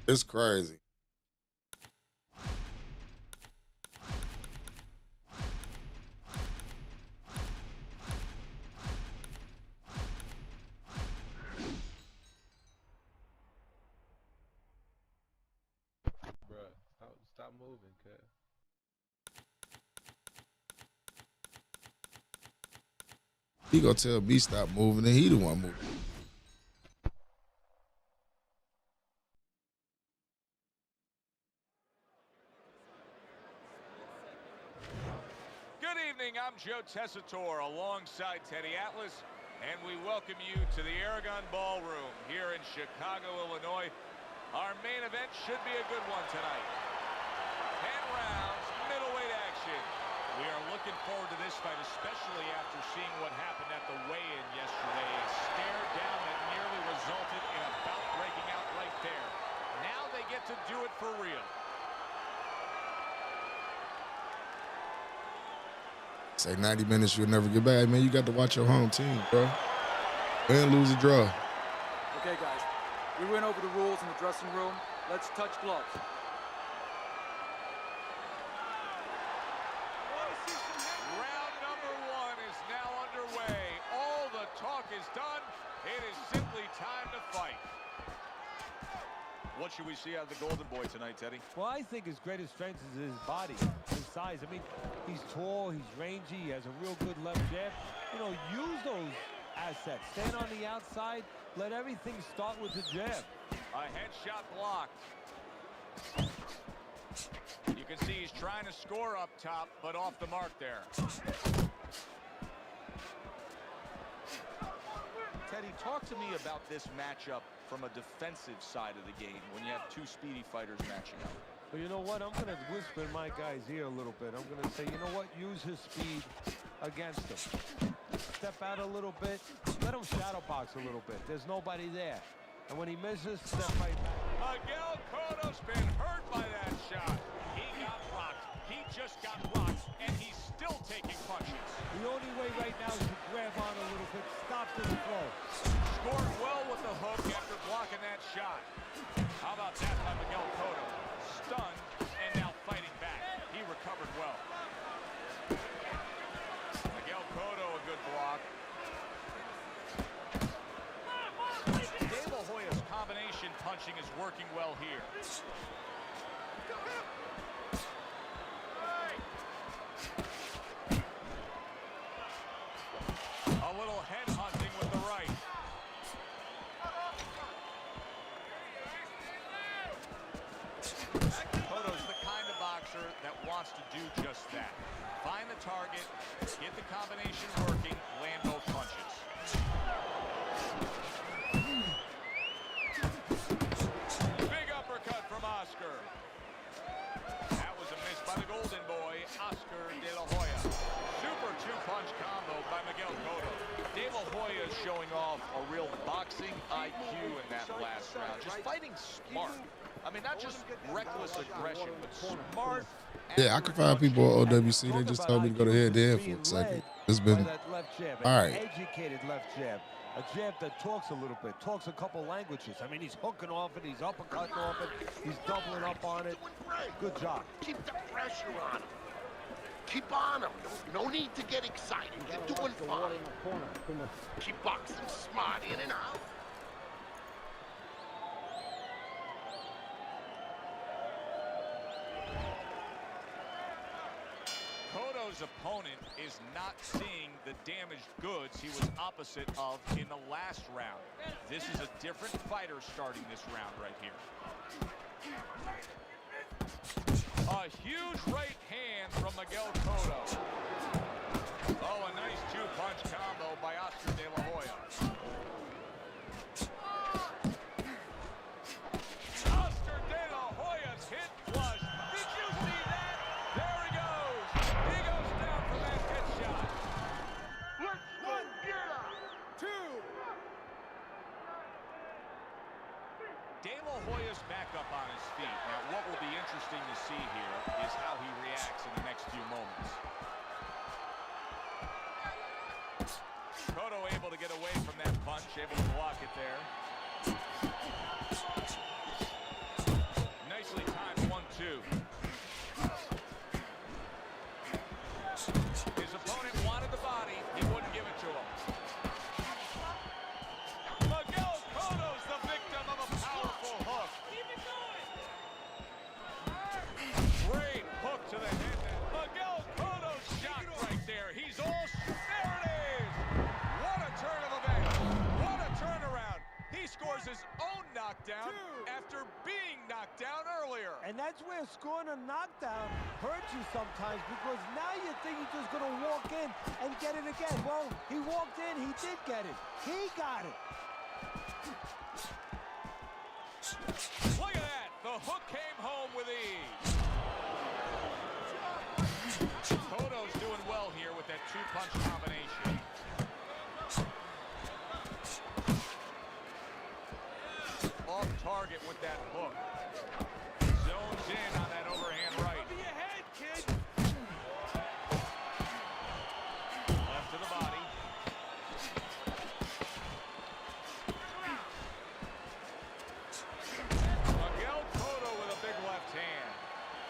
It's crazy. Bruh, stop moving, cuz. He gonna tell B stop moving and he the one moving. Good evening, I'm Joe Tessitore alongside Teddy Atlas, and we welcome you to the Aragon Ballroom here in Chicago, Illinois. Our main event should be a good one tonight. 10 rounds, middleweight action. We are looking forward to this fight, especially after seeing what happened at the weigh-in yesterday. A stare down that nearly resulted in a bout breaking out right there. Now they get to do it for real. Say 90 minutes, you'll never get back. Man, you got to watch your home team, bro. Win, lose, or draw. Okay, guys. We went over the rules in the dressing room. Let's touch gloves. Round number 1 is now underway. All the talk is done. It is what should we see out of the Golden Boy tonight, Teddy? Well, I think his greatest strength is his body, his size. I mean, he's tall, he's rangy, he has a real good left jab. You know, use those assets. Stand on the outside, let everything start with the jab. A headshot blocked. You can see he's trying to score up top, but off the mark there. Teddy, talk to me about this matchup from a defensive side of the game when you have two speedy fighters matching up. Well, you know what? I'm going to whisper in my guy's ear a little bit. I'm going to say, you know what? Use his speed against him. Step out a little bit. Let him shadow box a little bit. There's nobody there. And when he misses, step right back. Miguel Cotto's been hurt by that shot. He got rocked. He just got rocked, and he's still taking punches. The only way right now is to grab on a little bit, stop the flow. Scored well with the hook after blocking that shot. How about that by Miguel Cotto? Stunned and now fighting back. He recovered well. Miguel Cotto, a good block. De La Hoya's combination punching is working well here. A little head hunting with the right. Cotto's the kind of boxer that wants to do just that. Find the target, get the combination working, land both punches. Big uppercut from Oscar. That was a miss by the Golden Boy, Oscar De La Hoya. Super two-punch combo by Miguel Cotto. De La Hoya is showing off a real boxing IQ in that last round. Just fighting smart. I mean, not just reckless aggression, but smart. Yeah, I can find people on OWC. They just told me to go to head-to-head for a second. It's been all right. Educated left jab. A jab that talks a little bit, talks a couple languages. I mean, he's hooking off it, he's uppercutting off it, he's doubling up on it. Good job. Keep the pressure on him. Keep on him. No need to get excited. You're doing fine. Keep boxing smart in and out. Cotto's opponent is not seeing the damaged goods he was opposite of in the last round. This is a different fighter starting this round right here. A huge right hand from Miguel Cotto. Oh, a nice two-punch combo by Oscar De La Hoya. Oscar De La Hoya's hit flush. Did you see that? There he goes. He goes down for that headshot. Let's go get him. Two. De La Hoya's back up on his feet. Now, what will be interesting to see here is how he reacts in the next few moments. Cotto able to get away from that punch, able to block it there. Nicely timed 1-2. His opponent wanted the body, he wouldn't give it to him. Miguel Cotto's the victim of a powerful hook. Great hook to the head. Miguel Cotto's shot right there. He's all... There it is! What a turn of events. What a turnaround. He scores his own knockdown after being knocked down earlier. And that's where scoring a knockdown hurts you sometimes, because now you think you're just going to walk in and get it again. Well, he walked in, he did get it. He got it. Look at that. The hook came home with ease. Cotto's doing well here with that two-punch combination. Off target with that hook. Zones in on that overhand right. Over your head, kid. Left to the body. Miguel Cotto with a big left hand.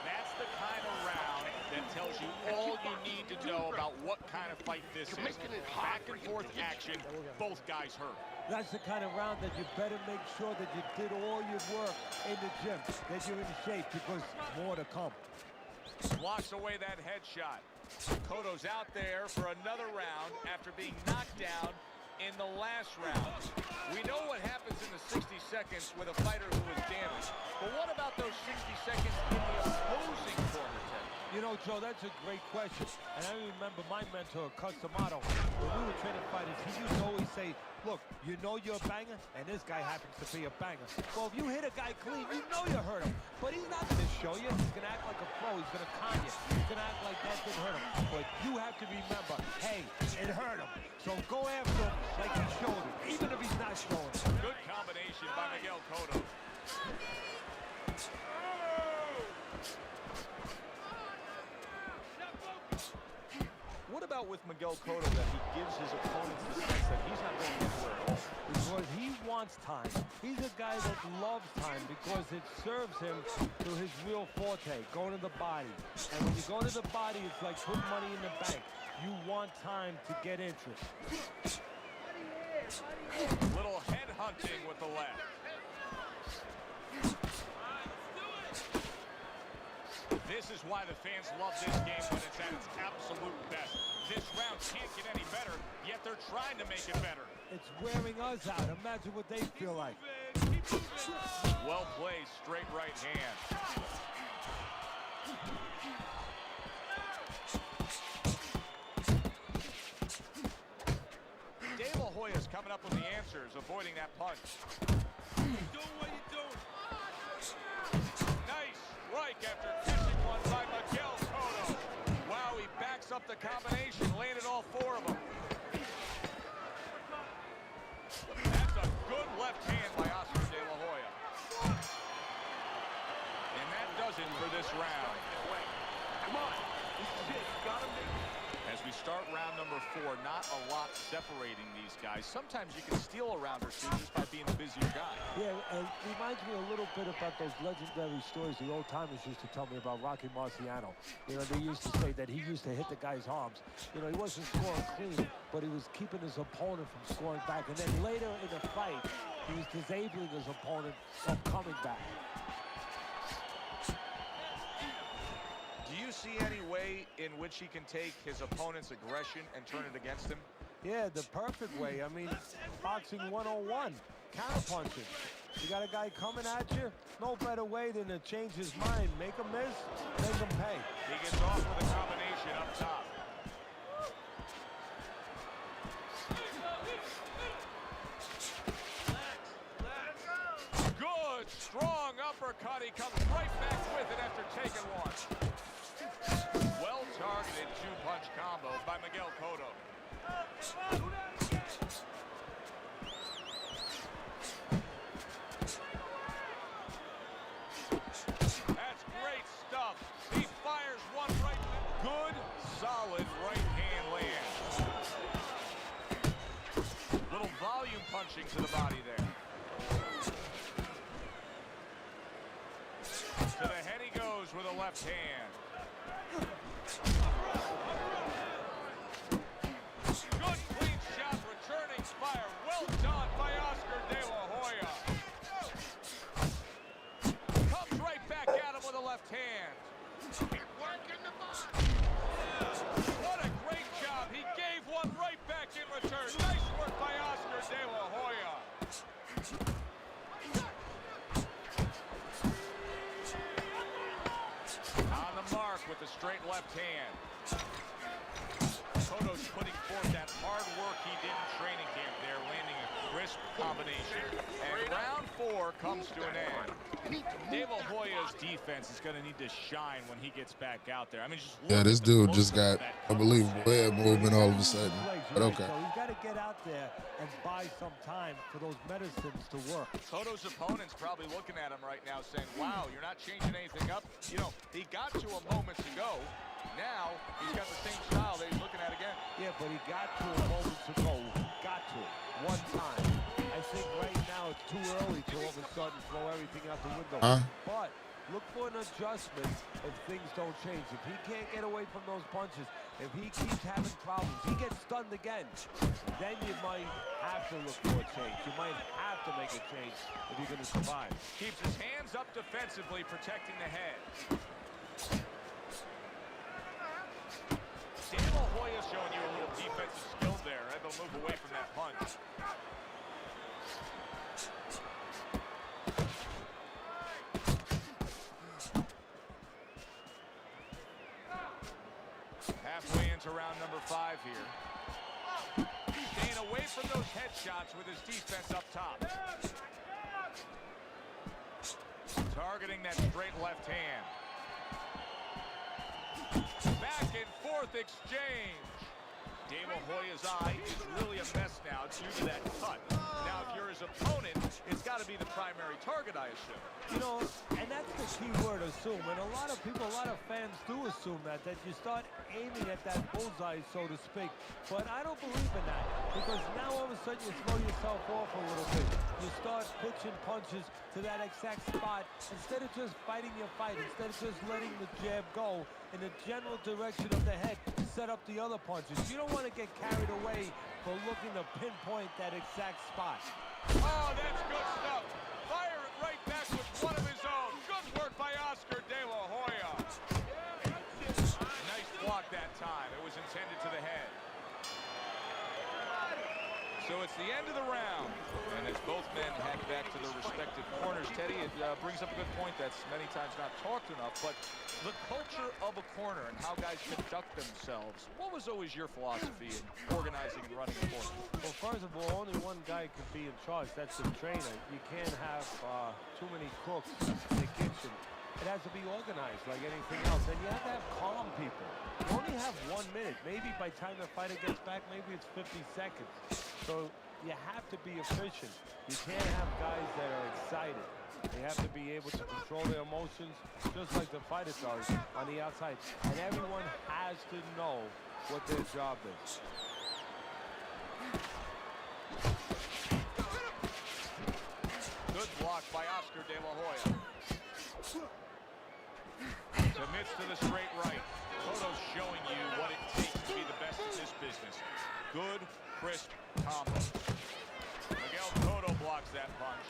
That's the kind of round that tells you all you need to know about what kind of fight this is. You're making it hard Back and and forth action, both guys hurt. That's the kind of round that you better make sure that you did all your work in the gym, that you're in shape, because more to come. Blocks away that headshot. Cotto's out there for another round after being knocked down in the last round. We know what happens in the 60 seconds with a fighter who is damaged. But what about those 60 seconds in the opposing corner, Ted? You know, Joe, that's a great question. And I remember my mentor, Cus D'Amato, when we were training fighters, he used to always say, look, you know you're a banger, and this guy happens to be a banger. Well, if you hit a guy clean, you know you hurt him. But he's not going to show you. He's going to act like a pro. He's going to con you. He's going to act like that didn't hurt him. But you have to remember, hey, it hurt him. So go after him like he showed him, even if he's not showing it. Good combination by Miguel Cotto. What about with Miguel Cotto that he gives his opponents the sense that he's not going anywhere at all? Because he wants time. He's a guy that loves time because it serves him to his real forte, going to the body. And when you go to the body, it's like putting money in the bank. You want time to get interest. Little head hunting with the left. This is why the fans love this game when it's at its absolute best. This round can't get any better, yet they're trying to make it better. It's wearing us out. Imagine what they feel like. Well played, straight right hand. De La Hoya's coming up with the answers, avoiding that punch. Doing what you doing. Nice strike after catching one by Miguel Cotto. Wow, he backs up the combination, landed all four of them. That's a good left hand by Oscar De La Hoya. And that does it for this round. Come on. This is it. You gotta make it. As we start round number 4, not a lot separating these guys. Sometimes you can steal a round or two just by being the busier guy. Yeah, and it reminds me a little bit about those legendary stories the old timers used to tell me about Rocky Marciano. You know, they used to say that he used to hit the guy's arms. You know, he wasn't scoring clean, but he was keeping his opponent from scoring back. And then later in the fight, he was disabling his opponent from coming back. Do you see any way in which he can take his opponent's aggression and turn it against him? Yeah, the perfect way. I mean, boxing 101, counterpunching. You got a guy coming at you, no better way than to change his mind. Make him miss, make him pay. He gets off with a combination up top. Good, strong uppercut. He comes right back with it after taking one. Well-targeted two-punch combo by Miguel Cotto. That's great stuff. He fires one right. Good, solid right hand land. Little volume punching to the body there. To the head he goes with a left hand. Good clean shot, returning fire. Well done by Oscar De La Hoya. Comes right back at him with a left hand. What a great job. He gave one right back in return. Nice work by Oscar De La Hoya. On the mark with the straight left hand. Cotto's putting forth that hard work he did in training camp there, landing a crisp combination. And round 4 comes to an end. De La Hoya's defense is going to need to shine when he gets back out there. I mean, just this dude just got unbelievable head movement all of a sudden. But okay. So he's got to get out there and buy some time for those medicines to work. Cotto's opponent's probably looking at him right now saying, wow, you're not changing anything up. You know, he got to a moment to go. Now he's got the same style that he's looking at again. Yeah, but he got to a moment to go. Got to it. One time. I think right now it's too early to all of a sudden throw everything out the window. But look for an adjustment if things don't change. If he can't get away from those punches, if he keeps having problems, he gets stunned again, then you might have to look for a change. You might have to make a change if you're going to survive. Keeps his hands up defensively, protecting the head. De La Hoya showing you a little defensive skill there, able to move away from that punch. Halfway into round number 5 here. Staying away from those headshots with his defense up top. Targeting that straight left hand. Back and forth exchange. De La Hoya's eye is really a mess now due to that cut. Now, if you're his opponent, it's got to be the primary target, I assume. You know, and that's the key word, assume. And a lot of people, a lot of fans do assume that you start aiming at that bullseye, so to speak. But I don't believe in that, because now all of a sudden you throw yourself off a little bit. You start pitching punches to that exact spot instead of just fighting your fight, instead of just letting the jab go in the general direction of the head to set up the other punches. You don't want to get carried away for looking to pinpoint that exact spot. Oh, that's good stuff. Fire it right back with one of his own. Good work by Oscar De La Hoya. Nice block that time. It was intended to the head. So it's the end of the round. And as both men head back to their respective corners, Teddy, it brings up a good point that's many times not talked enough, but the culture of a corner and how guys conduct themselves. What was always your philosophy in organizing and running a corner? Well, first of all, only one guy can be in charge. That's the trainer. You can't have too many cooks in the kitchen. It has to be organized like anything else. And you have to have calm people. You only have 1 minute. Maybe by the time the fighter gets back, maybe it's 50 seconds. So you have to be efficient. You can't have guys that are excited. They have to be able to control their emotions just like the fighter does on the outside. And everyone has to know what their job is. Good block by Oscar De La Hoya. Commits to the straight right. Cotto's showing you what it takes to be the best in this business. Good, crisp combo. Miguel Cotto blocks that punch.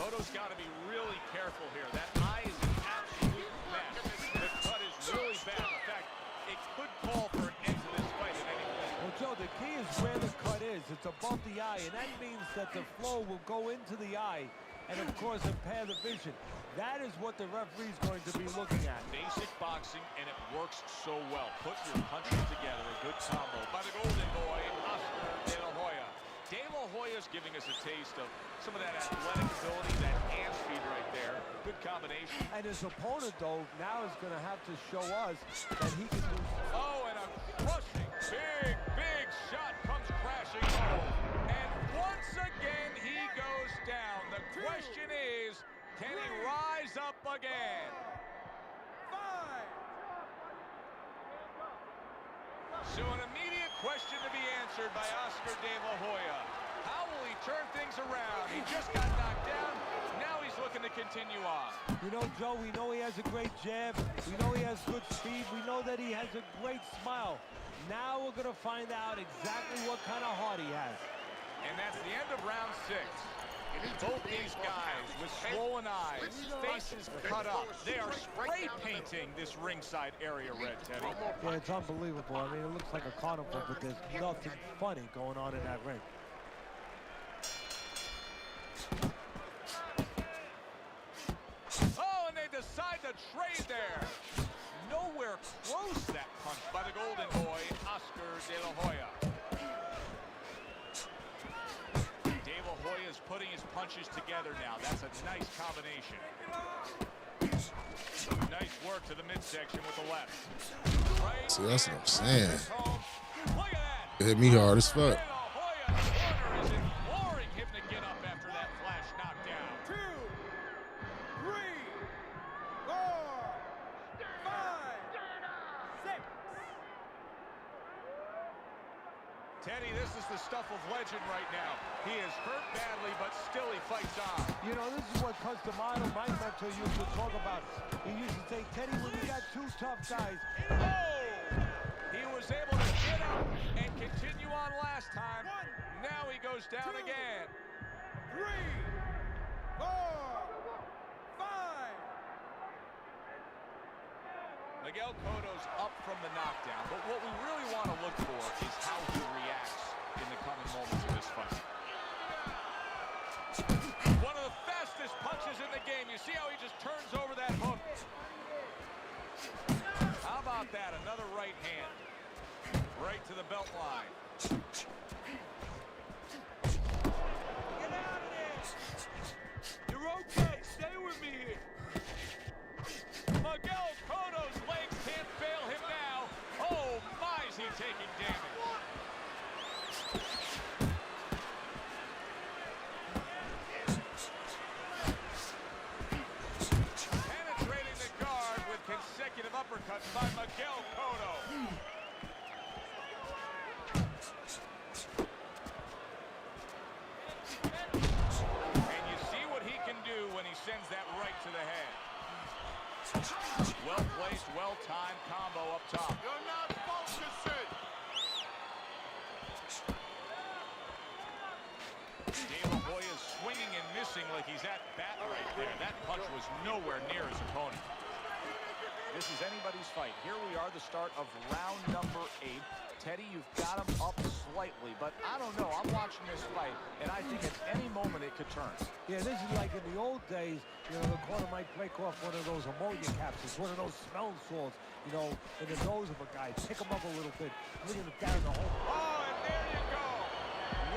Cotto's got to be really careful here. That eye is an absolute mess. The cut is really bad. In fact, it could call for an end to this fight at any point. Well, Joe, the key is where the cut is. It's above the eye, and that means that the flow will go into the eye and, of course, impair the vision. That is what the referee's going to be looking at. Basic boxing, and it works so well. Put your punches together. A good combo by the golden boy, Oscar De La Hoya. De La Hoya's giving us a taste of some of that athletic ability, that hand speed right there. Good combination. And his opponent, though, now is going to have to show us that he can do... Oh, and a crushing, big shot comes crashing home. And once again, he goes down. The question is, can he rise up again? 5. So an immediate question to be answered by Oscar De La Hoya. How will he turn things around? He just got knocked down. Now he's looking to continue on. You know, Joe, we know he has a great jab. We know he has good speed. We know that he has a great smile. Now we're going to find out exactly what kind of heart he has. And that's the end of round 6. Both these guys with swollen eyes, faces cut up. They are spray painting this ringside area red, Teddy. Yeah, it's unbelievable. I mean, it looks like a carnival, but there's nothing funny going on in that ring. Oh, and they decide to trade there. Nowhere close that punch by the golden boy, Oscar De La Hoya. De La Hoya's putting his punches together now. That's a nice combination. Nice work to the midsection with the left. Right. See, that's what I'm saying. Look at that. It hit me hard as fuck. De La Hoya's corner is imploring him to get up after that flash knockdown. 2, 3, 4, 5, 6. Teddy, this is the stuff of legend right now. He is hurt badly, but still he fights on. You know, this is what Customato, my mentor, used to talk about. He used to say, Teddy, when you got two tough guys. Oh! He was able to get up and continue on last time. Now he goes down again. 3, 4, 5. Miguel Cotto's up from the knockdown, but what we really want to look for is how he reacts in the coming moments of this fight. One of the fastest punches in the game. You see how he just turns over that hook. How about that? Another right hand. Right to the belt line. Get out of there. You're okay. Stay with me here. Miguel Cotto's legs can't fail him now. Oh, my, is he taking damage. Penetrating the guard with consecutive uppercuts by Miguel Cotto. And you see what he can do when he sends that right to the head. Well-placed, well-timed combo up top. You're not focusing. De La Hoya is swinging and missing like he's at bat right there. That punch was nowhere near his opponent. This is anybody's fight. Here we are, the start of round number 8. Teddy, you've got him up slightly, but I don't know. I'm watching this fight, and I think at any moment it could turn. Yeah, this is like in the old days, you know, the corner might break off one of those ammonia capsules, one of those smell salts, you know, in the nose of a guy. Pick him up a little bit, bring him down the hole. Oh, and there you go.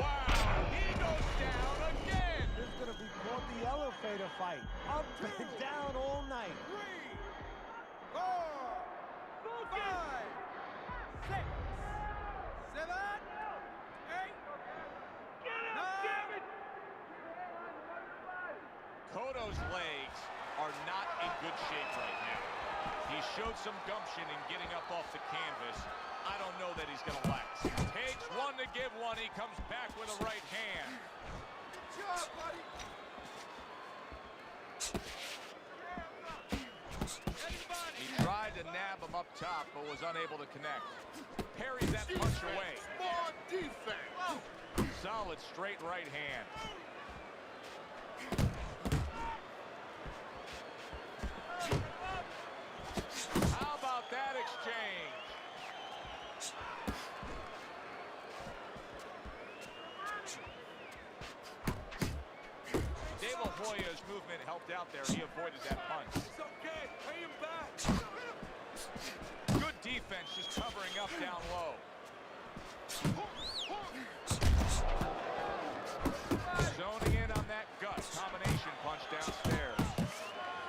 Wow, he goes down again. This is going to be called the elevator fight. Up and down all night. 3, 4, 5, 6, 7, 8, 9. Cotto's legs are not in good shape right now. He showed some gumption in getting up off the canvas. I don't know that he's going to last. Takes one to give one. He comes back with a right hand. Good job, buddy. He tried to nab him up top, but was unable to connect. Parries that punch away. More defense. Solid straight right hand. How about that exchange? De La Hoya's movement helped out there. He avoided that punch. It's okay. Pay him back. Good defense, just covering up down low. Zoning in on that gut combination punch downstairs.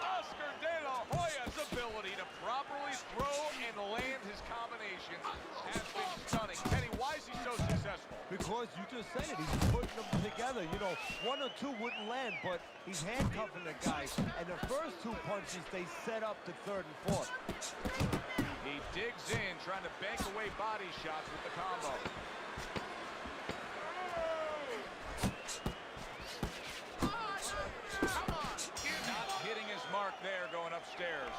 Oscar De La Hoya's ability to properly throw and land his combinations has been stunning. Teddy, why is he so successful? Because you just said it, he's putting them together. You know, 1 or 2 wouldn't land, but he's handcuffing the guy. And the first 2 punches, they set up the 3rd and 4th. He digs in, trying to bank away body shots with the combo. Not hitting his mark there, going upstairs.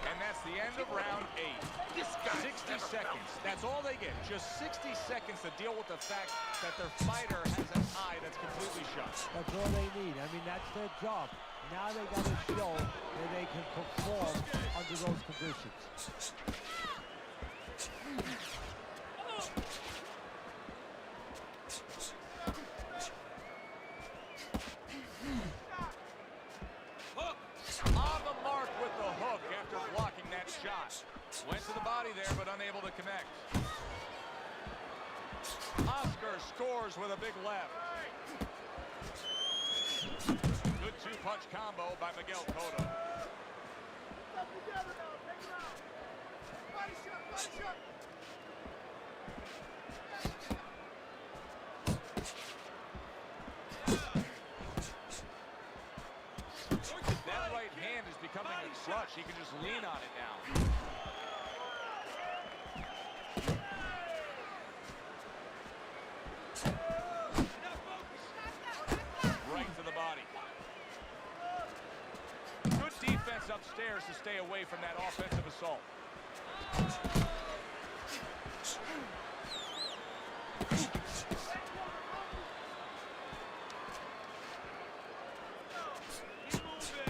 And that's the end of round 8. 60 seconds. That's all they get. Just 60 seconds to deal with the fact that their fighter has an eye that's completely shut. That's all they need. I mean, that's their job. Now they got to show that they can perform under those conditions. On the mark with the hook after blocking that shot. Went to the body there, but unable to connect. Oscar scores with a big left. Good 2-punch combo by Miguel Cotto. Body shot, body shot. That right hand is becoming a crutch. He can just lean on it now. upstairs to stay away from that offensive assault.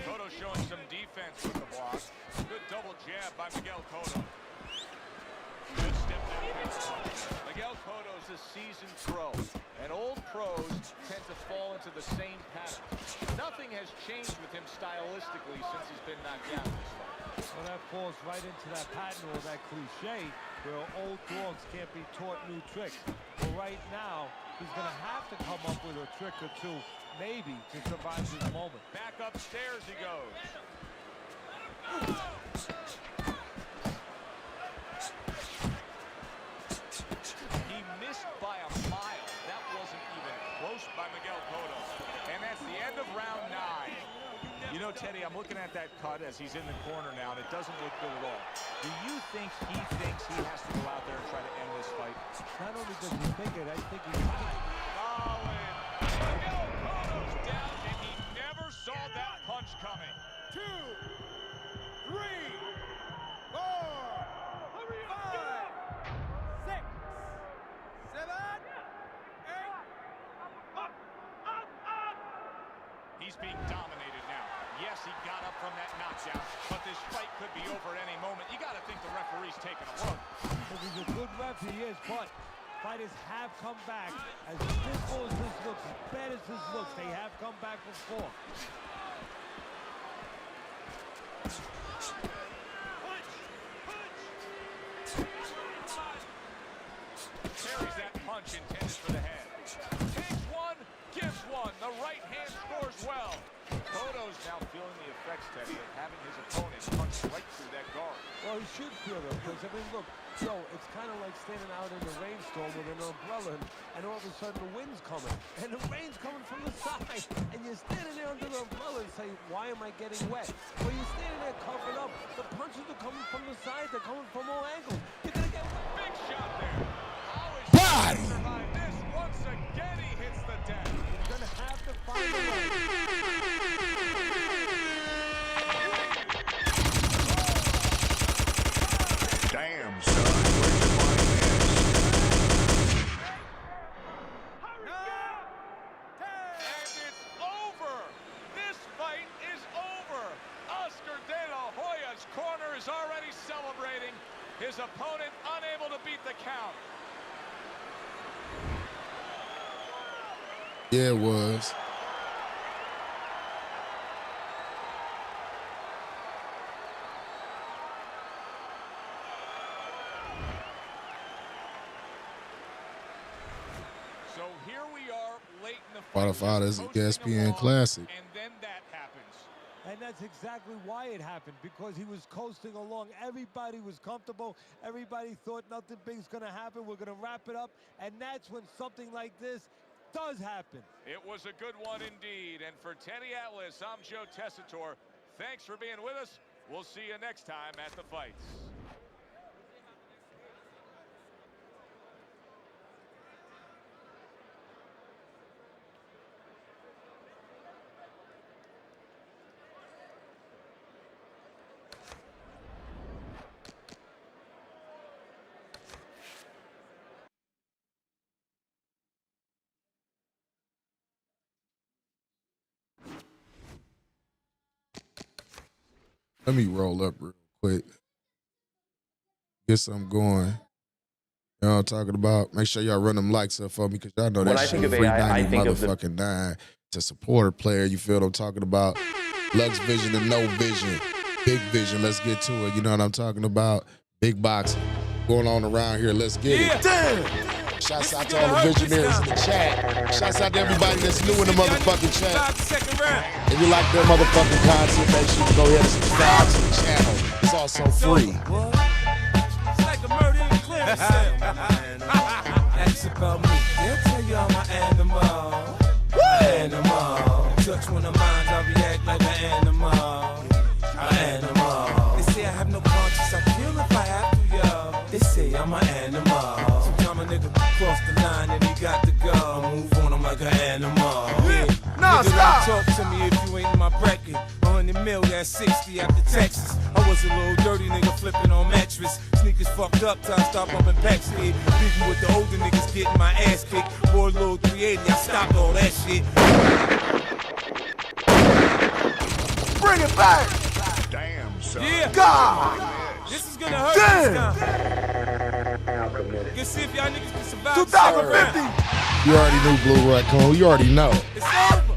Cotto showing some defense with the block. Good double jab by Miguel Cotto. Good step down. Miguel Cotto's a seasoned pro, and old pros tend to fall into the same pattern. Nothing has changed with him stylistically since he's been knocked down this fight. Well, that falls right into that pattern or that cliche where old dogs can't be taught new tricks. Well, right now, he's going to have to come up with a trick or two, maybe, to survive this moment. Back upstairs he goes. He missed by a mile. That wasn't even close by Miguel Cotto. And that's the end of round 9. You know, Teddy, I'm looking at that cut as he's in the corner now, and it doesn't look good at all. Do you think he thinks he has to go out there and try to end this fight? Not only does he think it, I think he might. Solid. Miguel Cotto's down, and he never saw that punch coming. 2, 3, 4, 5, 6, 7, 8. He's being dominated now. Yes, he got up from that knockdown, but this fight could be over at any moment. You got to think the referee's taking a look. He's a good ref, he is, but fighters have come back. As simple as this looks, as bad as this looks, they have come back before. Carries that punch intended for the head. Takes one, gives one. The right hand scores well. Cotto's now feeling the effects, Teddy, of having his opponent punch right through that guard. Well, he should feel it, because, I mean, look, Joe, it's kind of like standing out in a rainstorm with an umbrella, and all of a sudden the wind's coming, and the rain's coming from the side, and you're standing there under the umbrella and say, why am I getting wet? Well, you're standing there covered up. The punches are coming from the side. They're coming from all angles. You're going to get wet. Big shot there. How is Body. he survive this? Once again, he hits the deck. He's going to have to find a way. Damn, son. Where'd you find this? 9, 10. And it's over. This fight is over. Oscar De La Hoya's corner is already celebrating. His opponent unable to beat the count. Yeah, it was. So here we are late in the Final fight. fight is a Coasting ESPN along, Classic. And then that happens. And that's exactly why it happened, because he was coasting along. Everybody was comfortable. Everybody thought nothing big's going to happen. We're going to wrap it up. And that's when something like this does happen. It was a good one indeed. And for Teddy Atlas, I'm Joe Tessitore. Thanks for being with us. We'll see you next time at the fights. Let me roll up real quick. Get something going. You know what I'm talking about? Make sure y'all run them likes up for me, because y'all know that shit free 90 motherfucking 9 to support a player. You feel what I'm talking about? Lux Vision and No Vision. Big Vision. Let's get to it. You know what I'm talking about? Big boxing going on around here. Let's get it. Damn. Shouts out to all the visionaries in the chat. Shouts out to everybody that's new in the motherfucking chat. If you like their motherfucking content, make sure you go ahead and subscribe to the channel. It's also free. It's like a murder in Cleveland. That's about me. They'll tell you I'm an animal. Animal. Touch one of mine, I react like an animal. An animal. They say I have no conscience, I kill if I have to, yo. They say I'm an animal. Sometimes a nigga cross the line and he got to go. I move on, I'm like an animal. Yeah. Nigga, don't talk to me if you ain't in my bracket. 100 mil, that's 60 after Texas. I was a little dirty nigga flipping on mattress. Sneakers fucked up till I start bumping packs here. Beefing with the older niggas getting my ass kicked. Boy, a little 380, I stopped all that shit. Bring it back! Damn, son. Yeah. God! This is gonna hurt Damn. this time. Let's see if y'all niggas can survive. 2050! You already knew Blue Raccoon. You already know. It's over.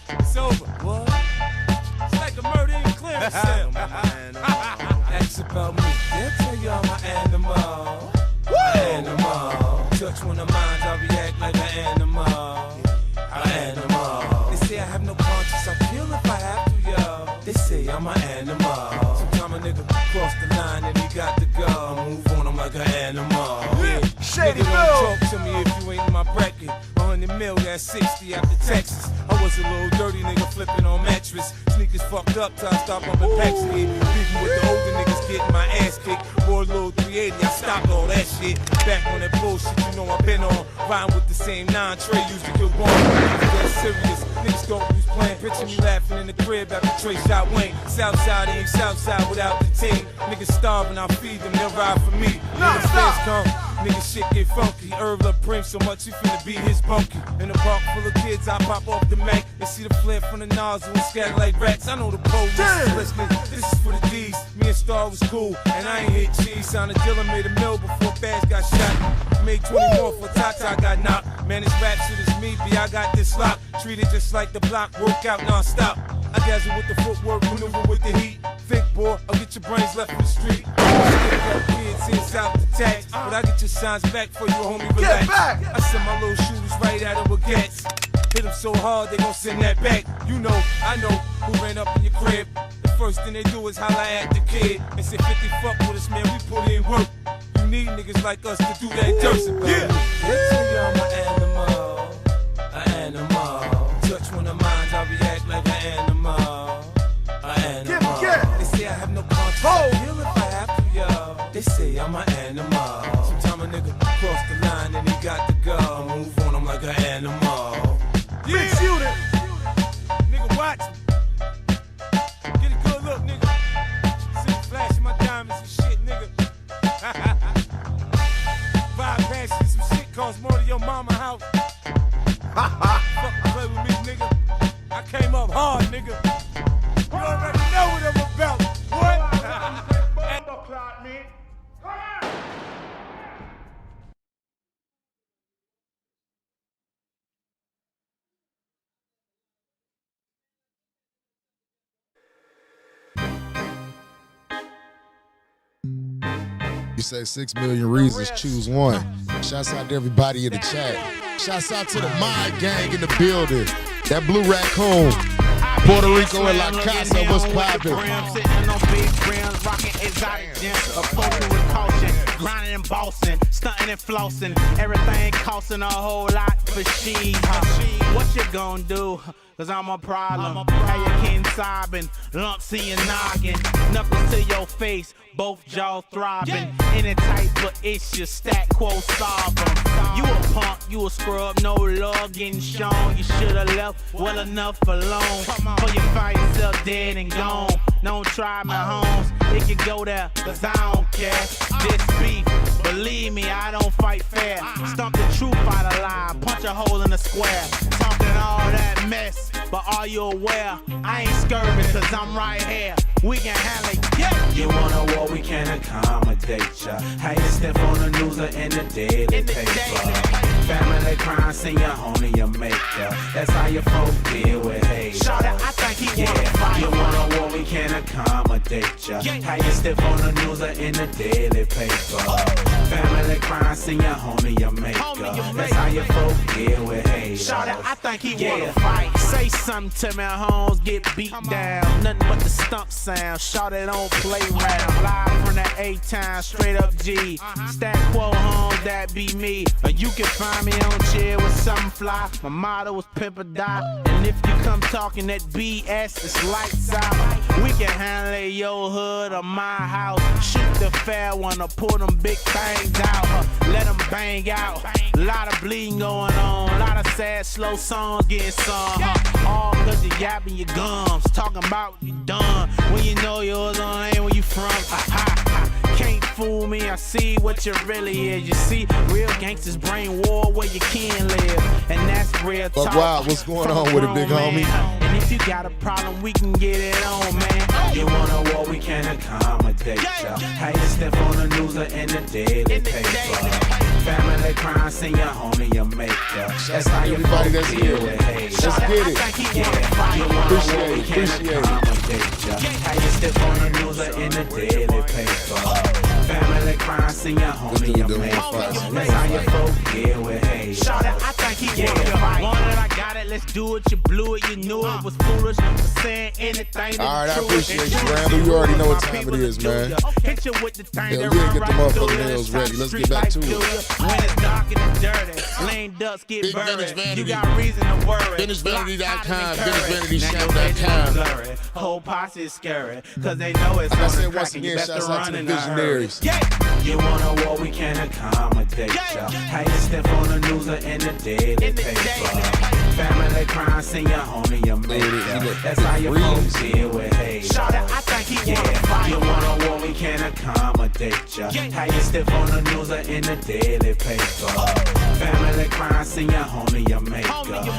It's over. What? It's like a murder in clearance cell. Ask about me. They'll tell you I'm an animal. An animal. Touch one of mine, I react like an animal. An animal. They say I have no conscience. I kill if I have to, yo. They say I'm an animal. Sometimes a nigga cross the line and he got to go. I move on, I'm like an animal. Yeah. Shady Nigga, don't Bill. talk to me if you ain't in my bracket. 100 mil, that's 60 after Texas. I was a little dirty nigga flipping on mattress. Sneakers fucked up till I start bumping packs here. Beefing with the older niggas getting my ass kicked. Boy, a little 380, I stopped all that shit. Back on that bullshit, you know I've been on. Riding with the same 9 Trey used to kill bomb. Dead serious, niggas don't use playing. Picture me laughing in the crib after Trey shot Wayne. Southside ain't Southside without the team. Niggas starving, I feed them, they'll ride for me. Niggas fans come. Nigga shit get funky. Herb up Prince so much he finna beat his bunkie. In a park full of kids, I pop off the Mac. They see the flare from the nozzle and scatter like rats. I know the police is listening. This is for the D's. Me and Star was cool, and I ain't hit cheese. Signed a dealer, made a mill before Bass got shot. Made 20 more for Tata got knocked. Man, this rap shit is me, B. I got this lock. Treated just like the block, work out non-stop. I dazzle with the footwork, maneuver with the heat. Thick boy, I'll get your brains left in the street. Kids in out the tax, but I get your signs back for you, homie. Relax. Get back! I send my little shooters right at them with gats. Hit them so hard they gon' send that back. You know, I know who ran up in your crib. The first thing they do is holler at the kid and say 50 fuck with us, man. We put in work. You need niggas like us to do that dirt. Yeah. They tell you I'm an animal, an animal. Touch one of mine, I react like an animal. They say I have no conscience. I feel if I have to, yo. They say I'm an animal. Sometimes a nigga cross the line and he got to go. Move on, I'm like an animal. Yeah. Big shooter. Nigga, watch me. Get a good look, nigga. See me flashing my diamonds and shit, nigga. 5 passes, some shit costs more than your mama house. Fuck play with me, nigga. I came up hard, nigga. You already know what I'm about. What? You say 6 million reasons, choose one. Shouts out to everybody in the chat. Shouts out to the Mod Gang in the building. That Blue Raccoon. Puerto Rico and La Casa, what's poppin'? Sitting on big rims, rocking exotic gems, approaching with caution, grinding and bossing, stunting and flossing, everything costing a whole lot for she. What you gonna do? Cause I'm a problem. How you can't sobbing, lumps in your noggin, knuckles to your face, both jaws throbbing. Any type of issue, stat quo solve 'em. You a punk, you a scrub, no love getting shown. You should've left well enough alone. Before you find yourself dead and gone. Don't try my homes, it can go there, cause I don't care. This beef, believe me, I don't fight fair. Stump the truth out of line, punch a hole in the square. Talking all that mess, but are you aware? I ain't scurvy, cause I'm right here. We can handle it, yeah. You want a war, we can accommodate ya. How you step on the news or in the daily paper. Family crime, send your homie, your maker. That's how your folk deal with hate. Shawty, I think he wanna fight. You want a war, we can accommodate ya. How you step on the news or in the daily paper. Family crime, send your homie, your maker. That's how your folk deal with hate. Shawty, I think he wanna fight. Say something to me, homes get beat down. Nothing but the stump sound. Shawty don't play round. Live from that A-Town, straight up G. Stat quo home, that be me. Or you can find me on chair with something fly. My motto was pimp or die. And if you come talking that BS, it's lights out. We can handle your hood or my house. Shoot the fair one or pull them big things out. Let them bang out. Lot of bleeding going on. Lot of sad, slow songs getting sung, huh? All cause you yapping your gums, talking about what you done. When you know yours on ain't where you from. Can't fool me, I see what you really is. You see, real gangsters bring war where you can live, and that's real talk. But wow, what's going on with it, big homie? And if you got a problem, we can get it on, man. You want a war, we can accommodate ya. How you step on the news or in the daily paper. Family crime, send your homie, your maker. That's how you everybody that's here. Let's get it. Yeah, you want a war, we can Appreciate it. accommodate ya. How you step on the news or in the daily paper. Family crime, send your homie, your maker. That's how you folk deal with hate. I think he wanted I got it, let's do it. You blew it, you knew it was foolish. For saying anything. All right, I appreciate you, Randall. You already know what time it is, man. Hit you with the thing Yeah, that we run didn't get the right motherfucking through nails you. ready. Let's get back to it. When it's dark and dirty, lame ducks get Big buried. Vintage Vanity. You got reason to worry. VintageVanity.com, VintageVanityShop.com. Whole posse is scary, cause they know it's Like I on said, the once crack and you again, best to shouts out run to the in a hurry. visionaries. You want a war, we can accommodate ya. How you step on the news or in the daily paper. Family crime, send your homie, your maker. That's how you folks deal with hate. I think he you want a war, we can accommodate ya. How you step on the news or in the daily paper. Family crime, send your homie, your maker.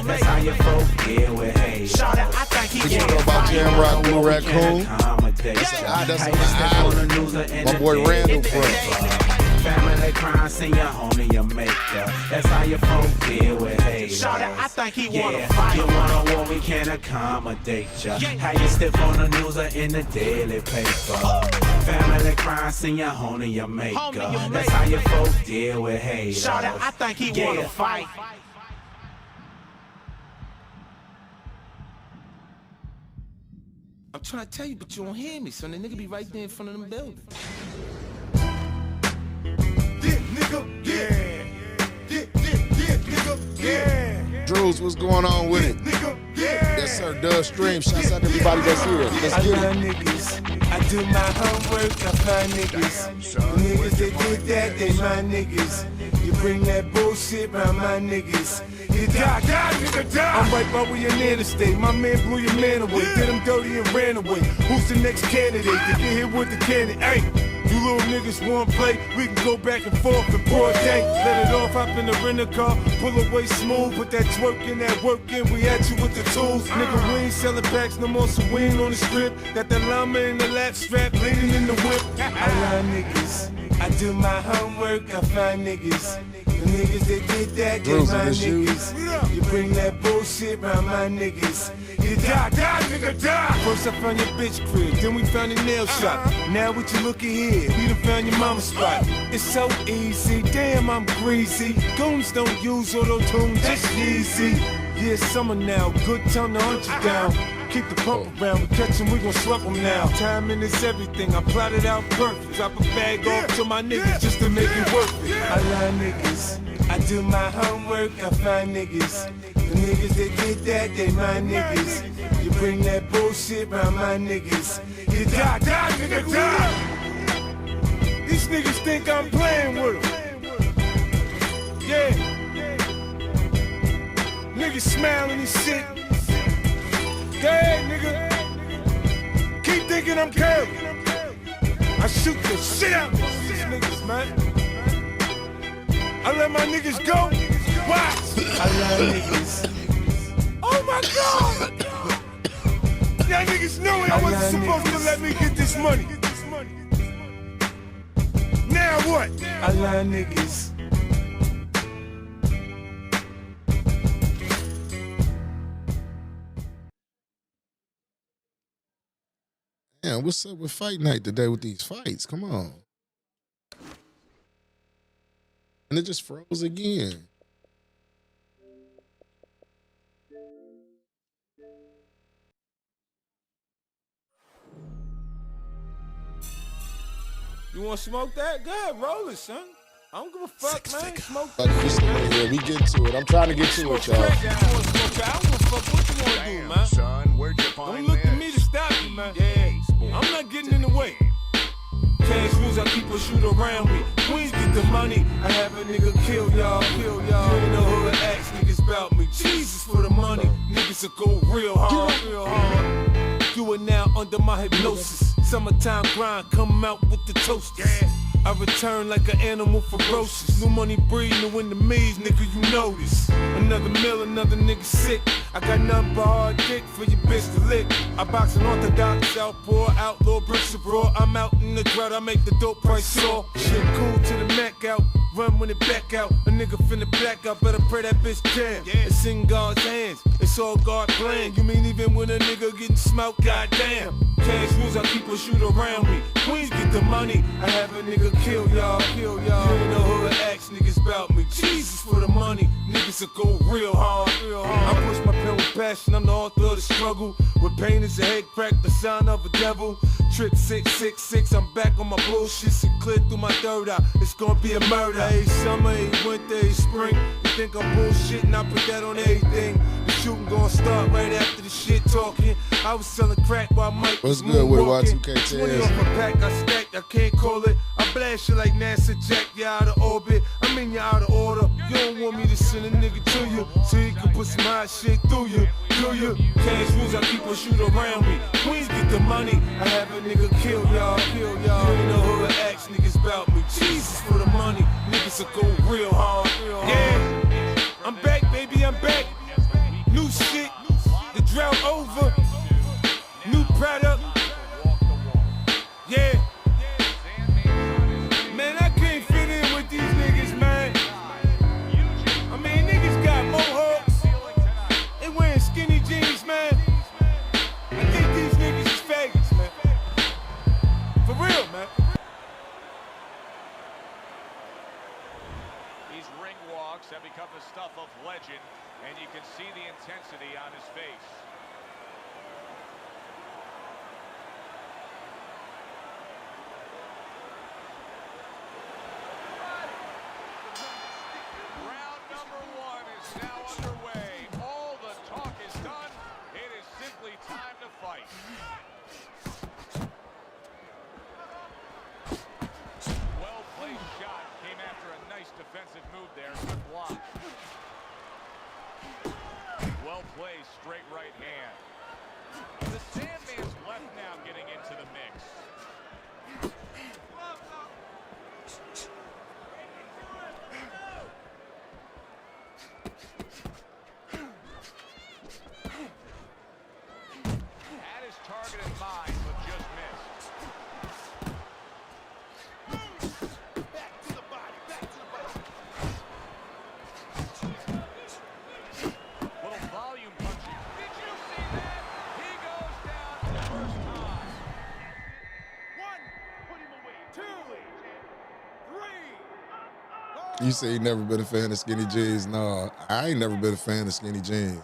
That's how you folks deal with hate. I think he What you know about Jam Rock Blue Raccoon? That's on the island. My boy Randall from. Family crime, send your homie, your maker. That's how you folk deal with hate. I think he wanna fight. You want a war, we can accommodate ya. How you step on the news or in the daily paper. Family crime, send your homie, your maker. That's how you folk deal with hate. I think he wanna fight. I'm trying to tell you, but you don't hear me, son. The nigga be right there in front of them buildings. Drews, what's going on with it? Yes, sir. Does Stream. Shouts out to everybody that's here. Let's get it. Niggas. I do my homework, I find niggas. The niggas that did that, they my niggas. You bring that bullshit round my niggas. You die, nigga, die. I'm right by where your nana stay. My man blew your man away. Did him dirty and ran away. Who's the next candidate to get hit with the cannon? Hey, you little niggas wanna play? We can go back and forth in broad day. Let it off, hop in the rental car, pull away smooth. Put that twerk in, that work in. We at you with the tools. Nigga, we ain't selling packs no more, so we ain't on the strip. Got that llama in the lap strap, leaning in the whip. I love niggas. I do my homework, I find niggas. The niggas that did that, they my niggas. You bring that bullshit round my niggas. You die, nigga, die. First I found your bitch crib, then we found a nail shop. Now what you looking here? We done found your mama's spot. It's so easy, damn I'm greasy. Goons don't use auto-tune, just easy. Yeah, it's summer now, good time to hunt you down. Keep the pump around, we catch him, we gon' slump him now. Timing is everything, I plotted out perfect. Drop a bag off to my niggas just to make it worth it. I love niggas, I do my homework, I find niggas. The niggas that did that, they my niggas. You bring that bullshit round my niggas. You die, nigga, die. These niggas think I'm playing with them. Yeah. Niggas smiling and shit. Go ahead, nigga. Keep thinking I'm curvy. I shoot the shit out of these niggas, man. I let my niggas go. Watch. I love niggas. Oh my God. Y'all niggas know it. I wasn't supposed to let me get this money. Now what? I love niggas. Man, what's up with fight night today with these fights? Come on. And it just froze again. You want to smoke that? Good, roll it, son. I don't give a fuck, man. Smoke Yeah, we get to it. I'm trying to get to it, y'all. I don't give a fuck what you want to do, man. Son, where'd you find Don't look at me to stop you, man. Yeah, I'm not getting in the way. Cash rules, I keep a shooter around me. Queens get the money, I have a nigga kill y'all. You ain't no hood ask niggas about me. niggas will go real hard, real hard. Do it now under my hypnosis. Summertime grind, come out with the toasters. I return like an animal ferocious. New money breed, new enemies, nigga, you know this. Another mill, another nigga sick. I got nothing but hard dick for your bitch to lick. I box an orthodox, outpour, outlaw, bricks abroad. I'm out in the drought, I make the dope price soar. Shit cool to the Mac out, run when it back out. A nigga finna black out, better pray that bitch jam. It's in God's hands, it's all God plan. You mean even when a nigga getting smoked, goddamn. Cash rules, I keep a shoot around me. Queens get the money, I have a nigga kill y'all, kill y'all. You ain't the hood, ask niggas about me. Jesus for the money, niggas will go real hard, real hard. I push my pen with passion, I'm the author of the struggle. With pain is a head crack, the sign of a devil. Trip 666, I'm back on my bullshit. Shit clear through my third eye, it's gonna be a murder. Hey, summer, hey, winter, hey, spring. You think I'm bullshitting, I put that on everything. The shooting gonna start right after the shit talking. I was selling crack while Mike was good with moonwalking. Y2K 20 off a pack, I stacked, I can't call it. I blast you like NASA Jack, you out of orbit. I mean you out of order. You don't want me to send a nigga to you, so he can put some hot shit through you, do you? Cash rules, I keep a shoot around me. Queens get the money, I have a nigga kill y'all, kill y'all. You ain't the hood, ask niggas about me. Jesus for the money, niggas will go real hard, real hard. Yeah, I'm back, baby, I'm back. New shit, the drought over. New product, yeah. Man, I can't fit in with these niggas, man. I mean, niggas got mohawks. They wearing skinny jeans, man. I think these niggas is faggots, man. For real, man. These ring walks have become the stuff of legend, and you can see the intensity on his face. Round number one is now underway. All the talk is done. It is simply time to fight. Well-placed shot came after a nice defensive move there. Good block. Well-placed straight right hand. The Sandman's left now getting into the mix. Had his target in mind, but just missed. Back to the body, back to the body. Little volume punching. Did you see that? He goes down for the first time. One, put him away. Two, three. You say you never been a fan of skinny jeans. No, I ain't never been a fan of skinny jeans.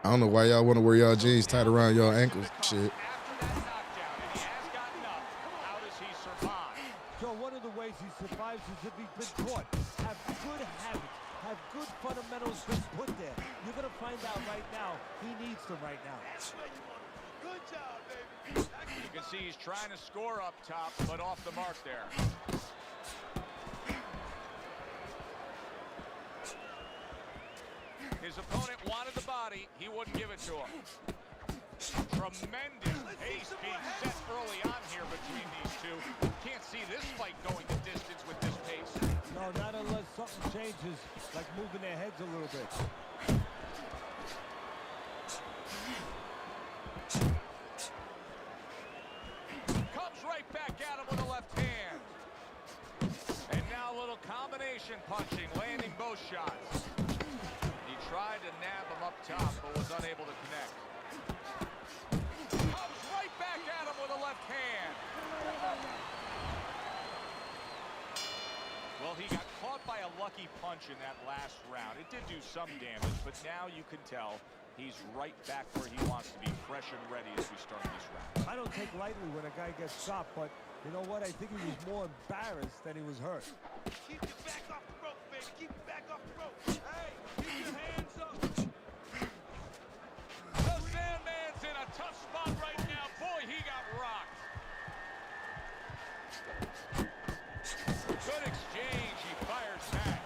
I don't know why y'all want to wear y'all jeans tied around y'all ankles and shit. After that knockdown, and he has gotten up. How does he survive? Joe, one of the ways he survives is if he's been caught. Have good habits, have good fundamentals been put there. You're going to find out right now he needs them right now. Good job, baby. You can see he's trying to score up top, but off the mark there. His opponent wanted the body. He wouldn't give it to him. Tremendous pace being set early on here between these two. Can't see this fight going the distance with this pace. No, not unless something changes, like moving their heads a little bit. Comes right back at him with a left hand. And now a little combination punching, landing both shots. He tried to nab him up top, but was unable to connect. Comes right back at him with a left hand. Well, he got caught by a lucky punch in that last round. It did do some damage, but now you can tell he's right back where he wants to be, fresh and ready as we start this round. I don't take lightly when a guy gets stopped, but you know what? I think he was more embarrassed than he was hurt. Keep your back off the rope, baby. Keep your back off the rope. Hey, keep your hands up. The Sandman's in a tough spot right now. Boy, he got rocked. Good exchange. He fires back.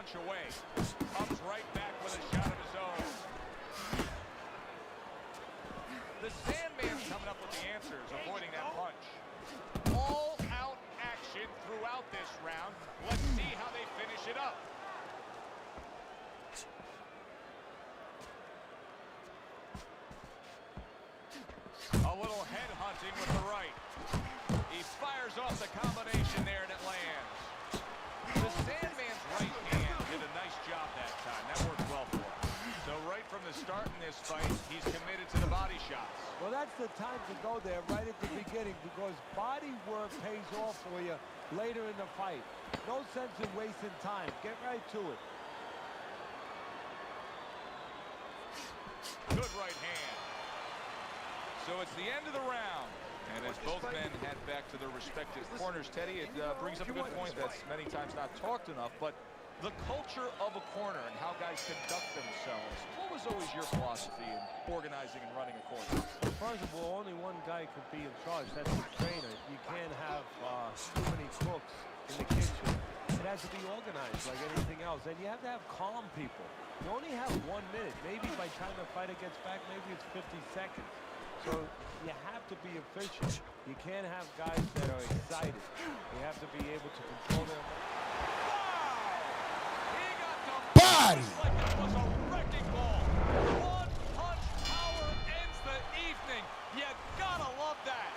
punch away. Comes right back with a shot of his own. The Sandman's coming up with the answers, avoiding that punch. All-out action throughout this round. Let's see how they finish it up. A little head hunting with the right. He fires off the combination there and it lands. The Sandman's right hand did a nice job that time. That worked well for him. So right from the start in this fight, he's committed to the body shots. Well, that's the time to go there right at the beginning because body work pays off for you later in the fight. No sense in wasting time. Get right to it. Good right hand. So it's the end of the round. And as both men head back to their respective corners, Teddy, it brings up a good point that's many times not talked enough, but the culture of a corner and how guys conduct themselves. What was always your philosophy in organizing and running a corner? First of all, only one guy could be in charge. That's the trainer. You can't have too many cooks in the kitchen. It has to be organized like anything else. And you have to have calm people. You only have 1 minute. Maybe by the time the fighter gets back, maybe it's 50 seconds. So you have to be efficient. You can't have guys that are excited. You have to be able to control their body. Like that was a wrecking ball. One punch power ends the evening. You gotta love that.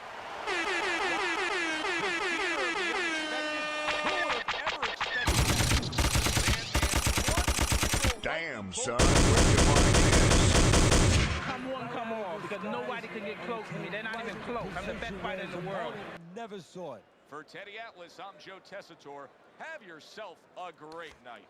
Damn, son. Come on, because nobody can get close to me. They're not even close. I'm the best fighter in the world. Never saw it. For Teddy Atlas, I'm Joe Tessitore. Have yourself a great night.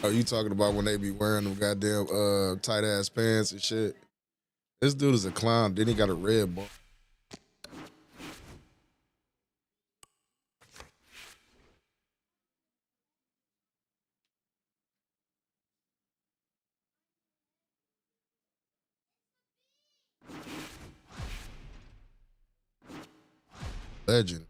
Are you talking about when they be wearing them goddamn tight ass pants and shit? This dude is a clown. Then he got a red ball. Legend.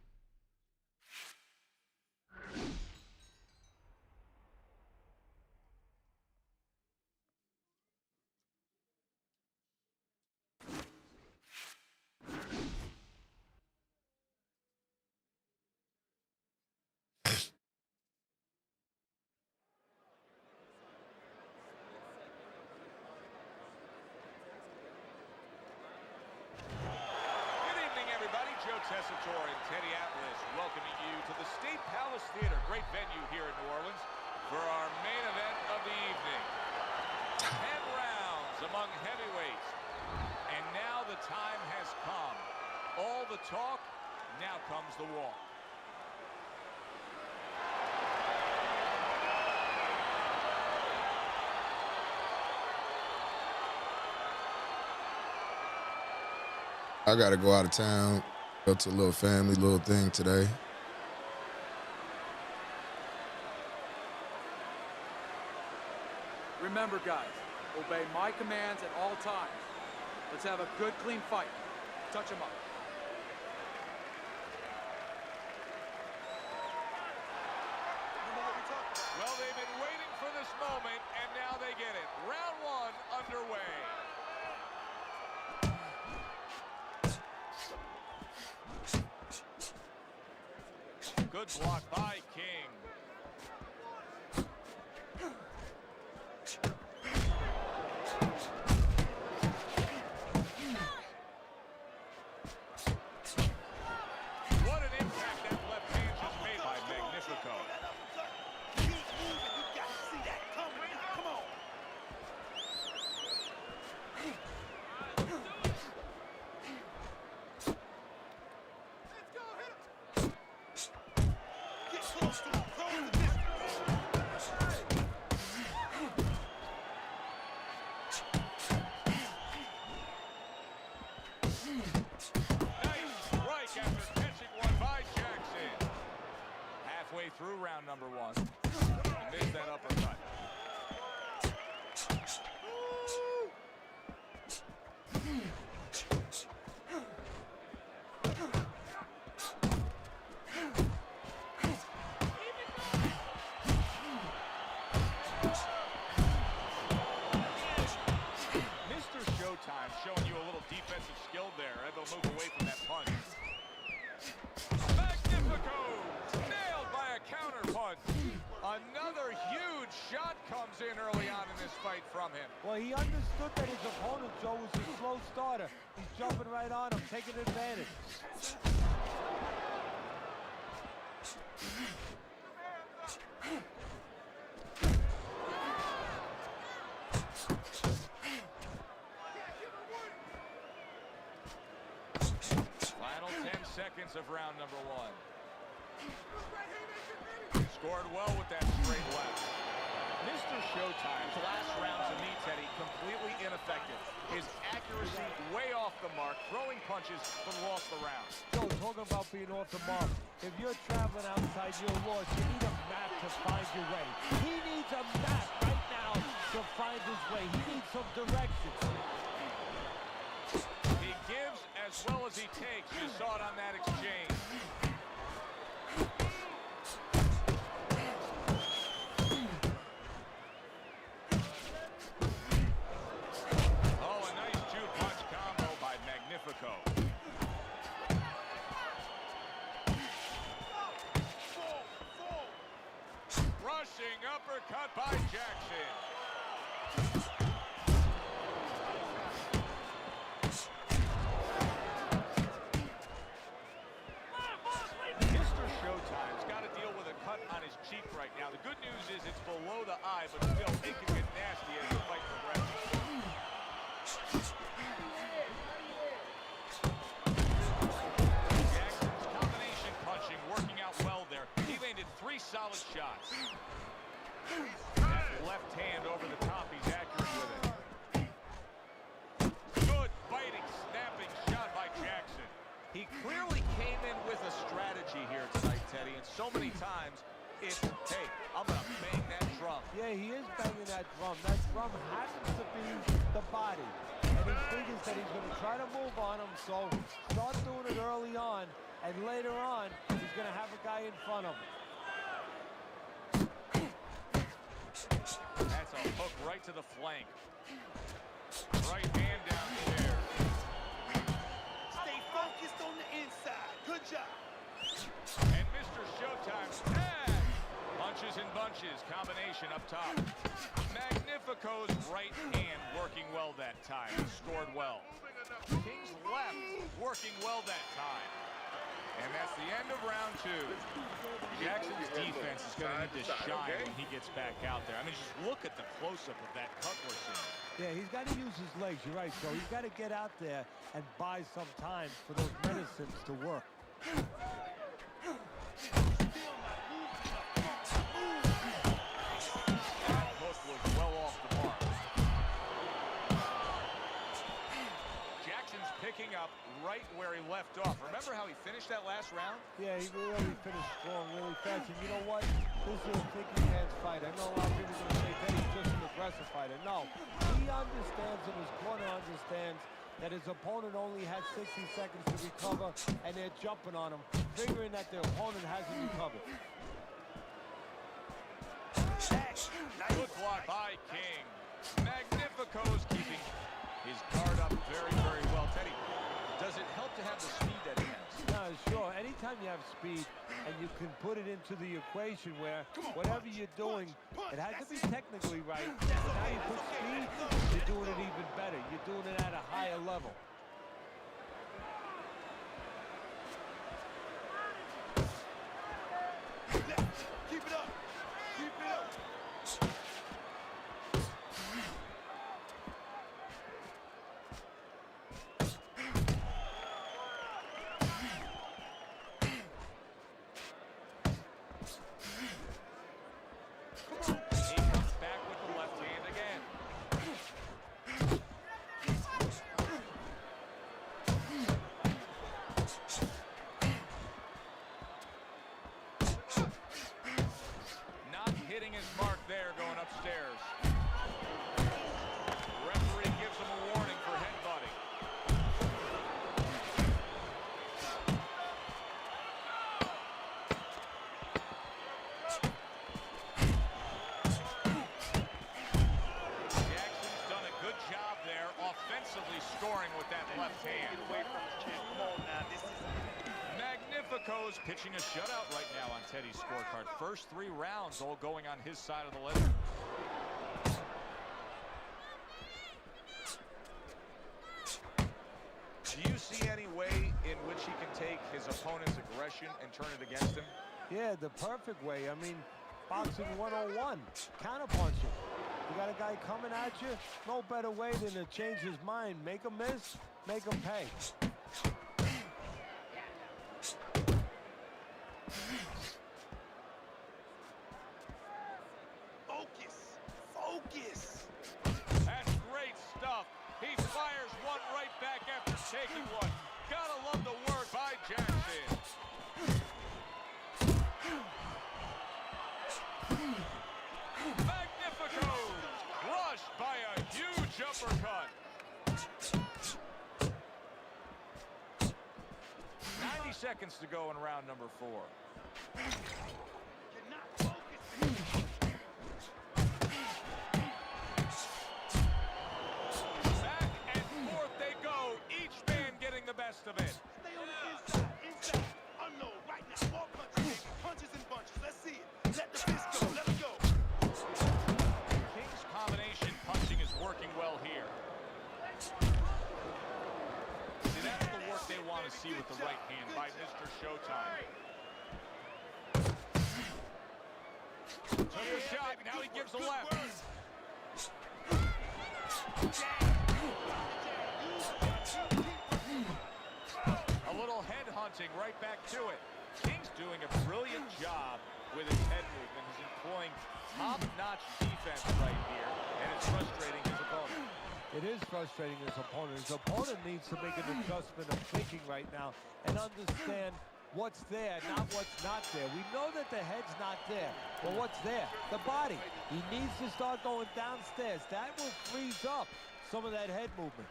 Joe Tessitore and Teddy Atlas welcoming you to the State Palace Theater, great venue here in New Orleans, for our main event of the evening. 10 rounds among heavyweights. And now the time has come. All the talk, now comes the walk. I gotta go out of town. Go to a little family, little thing today. Remember, guys, obey my commands at all times. Let's have a good, clean fight. Touch him up. Well, they've been waiting for this moment, and now they get it. Round one underway. Good block by King. What an impact that left hand just made by Magnifico. Nice strike after catching one by Jackson. Halfway through round number one. He missed that uppercut. Showtime showing you a little defensive skill there. Able to move away from that punch. Magnifico! Nailed by a counter punch. Another huge shot comes in early on in this fight from him. Well, he understood that his opponent, Joe, was a slow starter. He's jumping right on him, taking advantage. Final 10 seconds of round number one. Scored well with that straight left. Mr. Showtime's last round to me, Teddy, completely ineffective. His accuracy way off the mark, throwing punches, but lost the round. Joe, talking about being off the mark. If you're traveling outside your loss, you need a map to find your way. He needs a map right now to find his way. He needs some direction. He gives as well as he takes. You saw it on that exchange. Oh, a nice two-punch combo by Magnifico. Rushing uppercut by Jackson. Mr. Showtime's got to deal with a cut on his cheek right now. The good news is it's below the eye, but still it can get nasty as the fight progresses. Jackson's combination punching working out well there. He landed 3 solid shots. That left hand over the top, he's accurate with it. Good biting, snapping shot by Jackson. He clearly came in with a strategy here tonight, Teddy, and so many times it's, hey, I'm going to bang that drum. Yeah, he is banging that drum. That drum happens to be the body. And he figures that he's going to try to move on him, so start doing it early on, and later on, he's going to have a guy in front of him. That's a hook right to the flank. Right hand down there. Stay focused on the inside. Good job. And Mr. Showtime's tag. Punches and bunches, combination up top. Magnifico's right hand working well that time. Scored well. King's left working well that time. And that's the end of round 2. Jackson's defense is going to need to shine when he gets back out there. I mean, just look at the close-up of that cut we're seeing. Yeah, he's got to use his legs. You're right, Joe. He's got to get out there and buy some time for those medicines to work. That hook was well off the mark. Jackson's picking up right where he left off. Remember how he finished that last round? Yeah, he really finished strong, really fast. And you know what? This is a thinking man's fight. I know a lot of people are going to say that he's just an aggressive fighter. No, he understands and his corner understands that his opponent only had 60 seconds to recover, and they're jumping on him, figuring that their opponent hasn't recovered. Good block by King. Magnifico's keeping his guard up very, very well. Teddy, does it help to have the speed that he has? No, sure. Anytime you have speed and you can put it into the equation where whatever you're doing, it has to be technically right. But now you put speed, you're doing it even better. You're doing it at a higher level. Keep it up. Keep it up. He comes back with the left hand again. with that left hand. Get away from his chin. Come on now, this is... Magnifico's pitching a shutout right now on Teddy's scorecard. First 3 rounds all going on his side of the ledger. Do you see any way in which he can take his opponent's aggression and turn it against him? Yeah, the perfect way. I mean, boxing 101, counterpunching. You got a guy coming at you, no better way than to change his mind. Make him miss, make him pay. Focus, focus. That's great stuff. He fires one right back after taking one. Gotta love the work by Jackson. Magnifico crushed by a huge uppercut. 90 seconds to go in round number 4. You're not focusing. Back and forth they go, each man getting the best of it. Stay on the inside, inside. Unload right now. More punches, punches and bunches. Let's see it. Let the fist go. Let it go. King's combination punching is working well here. See, that's the work they want to see with the right hand by Mr. Showtime. Took a shot, now he gives a left. A little head hunting right back to it. King's doing a brilliant job with his head movement. He's employing top-notch defense right here, and it's frustrating his opponent. It is frustrating his opponent. His opponent needs to make an adjustment of thinking right now and understand what's there, not what's not there. We know that the head's not there, but what's there? The body. He needs to start going downstairs. That will freeze up some of that head movement.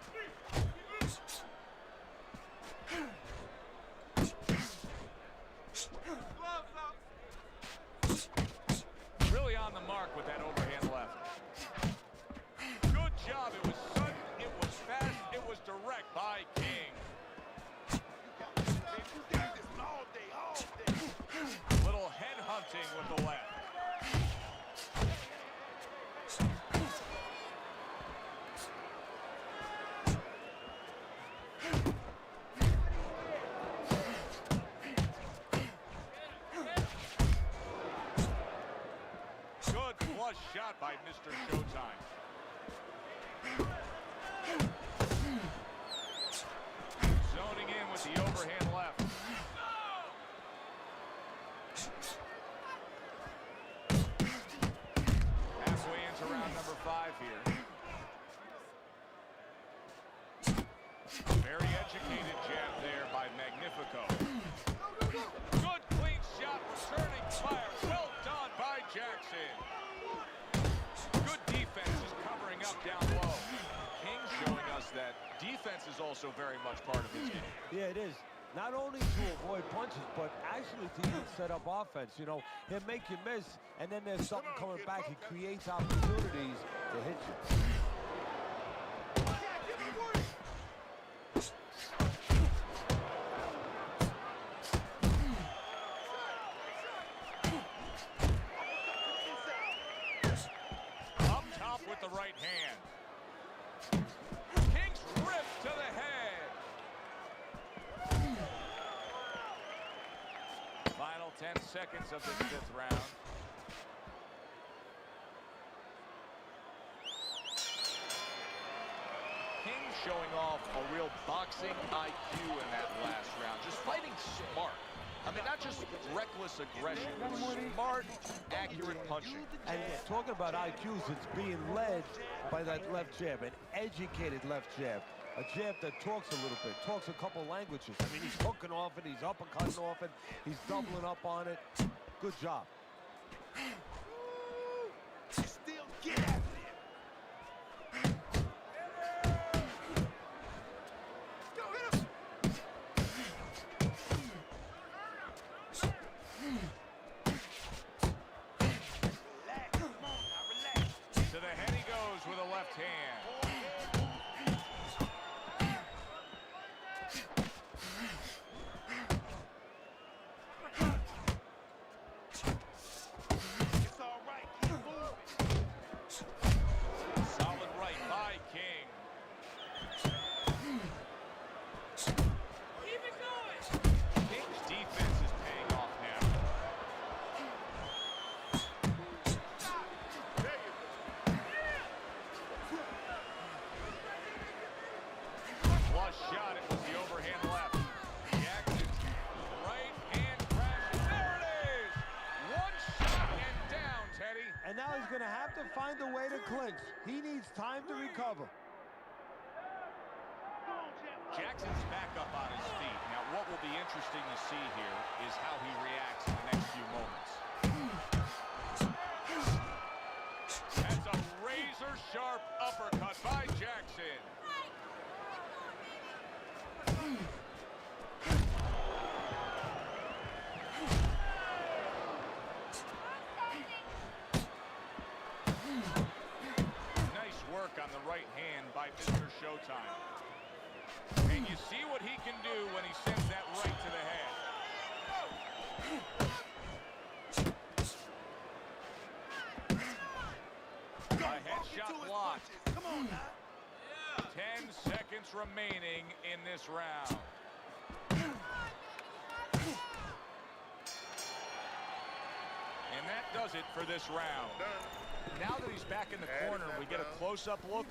Really on the mark with that overhand left. Good job. It was sudden, it was fast, it was direct by King. Little head hunting with the left. Good flush shot by Mr. Showtime. Zoning in with the overhand left. Halfway into round number 5 here. Very educated jab there by Magnifico. Good clean shot, returning fire. Well done by Jackson. Good defense is covering up down low. King showing us that defense is also very much part of his game. Yeah, it is. Not only to avoid punches, but actually to even set up offense. You know, he'll make you miss, and then there's something coming back. He creates opportunities to hit you. Up top with the right hand. King's rip to the head. Final 10 seconds of this 5th round. King showing off a real boxing IQ in that last round. Just fighting smart. I mean, not just reckless aggression, but smart, accurate punching. And talking about IQs, it's being led by that left jab, an educated left jab. A jab that talks a little bit, talks a couple languages. I mean, he's hooking off it, he's uppercutting off it, he's doubling up on it. Good job. Still get after him. Go hit him. Relax, come on now, relax. To the head he goes with a left hand. find a way to clinch. He needs time to recover. Jackson's back up on his feet. Now, what will be interesting to see here is how he reacts in the next few moments. That's a razor-sharp uppercut by Jackson. Nice work on the right hand by Mr. Showtime. And you see what he can do when he sends that right to the head. A headshot blocked. Come on now. 10 seconds remaining in this round. And that does it for this round. Now that he's back in the corner, we get a close-up look.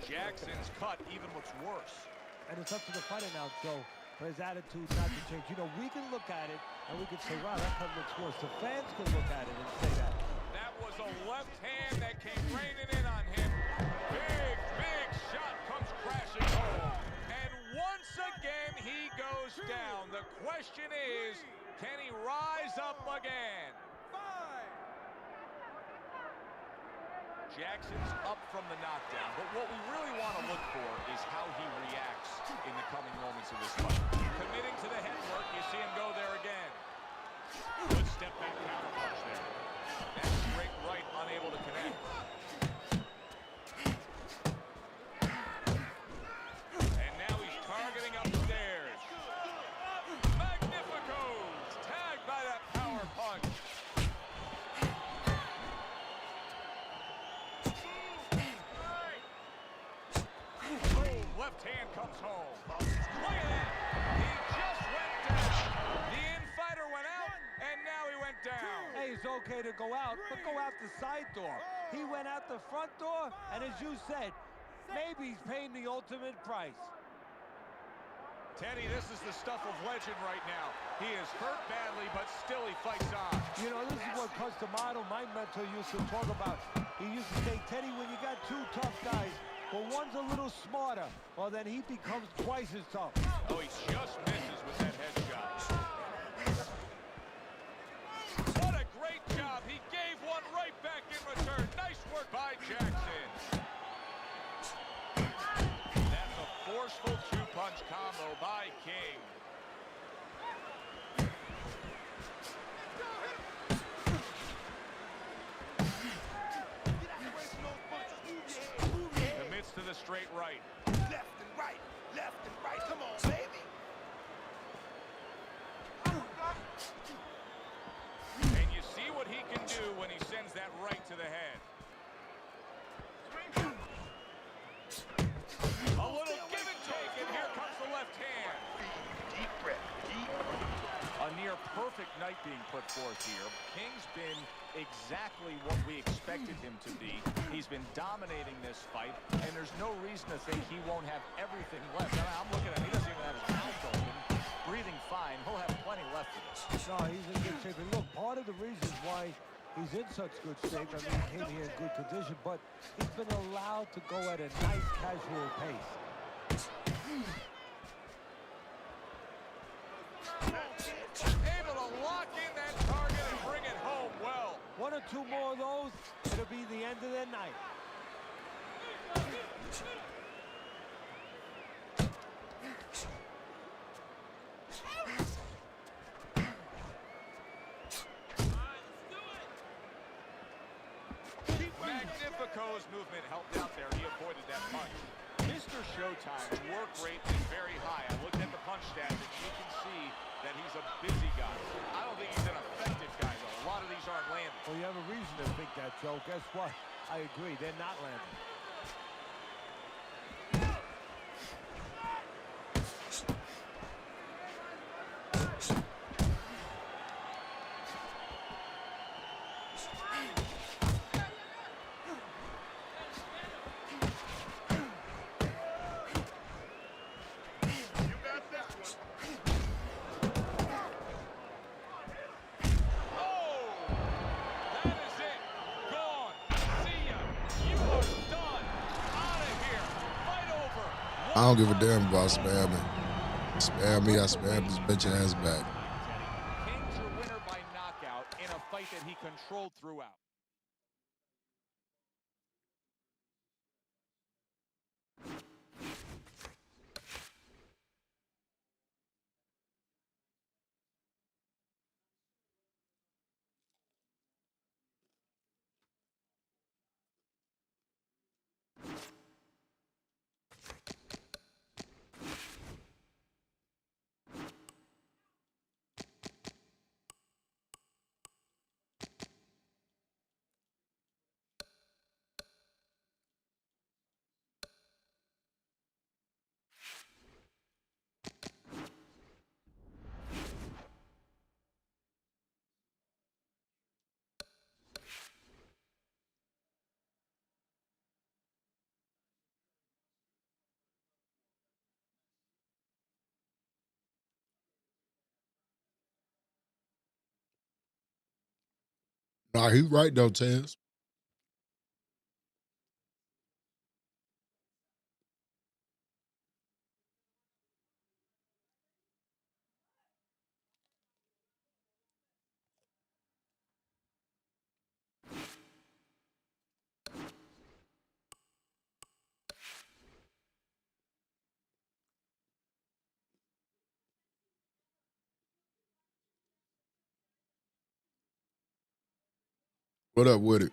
Jackson's cut even looks worse. And it's up to the fighter now, Joe, for his attitude not to change. You know, we can look at it and we can say, wow, that cut looks worse. The fans can look at it and say that. That was a left hand that came raining in on him. Big, big shot comes crashing home. And once again, he goes down. The question is, can he rise up again? Jackson's up from the knockdown, but what we really want to look for is how he reacts in the coming moments of this fight. Committing to the head work, you see him go there again. Good step back counter punch there. That straight right, unable to connect. And now he's targeting upstairs. Magnificos, tagged by that power punch. Left hand comes home. Look at that. He just went down. The in-fighter went out, and now he went down. Hey, it's okay to go out, but go out the side door. He went out the front door, and as you said, maybe he's paying the ultimate price. Teddy, this is the stuff of legend right now. He is hurt badly, but still he fights on. You know, this is what Customato, my mentor, used to talk about. He used to say, Teddy, when you got two tough guys, but one's a little smarter, well, then he becomes twice as tough. Oh, he just misses with that headshot. What a great job. He gave one right back in return. Nice work by Jackson. That's a forceful two-punch combo by King. Commits to the straight right. Left and right, come on, baby. And you see what he can do when he sends that right to the head. A little give and take, and here comes the left hand. Deep breath, deep. A near perfect night being put forth here. King's been exactly what we expected him to be. He's been dominating this fight, and there's no reason to think he won't have everything left. I mean, I'm looking at him, he doesn't even have his mouth open. Breathing fine, he'll have plenty left of this. No, he's in good shape. And look, part of the reason why he's in such good shape, I mean, he came here in good condition, but he's been allowed to go at a nice casual pace. Able to lock in that target and bring it home well. One or two more of those, it'll be the end of their night. Magnifico's movement helped out there. He avoided that punch. Mr. Showtime's work rate is very high. I looked at the punch stats, and you can see that he's a busy guy. I don't think he's an effective guy, though. A lot of these aren't landing. Well, you have a reason to think that, Joe. Guess what? I agree. They're not landing. I don't give a damn about spamming. Spam me, I spam this bitch ass back. King's your winner by knockout in a fight that he controlled throughout. Nah, he's right though, Tez. What up with it?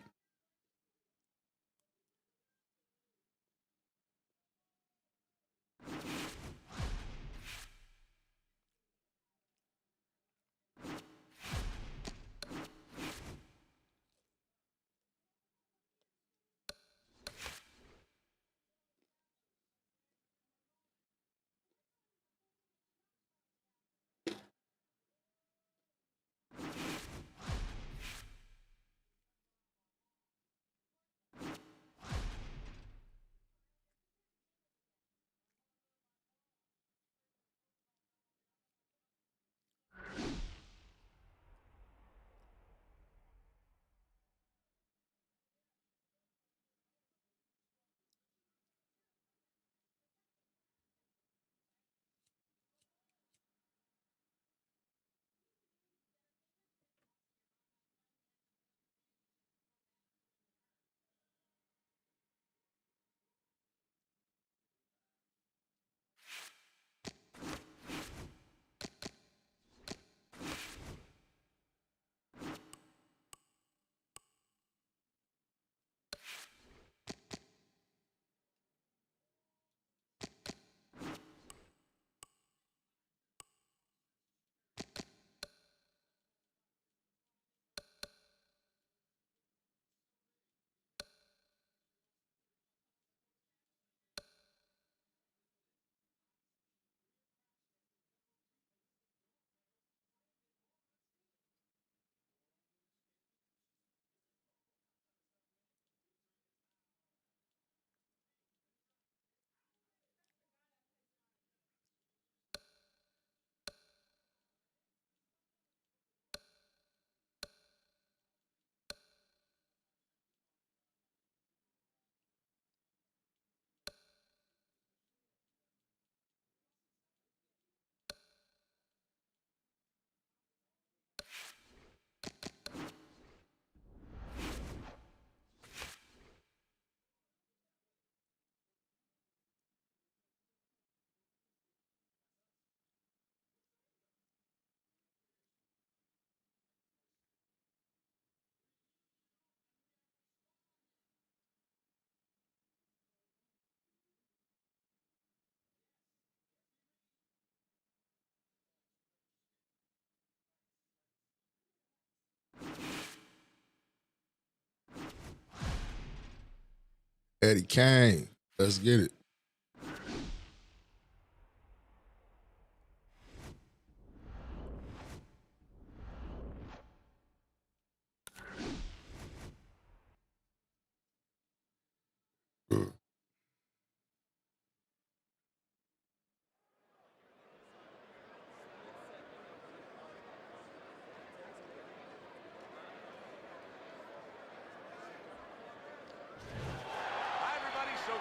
Eddie Kane. Let's get it.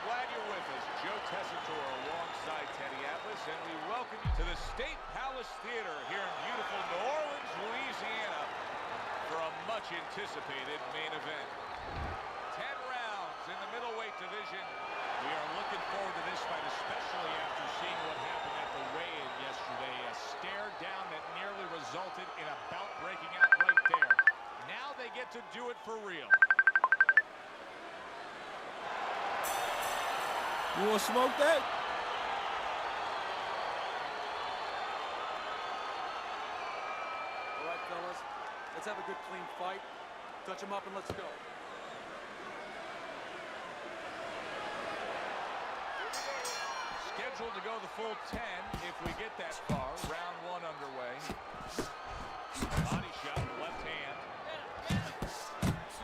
glad you're with us. Joe Tessitore alongside Teddy Atlas, and we welcome you to the State Palace Theater here in beautiful New Orleans, Louisiana, for a much-anticipated main event. 10 rounds in the middleweight division. We are looking forward to this fight, especially after seeing what happened at the weigh-in yesterday. A stare down that nearly resulted in a bout breaking out right there. Now they get to do it for real. You want to smoke that? All right, fellas. Let's have a good, clean fight. Touch him up and let's go. Scheduled to go the full 10 if we get that far. Round 1 underway. Body shot, left hand.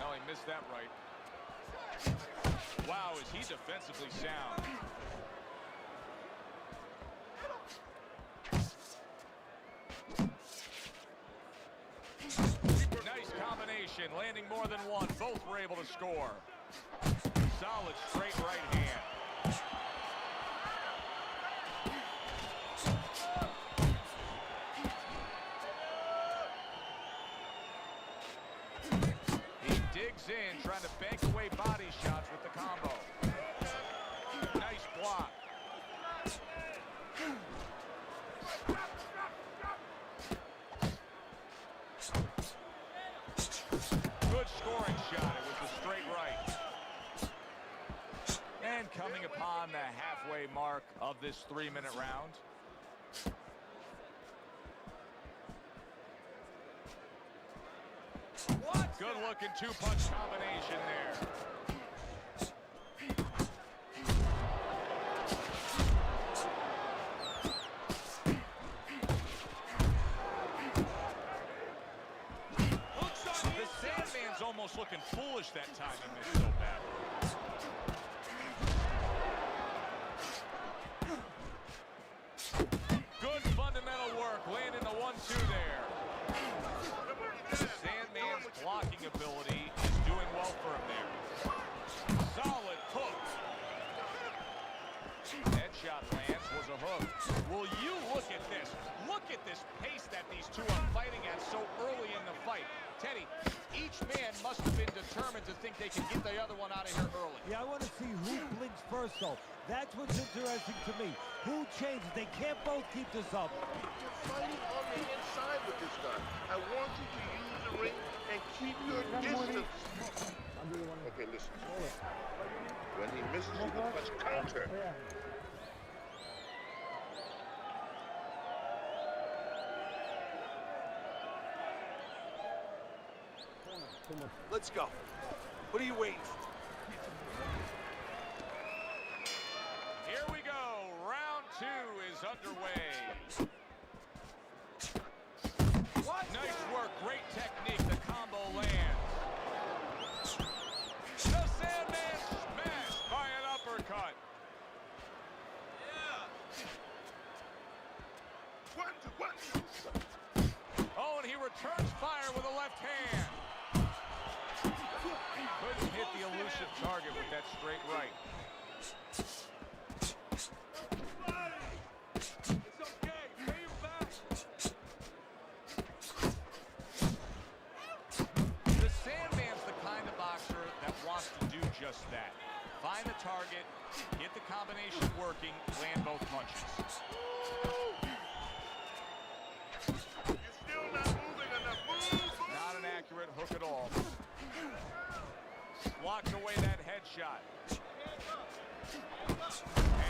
No, he missed that right. Wow, is he defensively sound. Nice combination, landing more than one. Both were able to score. Solid straight right hand. In, trying to bank away body shots with the combo. Nice block. Good scoring shot. It was a straight right. And coming upon the halfway mark of this 3-minute round. Good looking 2-punch combination there. The Sandman's almost looking foolish that time he missed so bad. Good fundamental work, landing the 1-2 there. Sandman's blocking ability is doing well for him there. Solid hook. Headshot lands, was a hook. Will you look at this? Look at this pace that these two are fighting at so early in the fight. Teddy, each man must have been determined to think they can get the other one out of here early. Yeah, I want to see who blinks first, though. That's what's interesting to me. Who changes? They can't both keep this up. You're fighting on the inside with this guy. I want you to use the ring and keep your distance. Okay, listen. When he misses, you can punch counter. Let's go. What are you waiting for? Here we go. Round 2 is underway. Nice work. Great technique. The combo lands. The Sandman smashed by an uppercut. Oh, and he returns fire with a left hand. Couldn't hit the elusive target with that straight right. It's okay. Pay him back. The Sandman's the kind of boxer that wants to do just that. Find the target, get the combination working, land both punches. You're still not moving enough. Move. Not an accurate hook at all. Blocks away that headshot. And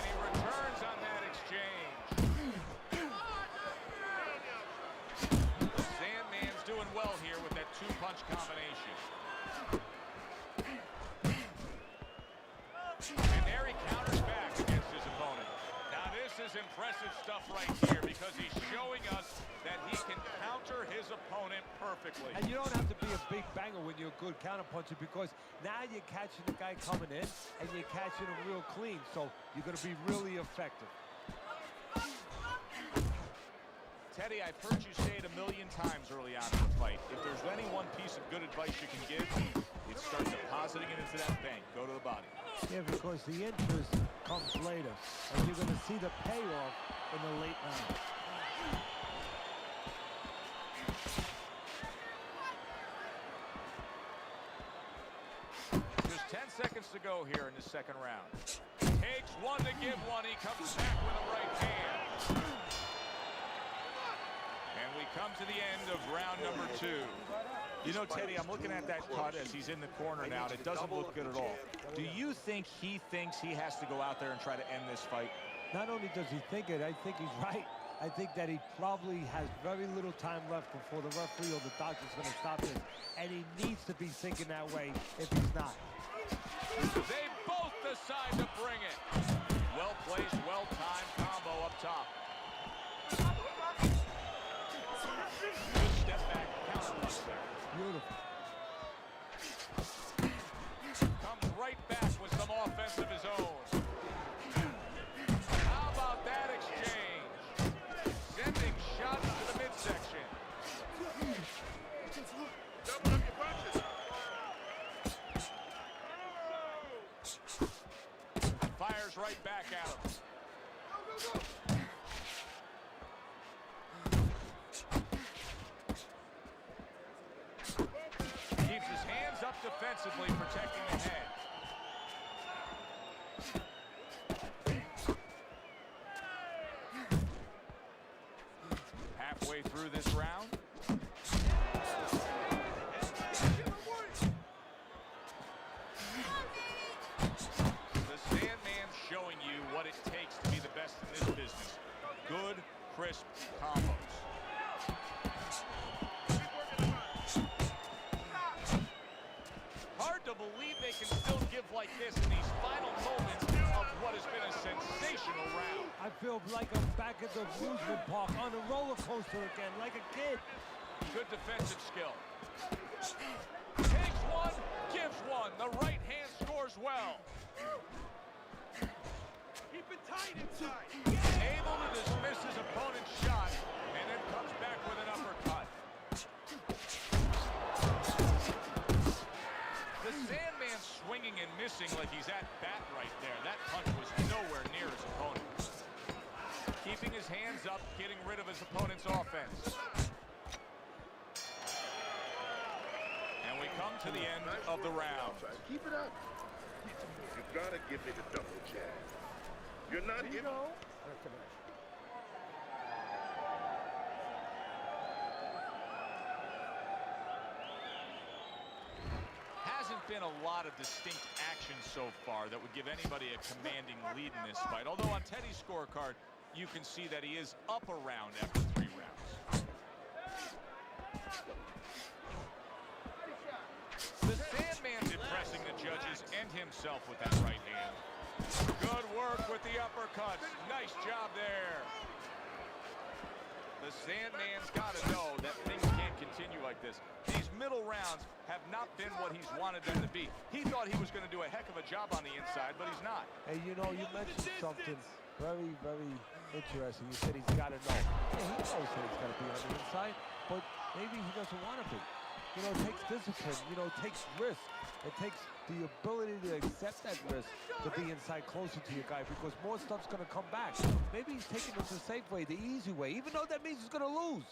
he returns on that exchange. The Sandman's doing well here with that 2-punch combination. And there he counters back against his opponent. Now this is impressive stuff right here because he's showing us that he can counter his opponent perfectly. And you don't have to be a big banger when you're a good counterpuncher because now you're catching the guy coming in and you're catching him real clean. So you're going to be really effective. Teddy, I've heard you say it a million times early on in the fight. If there's any one piece of good advice you can give, it's start depositing it into that bank. Go to the body. Yeah, because the interest comes later, and you're going to see the payoff in the late round. Just 10 seconds to go here in the second round. Takes one to give one. He comes back with a right hand. And we come to the end of round number 2. You know, Teddy, I'm looking at that cut as he's in the corner now, and it doesn't look good at all. Do you think he thinks he has to go out there and try to end this fight? Not only does he think it, I think he's right. I think that he probably has very little time left before the referee or the doctor's going to stop this. And he needs to be thinking that way if he's not. They both decide to bring it. Well-placed, well-timed combo up top. Good step back, counter punch there. Beautiful. Comes right back with some offense of his own. How about that exchange? Sending shots to the midsection. Double up your punches. Fires right back at him. Keeps his hands up defensively, protecting the head. Halfway through this round. The Sandman's showing you what it takes to be the best in this business. Good, crisp combos. Hard to believe they can still give like this in these final moments of what has been a sensational round. I feel like I'm back at the amusement park on a roller coaster again, like a kid. Good defensive skill. Takes one, gives one. The right hand scores well. Keep it tight inside. Able to dismiss his opponent's shot, and then comes back with an uppercut. The Sandman swinging and missing like he's at bat right there. That punch was nowhere near his opponent. Keeping his hands up, getting rid of his opponent's offense. And we come to the end of the round. Keep it up. You gotta give me the double jab. You're not giving. Hasn't been a lot of distinct action so far that would give anybody a commanding lead in this fight. Although on Teddy's scorecard, you can see that he is up a round after 3 rounds. The Sandman's impressing the judges and himself with that right hand. Good work with the uppercuts. Nice job there. The Sandman's got to know that things can't continue like this. These middle rounds have not been what he's wanted them to be. He thought he was going to do a heck of a job on the inside, but he's not. Hey, you know, you mentioned something very, very interesting. You said he's got to know. Yeah, he knows that he's got to be on the inside, but maybe he doesn't want to be. You know, it takes discipline. You know, it takes risk. It takes the ability to accept that risk to be inside closer to your guy, because more stuff's going to come back. Maybe he's taking this the safe way, the easy way, even though that means he's going to lose.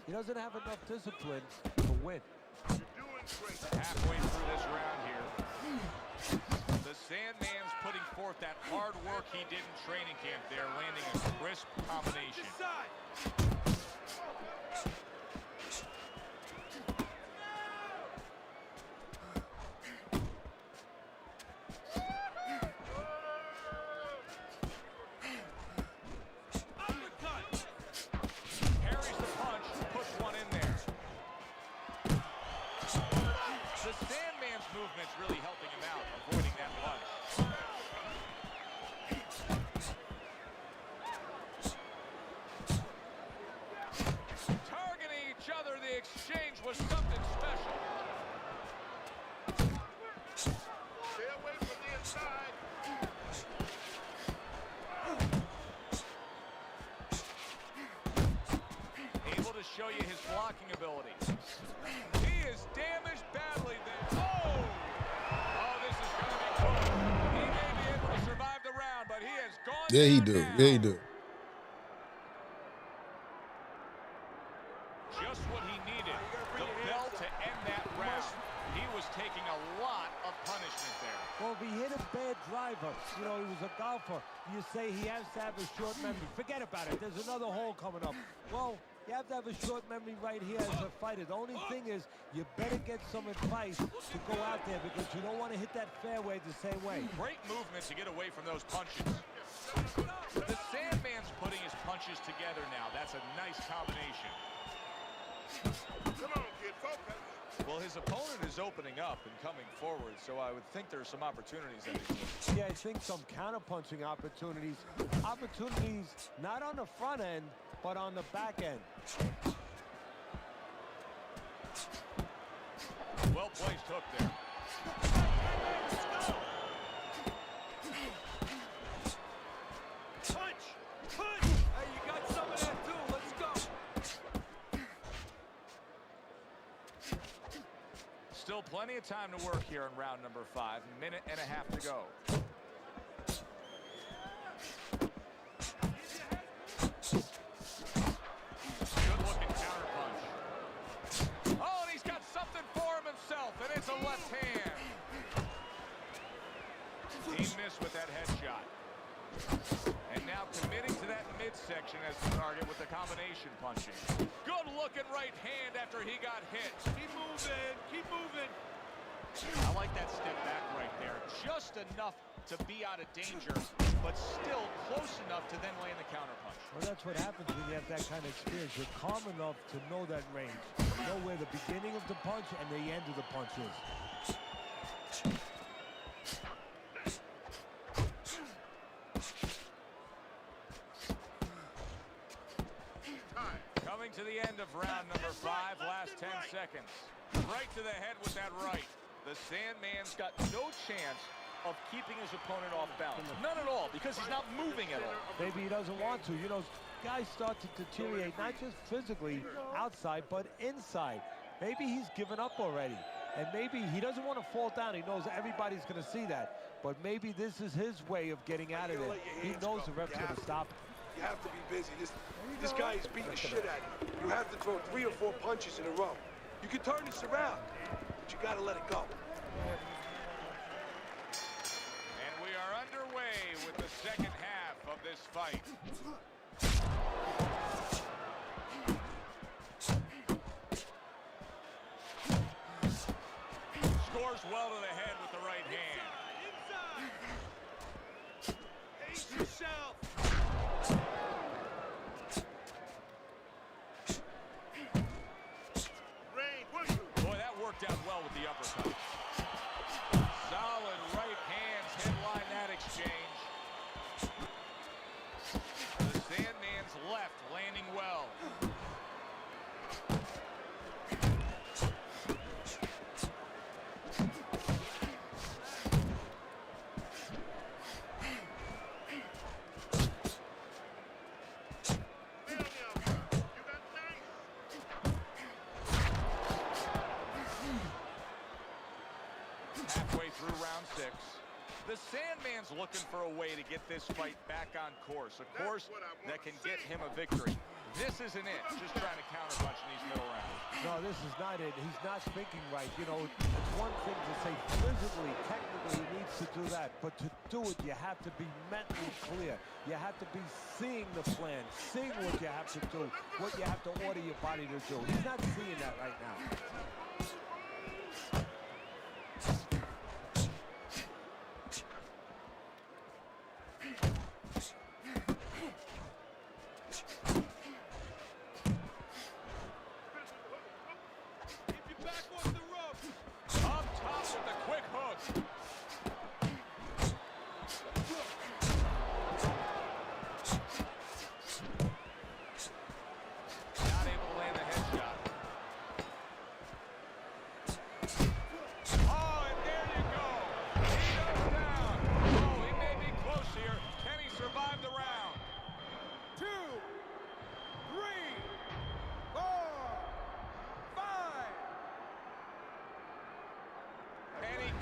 He doesn't have enough discipline to win. Halfway through this round here, the Sandman's putting forth that hard work he did in training camp there, landing a crisp combination. Parries the punch, puts one in there. The Sandman's movement's really helping him out, avoiding that punch. Targeting each other, the exchange was something special. Stay away from the inside. Able to show you his blocking ability. He is damaged badly there. Oh! Oh, this is going to be close. He Yeah, he do. Yeah, he do. Just what he needed, the bell to end that round. He was taking a lot of punishment there. Well, if he hit a bad driver, you know, he was a golfer, you say he has to have a short memory. Forget about it. There's another hole coming up. Well, you have to have a short memory right here as a fighter. The only thing is you better get some advice to go out there because you don't want to hit that fairway the same way. Great movement to get away from those punches. The Sandman's putting his punches together now. That's a nice combination. Come on, kid, focus. Well, his opponent is opening up and coming forward, so I would think there are some opportunities that exist. Yeah, I think some counter-punching opportunities. Opportunities not on the front end, but on the back end. Well-placed hook there. Punch! Punch! Hey, you got some of that too. Let's go. Still plenty of time to work here in round number 5. Minute and a half to go. Good-looking counterpunch. Oh, and he's got something for him himself, and it's a left hand. He missed with that headshot. And now committing to that midsection as the target with the combination punching. Good-looking right hand after he got hit. Keep moving. Keep moving. I like that step back right there. Just enough to be out of danger, but still close enough to then land the counterpunch. Well, that's what happens when you have that kind of experience. You're calm enough to know that range. You know where the beginning of the punch and the end of the punch is. Coming to the end of round number 5, last 10 seconds. Right to the head with that right. The Sandman's got no chance of keeping his opponent off balance. None at all, because he's not moving at all. Maybe he doesn't want to. You know, guys start to deteriorate, not just physically outside, but inside. Maybe he's given up already. And maybe he doesn't want to fall down. He knows everybody's going to see that. But maybe this is his way of getting out of there. He knows the ref's going to stop him. You have to be busy. This guy is beating the shit out of you. You have to throw 3 or 4 punches in a row. You can turn this around, but you got to let it go. And we are underway with the second half of this fight. Scores well to the head with the right hand. Inside. Pace yourself. Boy, that worked out well with the uppercut. Solid right hands headline that exchange. The Sandman's left landing well. Halfway through round 6. The Sandman's looking for a way to get this fight back on course. A course that can get him a victory. This isn't it, just trying to counterpunch in these middle rounds. No, this is not it. He's not thinking right. You know, it's one thing to say physically, technically he needs to do that. But to do it, you have to be mentally clear. You have to be seeing the plan, seeing what you have to do, what you have to order your body to do. He's not seeing that right now.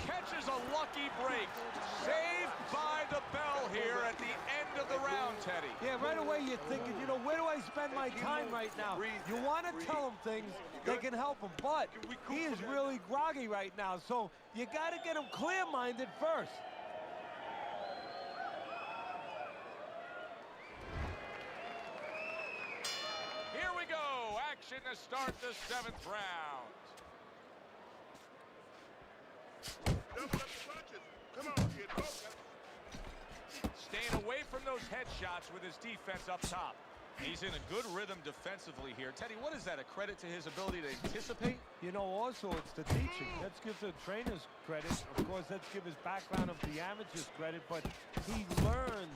Catches a lucky break. Saved by the bell here at the end end of the round, Teddy. Yeah, right away you're thinking, you know, where do I spend my time right now? You want to tell him things that can help him, but he is really groggy right now, so you got to get him clear-minded first. Here we go. Action to start the 7th round. Come on, kid. Staying away from those headshots with his defense up top. He's in a good rhythm defensively here. Teddy, what is that, a credit to his ability to anticipate? You know, also, it's the teaching. Let's give the trainers credit. Of course, let's give his background of the amateurs credit, but he learned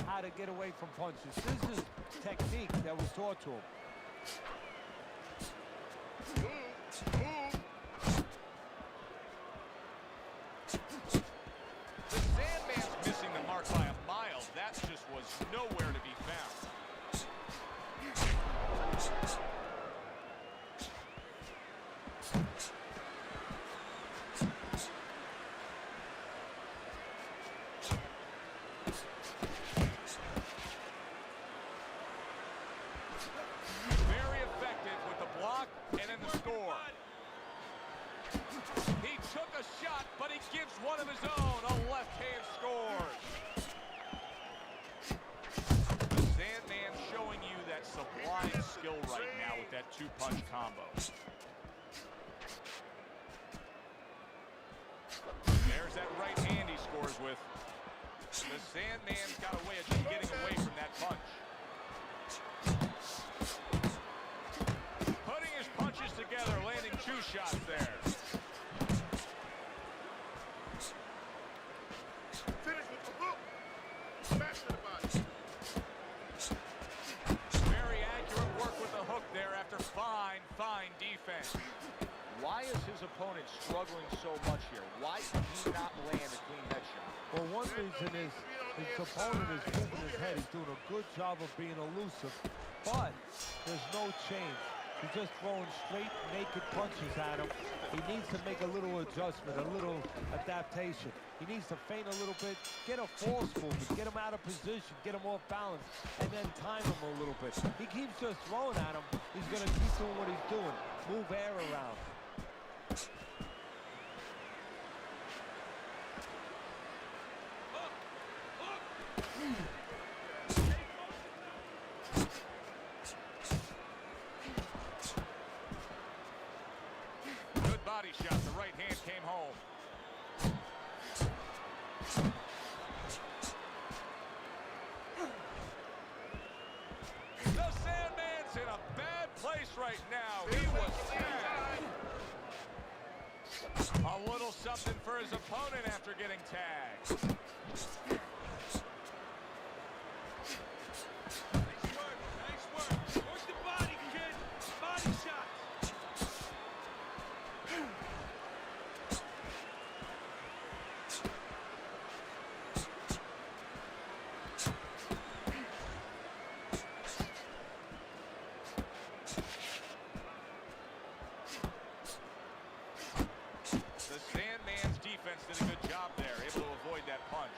how to get away from punches. This is technique that was taught to him. The Sandman's missing the mark by a mile. That just was nowhere to be found. Very effective with the block and then the score. He took a shot, but he gives one of his own. A left hand scores. The Sandman showing you that sublime skill right now with that 2-punch combo. There's that right hand he scores with. The Sandman's got a way of just getting away from that punch. Putting his punches together, landing 2 shots there. Finish with the hook. Smash to the body. Very accurate work with the hook there after fine defense. Why is his opponent struggling so much here? Why can he not land a clean headshot? Well, one reason is his opponent is moving his head. He's doing a good job of being elusive, but there's no change. He's just throwing straight, naked punches at him. He needs to make a little adjustment, a little adaptation. He needs to feint a little bit, get a false movement, get him out of position, get him off balance, and then time him a little bit. He keeps just throwing at him. He's going to keep doing what he's doing. Move air around. Good body shot. The right hand came home. The Sandman's in a bad place right now. He was tagged. A little something for his opponent after getting tagged. Nice work. Work the body, kid. Body shots. The Sandman's defense did a good job there, able to avoid that punch.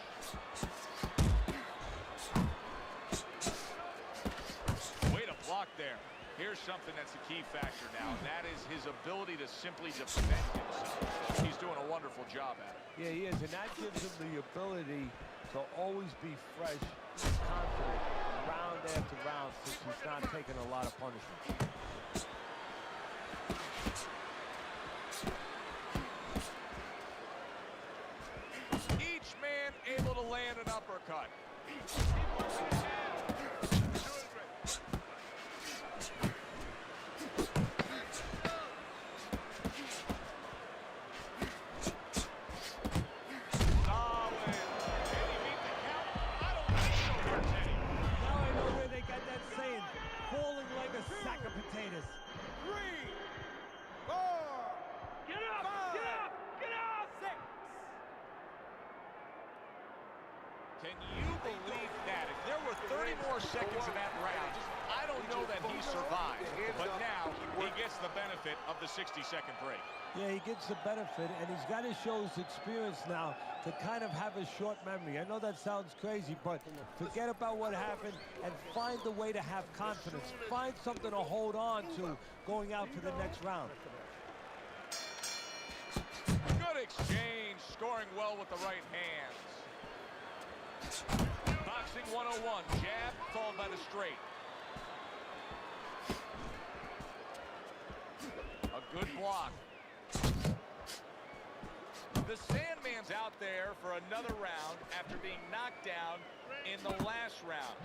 Way to block there. Here's something that's a key factor now, and that is his ability to simply defend himself. He's doing a wonderful job at it. Yeah, he is, and that gives him the ability to always be fresh, confident, round after round, since he's not taking a lot of punishment. Each man able to land an uppercut. Can you believe that? If there were 30 more seconds in that round, I don't know that he survived. But now he gets gets the benefit of the 60-second break. Yeah, he gets the benefit, and he's got to show his experience now to kind of have a short memory. I know that sounds crazy, but forget about what happened and find a way to have confidence. Find something to hold on to going out to the next round. Good exchange, scoring well with the right hands. Boxing 101, jab followed by the straight. A good block. The Sandman's out there for another round after being knocked down in the last round.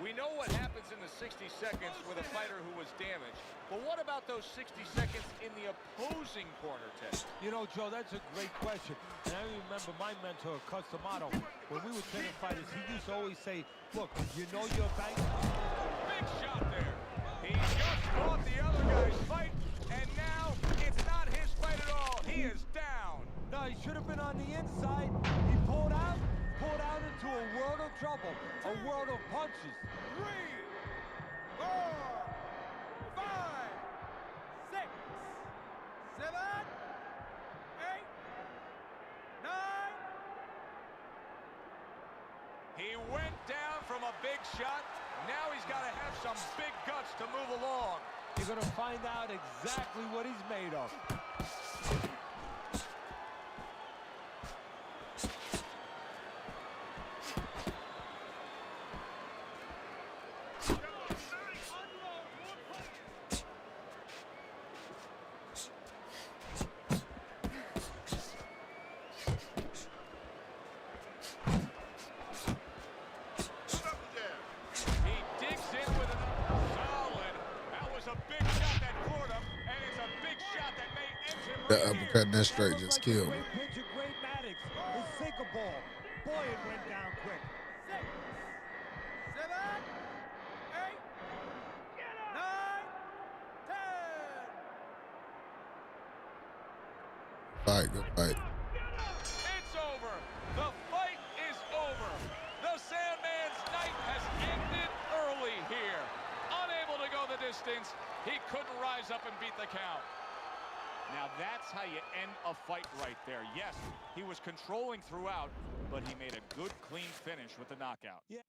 We know what happens in the 60 seconds with a fighter who was damaged, but what about those 60 seconds in the opposing corner, Ted? You know, Joe, that's a great question. And I remember my mentor, Cus D'Amato, when we were training fighters, he used to always say, look, you know your bank. Big shot there. He just fought the other guy's fight, and now it's not his fight at all. He is down. No, he should have been on the inside. He pulled out into a world of trouble, a world of punches. 3, 4, 5, 6, 7, 8, 9. He went down from a big shot. Now he's got to have some big guts to move along. You're going to find out exactly what he's made of. The uppercut and that straight just killed me. Great pitcher, great Maddox. His sinker ball. Boy, it went down quick. 6, 7, 8, 9, 10. Fight, good fight. It's over. The fight is over. The Sandman's night has ended early here. Unable to go the distance, he couldn't rise up and beat the count. Now that's how you end a fight right there. Yes, he was controlling throughout, but he made a good, clean finish with the knockout. Yeah.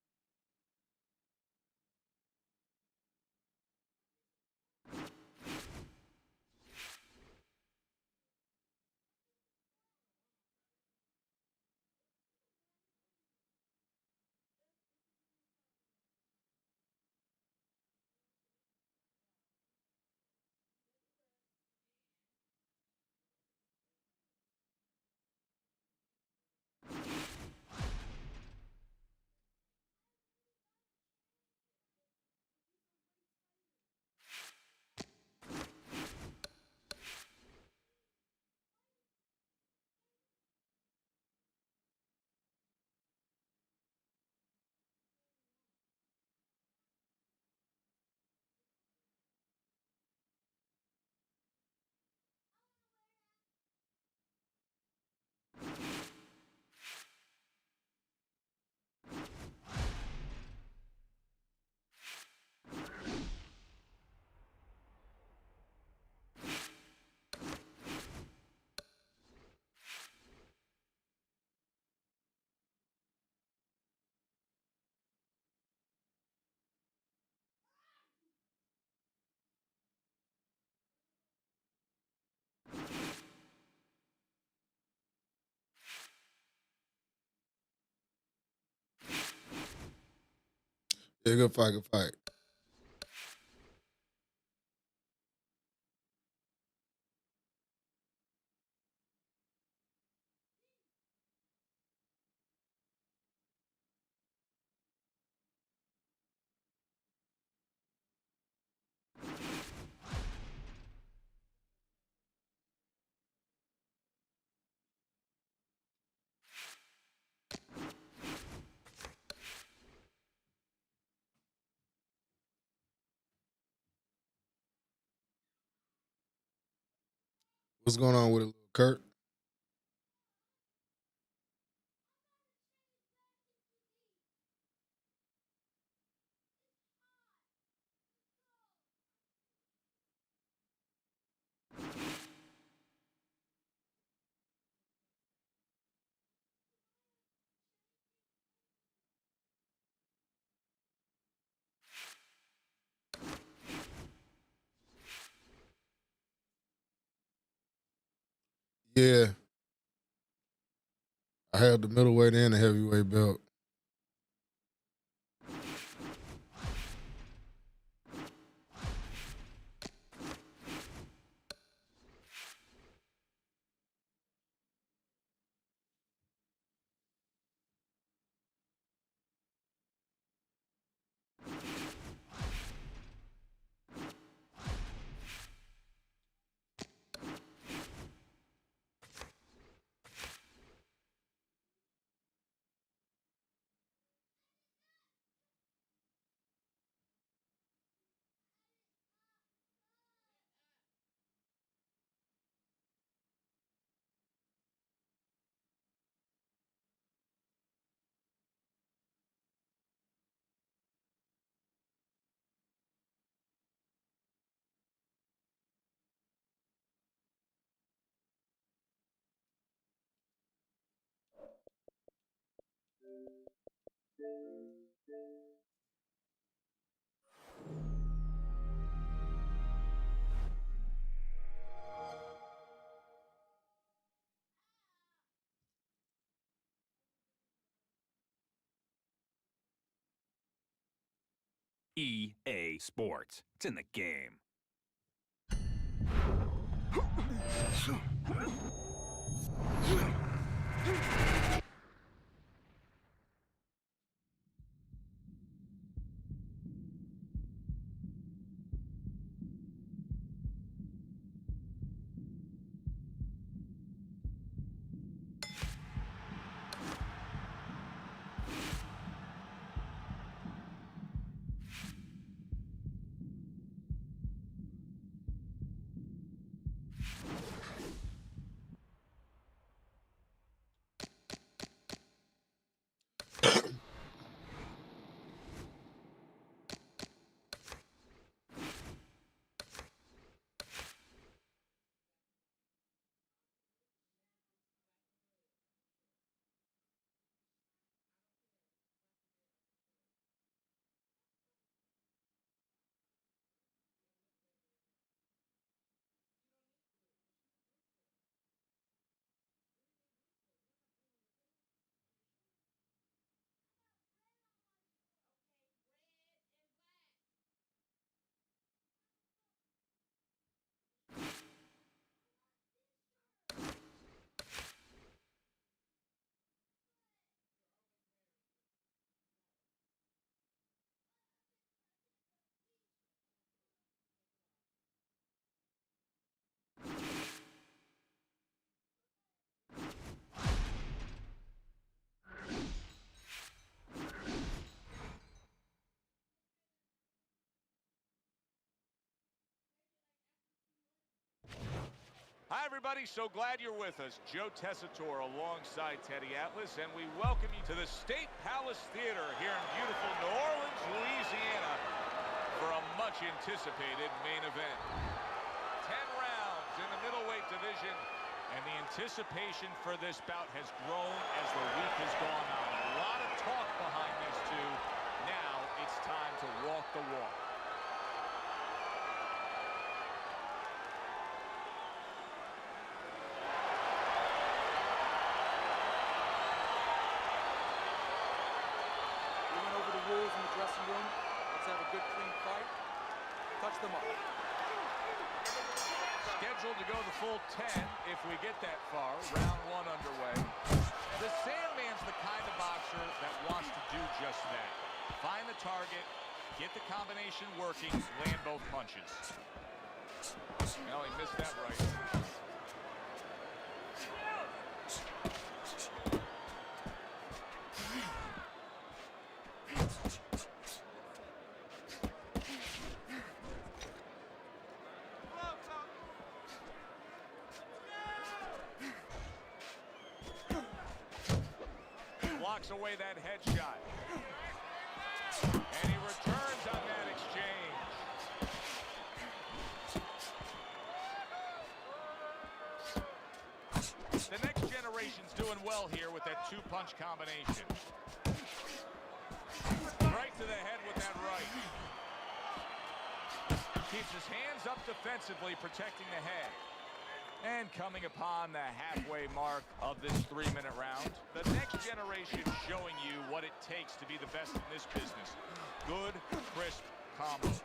Yeah, good fight, good fight. What's going on with it, Kurt? Yeah. I have the middleweight and the heavyweight belt. EA Sports. It's in the game. Hi, everybody. So glad you're with us. Joe Tessitore alongside Teddy Atlas, and we welcome you to the State Palace Theater here in beautiful New Orleans, Louisiana, for a much-anticipated main event. 10 rounds in the middleweight division, and the anticipation for this bout has grown as the week has gone on. A lot of talk behind these two. Now it's time to walk the walk. Rules in the dressing room. Let's have a good, clean fight. Touch them up. Scheduled to go the full 10 if we get that far. Round one underway. The Sandman's the kind of boxer that wants to do just that. Find the target, get the combination working, land both punches. Well, he missed that right. Blocks away that headshot. And he returns on that exchange. The next generation's doing well here with that two-punch combination. Right to the head with that right. Keeps his hands up defensively, protecting the head. And coming upon the halfway mark of this 3-minute round, the next generation showing you what it takes to be the best in this business. Good, crisp combos.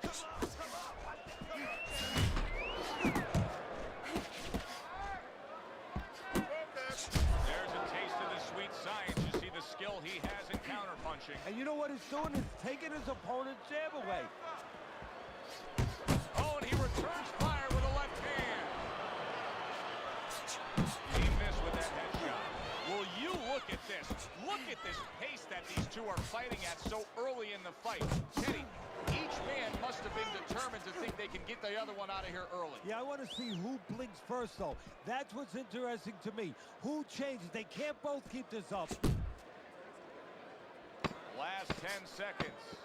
There's a taste of the sweet science. You see the skill he has in counterpunching. And you know what he's doing? He's taking his opponent's jab away. Oh, and he returns fire with a left hand. He missed with that headshot. Will you look at this? Look at this pace that these two are fighting at so early in the fight. Teddy, each man must have been determined to think they can get the other one out of here early. Yeah, I want to see who blinks first, though. That's what's interesting to me. Who changes? They can't both keep this up. Last 10 seconds.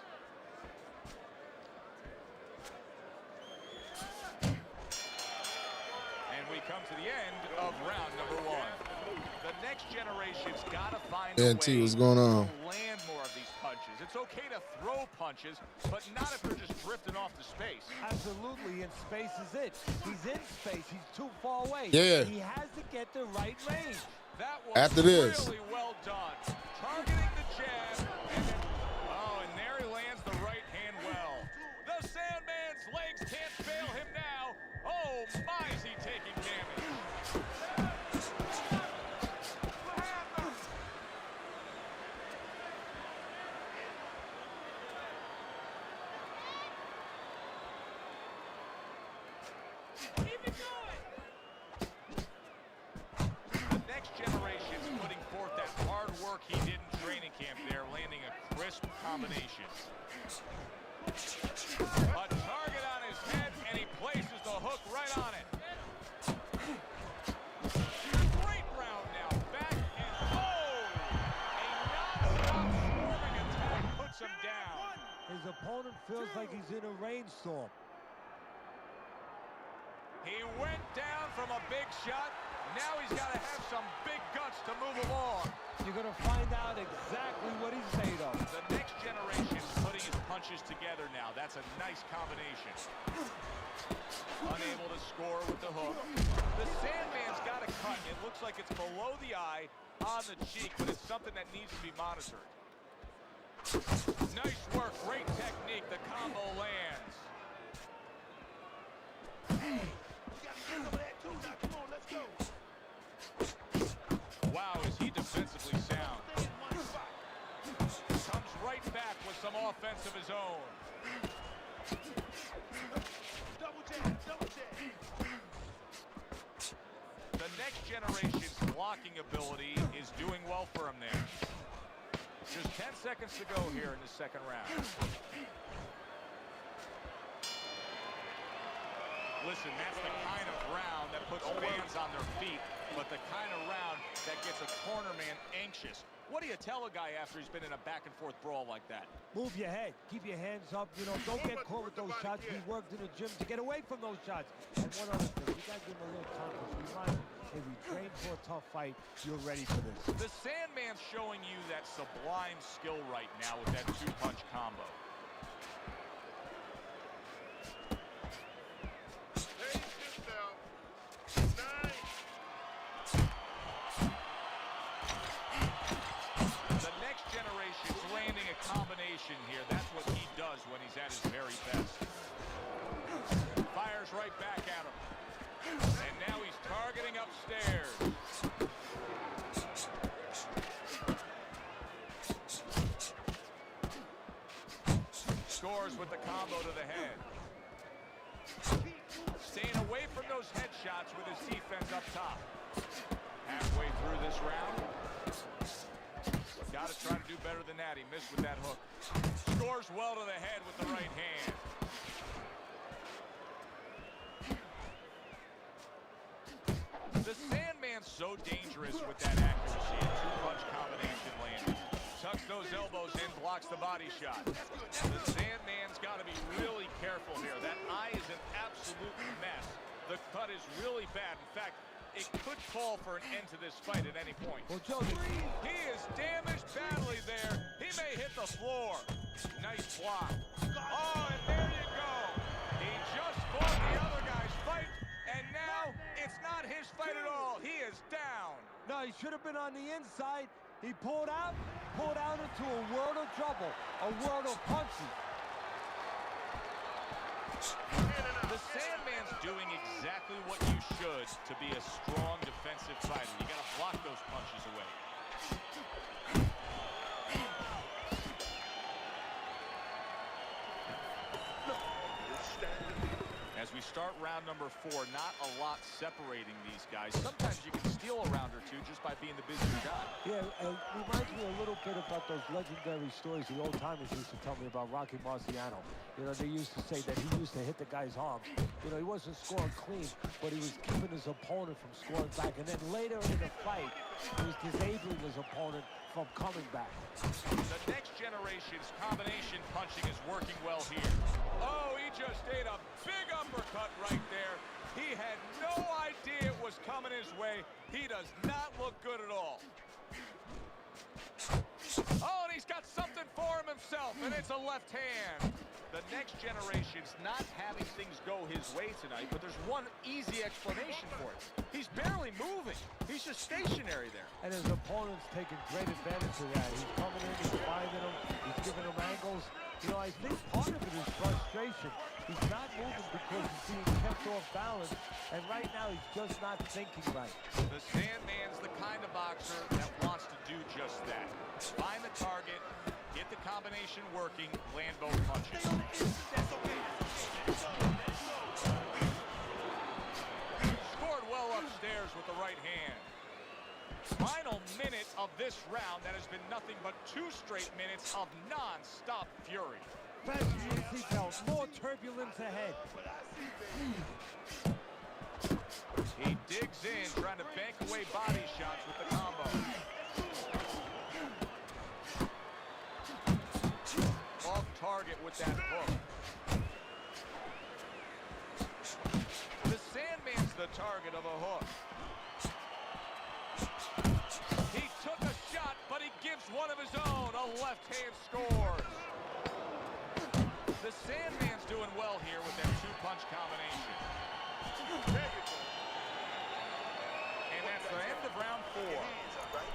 And we come to the end of round number 1. The next generation's got to find a way what's going on? to land more of these punches. It's okay to throw punches, but not if they're just drifting off to space. Absolutely, and space is it. He's in space. He's too far away. Yeah. He has to get the right range. That was After this. really well done. Targeting the jab, and then, and there he lands the right hand well. The Sandman's legs can't fail him now. Oh, my, is he taking damage. The next generation's putting forth that hard work he did in training camp there, landing a crisp combination. A target on his head, and he places the hook right on it. Great round now, back and a non-stop swarming attack puts him down. His opponent feels like he's in a rainstorm. He went down from a big shot. Now he's got to have some big guts to move along. You're going to find out exactly what he's made of. The next generation's putting his punches together now. That's a nice combination. Unable to score with the hook. The Sandman's got a cut. It looks like it's below the eye, on the cheek, but it's something that needs to be monitored. Nice work, great technique. The combo lands. Wow, is he defensively sound. Comes right back with some offense of his own. The next generation's blocking ability is doing well for him there. Just 10 seconds to go here in the second round. Listen, that's the kind of round that puts fans on their feet, but the kind of round that gets a corner man anxious. What do you tell a guy after he's been in a back-and-forth brawl like that? Move your head. Keep your hands up. You know, don't get caught with those shots. We worked in the gym to get away from those shots. And one other thing, you got to give him a little confidence. Remind him, if we train for a tough fight, you're ready for this. The Sandman's showing you that sublime skill right now with that two-punch combo. Combination here. That's what he does when he's at his very best. Fires right back at him. And now he's targeting upstairs. Scores with the combo to the head. Staying away from those headshots with his defense up top. Halfway through this round. Got to try to do better than that. He missed with that hook. Scores well to the head with the right hand. The Sandman's so dangerous with that accuracy and two-punch combination landing. Tucks those elbows in, blocks the body shot. The Sandman's got to be really careful here. That eye is an absolute mess. The cut is really bad. In fact, it could call for an end to this fight at any point. Well, Joe, he is damaged badly there. He may hit the floor. Nice block. Oh, and there you go. He just fought the other guy's fight, and now it's not his he should have been on the inside. He pulled out into a world of trouble, a world of punches. The Sandman's doing exactly what you should to be a strong defensive fighter. You got to block those punches away. As we start round number 4, not a lot separating these guys. Sometimes you can steal a round or two just by being the busier guy. Yeah, it reminds me a little bit about those legendary stories the old-timers used to tell me about Rocky Marciano. You know, they used to say that he used to hit the guy's arms. You know, he wasn't scoring clean, but he was keeping his opponent from scoring back. And then later in the fight, he was disabling his opponent from coming back. The next generation's combination punching is working well here. Oh, he just ate a big uppercut right there. He had no idea it was coming his way. He does not look good at all. Oh, and he's got something for him himself, and it's a left hand. The next generation's not having things go his way tonight, but there's one easy explanation for it. He's barely moving. He's just stationary there. And his opponent's taking great advantage of that. He's coming in, he's finding him, he's giving him angles. You know, I think part of it is frustration. He's not moving because he's being kept off balance, and right now he's just not thinking right. The Sandman's the kind of boxer that wants to do just that. Find the target, get the combination working, land both punches. Scored well upstairs with the right hand. Final minute of this round that has been nothing but 2 straight minutes of non-stop fury. Fasten your seatbelt, more turbulence ahead. He digs in, trying to bank away body shots with the combo. Off target with that hook. The Sandman's the target of a hook. He took a shot, but he gives one of his own. A left hand scores. The Sandman's doing well here with that 2-punch combination. And that's the end of round 4.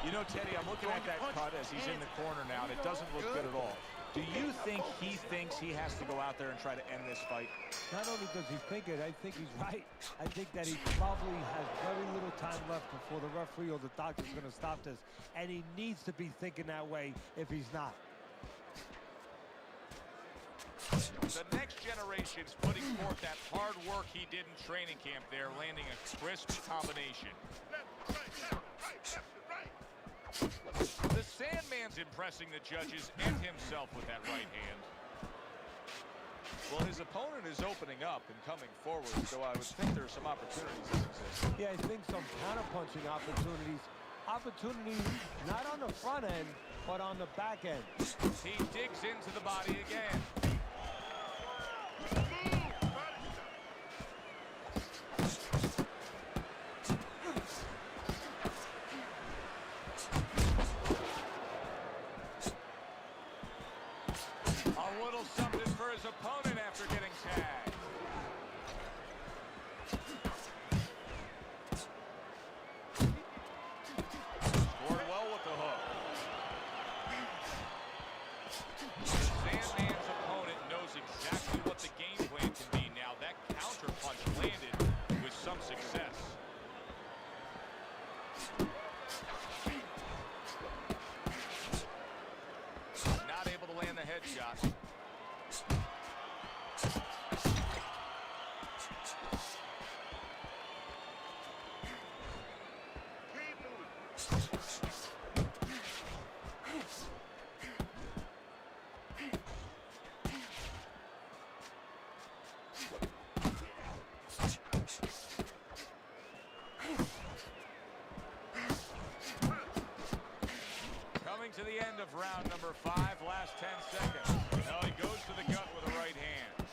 You know, Teddy, I'm looking at that cut as he's in the corner now, and it doesn't look good at all. Do you think he thinks he has to go out there and try to end this fight? Not only does he think it, I think he's right. I think that he probably has very little time left before the referee or the doctor's going to stop this. And he needs to be thinking that way if he's not. The next generation's putting forth that hard work he did in training camp there, landing a crisp combination. The Sandman's impressing the judges and himself with that right hand. Well, his opponent is opening up and coming forward, so I would think there are some opportunities that exist. Yeah, I think some counter-punching opportunities. Opportunities not on the front end, but on the back end. He digs into the body again. A little something for his opponent after getting tagged. Scored well with the hook. The Sandman's opponent knows exactly what the game plan can be now. That counter punch landed with some success. Not able to land the headshot. Coming to the end of round number 5, last 10 seconds. Now he goes to the gut with a right hand.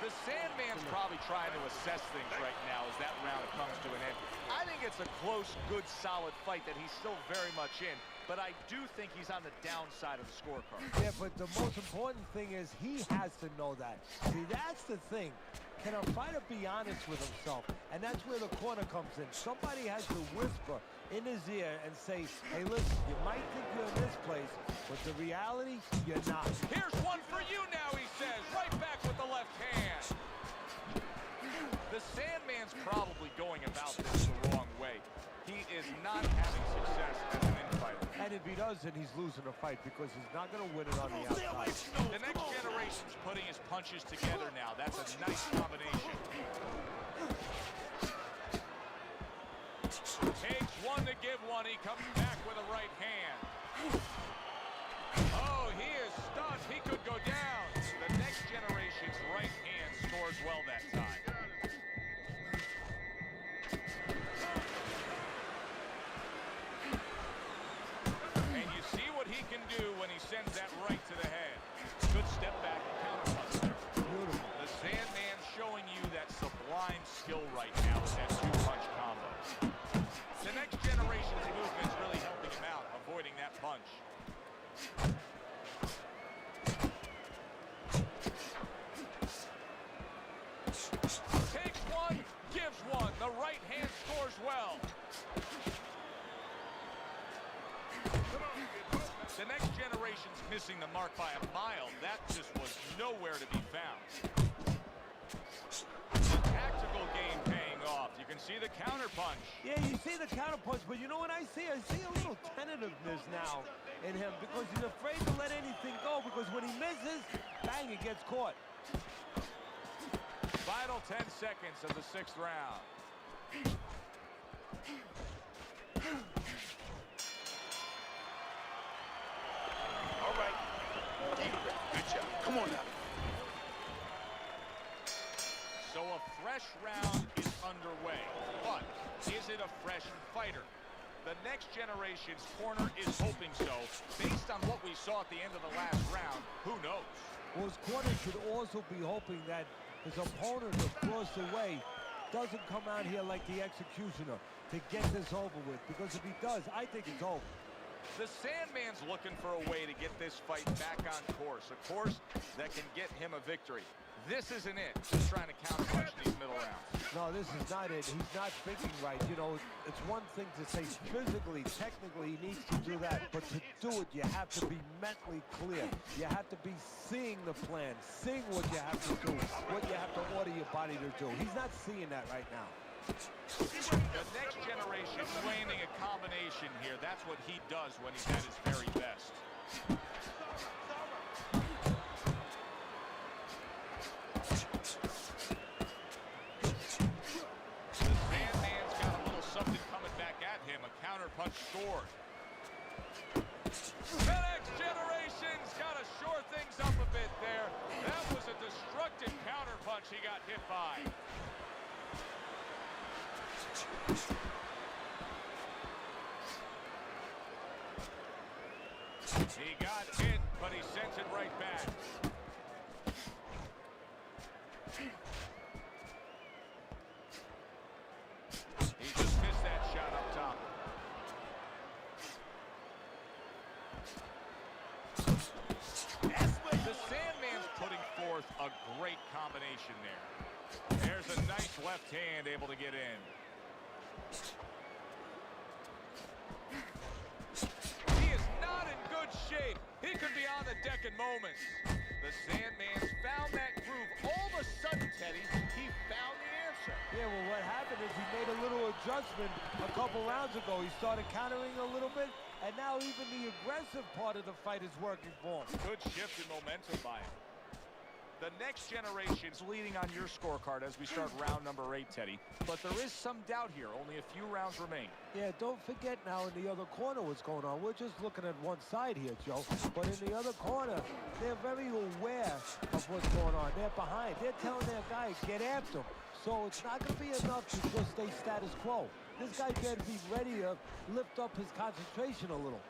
The Sandman's probably trying to assess things right now as that round comes to an end. I think it's a close, good, solid fight that he's still very much in, but I do think he's on the downside of the scorecard. Yeah, but the most important thing is he has to know that. See, that's the thing. Can a fighter be honest with himself? And that's where the corner comes in. Somebody has to whisper in his ear and say, hey, listen, you might think you're in this place, but the reality, you're not. Here's one for you now, he says. Right back with the left hand. The Sandman's probably going about this the wrong way. He is not having success as an infighter. And if he does, then he's losing the fight because he's not going to win it on the outside. The next generation's putting his punches together now. That's a nice combination. Takes one to give one. He comes back with a right hand. Oh, he is stunned. He could go down. The next generation's right hand scores well that time. And you see what he can do when he sends that right to the head. Good step back and counter punch there. Beautiful. The Sandman showing you that sublime skill right now with that two-punch combo. The next generation's movement is really helping him out, avoiding that punch. Takes one, gives one. The right hand scores well. The next generation's missing the mark by a mile. That just was nowhere to be found. The tactical game paying off. You can see the counter punch. Yeah, you see the counter punch, but you know what I see? I see a little tentativeness now in him because he's afraid to let anything go because when he misses, bang, he gets caught. Final 10 seconds of the 6th round. All right. Good job. Come on now. So a fresh round is underway, but is it a fresh fighter? The next generation's corner is hoping so. Based on what we saw at the end of the last round, who knows? Well, his corner should also be hoping that his opponent across the way doesn't come out here like the executioner to get this over with, because if he does, I think it's over. The Sandman's looking for a way to get this fight back on course, a course that can get him a victory. This isn't it, just trying to counterpunch these middle rounds. No, this is not it. He's not thinking right. You know, it's one thing to say physically, technically, he needs to do that. But to do it, you have to be mentally clear. You have to be seeing the plan, seeing what you have to do, what you have to order your body to do. He's not seeing that right now. The next generation's landing a combination here. That's what he does when he's at his very best. Something coming back at him, a counter punch scored. The next generation's got to shore things up a bit there. That was a destructive counter punch he got hit by. He got hit, but he sends it right back. He just missed that shot up top. The Sandman's putting forth a great combination there. There's a nice left hand able to get in. He is not in good shape. He could be on the deck in moments. The Sandman's found that groove. All of a sudden, Teddy, he found the answer. Yeah, well, what happened is he made a little adjustment a couple rounds ago. He started countering a little bit, and now even the aggressive part of the fight is working for him. Good shift in momentum by him. The next generation's leading on your scorecard as we start round number 8, Teddy. But there is some doubt here. Only a few rounds remain. Yeah, don't forget now in the other corner what's going on. We're just looking at one side here, Joe. But in the other corner, they're very aware of what's going on. They're behind. They're telling their guys, get after them. So it's not going to be enough to just stay status quo. This guy better be ready to lift up his concentration a little.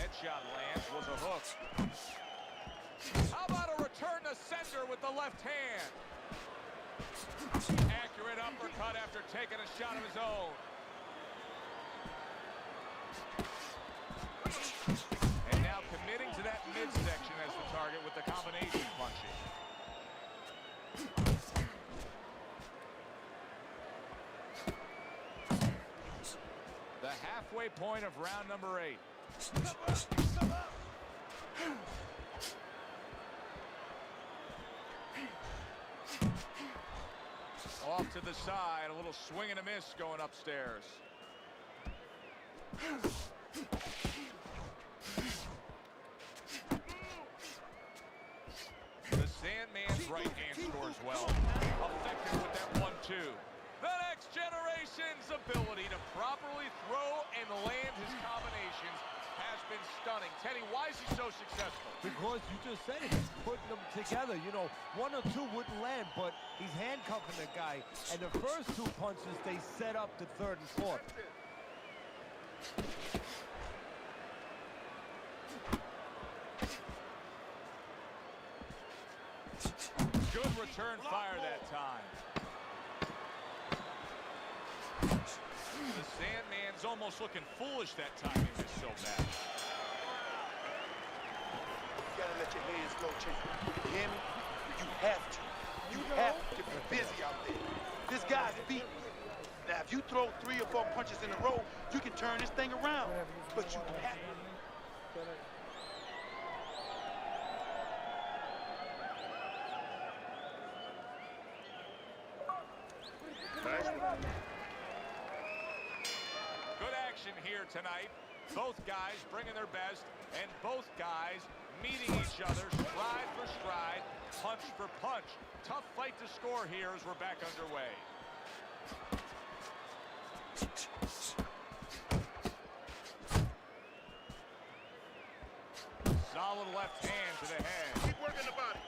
Headshot lands, was a hook. How about a return to sender with the left hand? Accurate uppercut after taking a shot of his own. And now committing to that midsection as the target with the combination punches. The halfway point of round number 8. Off to the side, a little swing and a miss going upstairs. The Sandman's right hand scores well. Effective with that 1-2. The next generation's ability to properly throw and land his combinations has been stunning. Teddy, why is he so successful? Because you just said it, he's putting them together. You know, 1 or 2 wouldn't land, but he's handcuffing the guy. And the first 2 punches, they set up the 3rd and 4th. Good return fire that time. The Sandman's almost looking foolish that time. He missed so bad. You gotta let your hands go, champ. You hear me? You have to. You have to be busy out there. This guy's beating you. Now, if you throw 3 or 4 punches in a row, you can turn this thing around. But you have to. Good action here tonight. Both guys bringing their best, and both guys meeting each other stride for stride, punch for punch. Tough fight to score here as we're back underway. Solid left hand to the head. Keep working the body.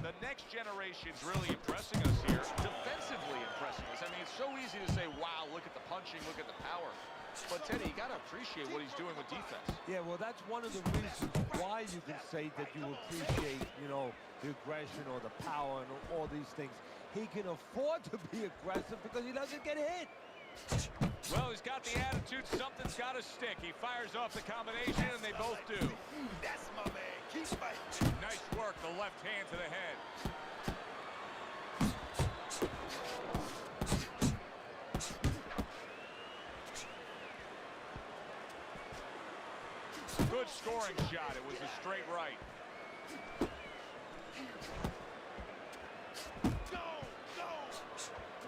The next generation's really impressing us here, defensively impressing us. I mean, it's so easy to say, wow, look at the punching, look at the power. But, Teddy, you got to appreciate what he's doing with defense. Yeah, well, that's one of the reasons why you can say that you appreciate, you know, the aggression or the power and all these things. He can afford to be aggressive because he doesn't get hit. Well, he's got the attitude, something's got to stick. He fires off the combination, and they both do. That's my man. Keep fighting. Nice work, the left hand to the head. Good scoring shot. It was a straight right.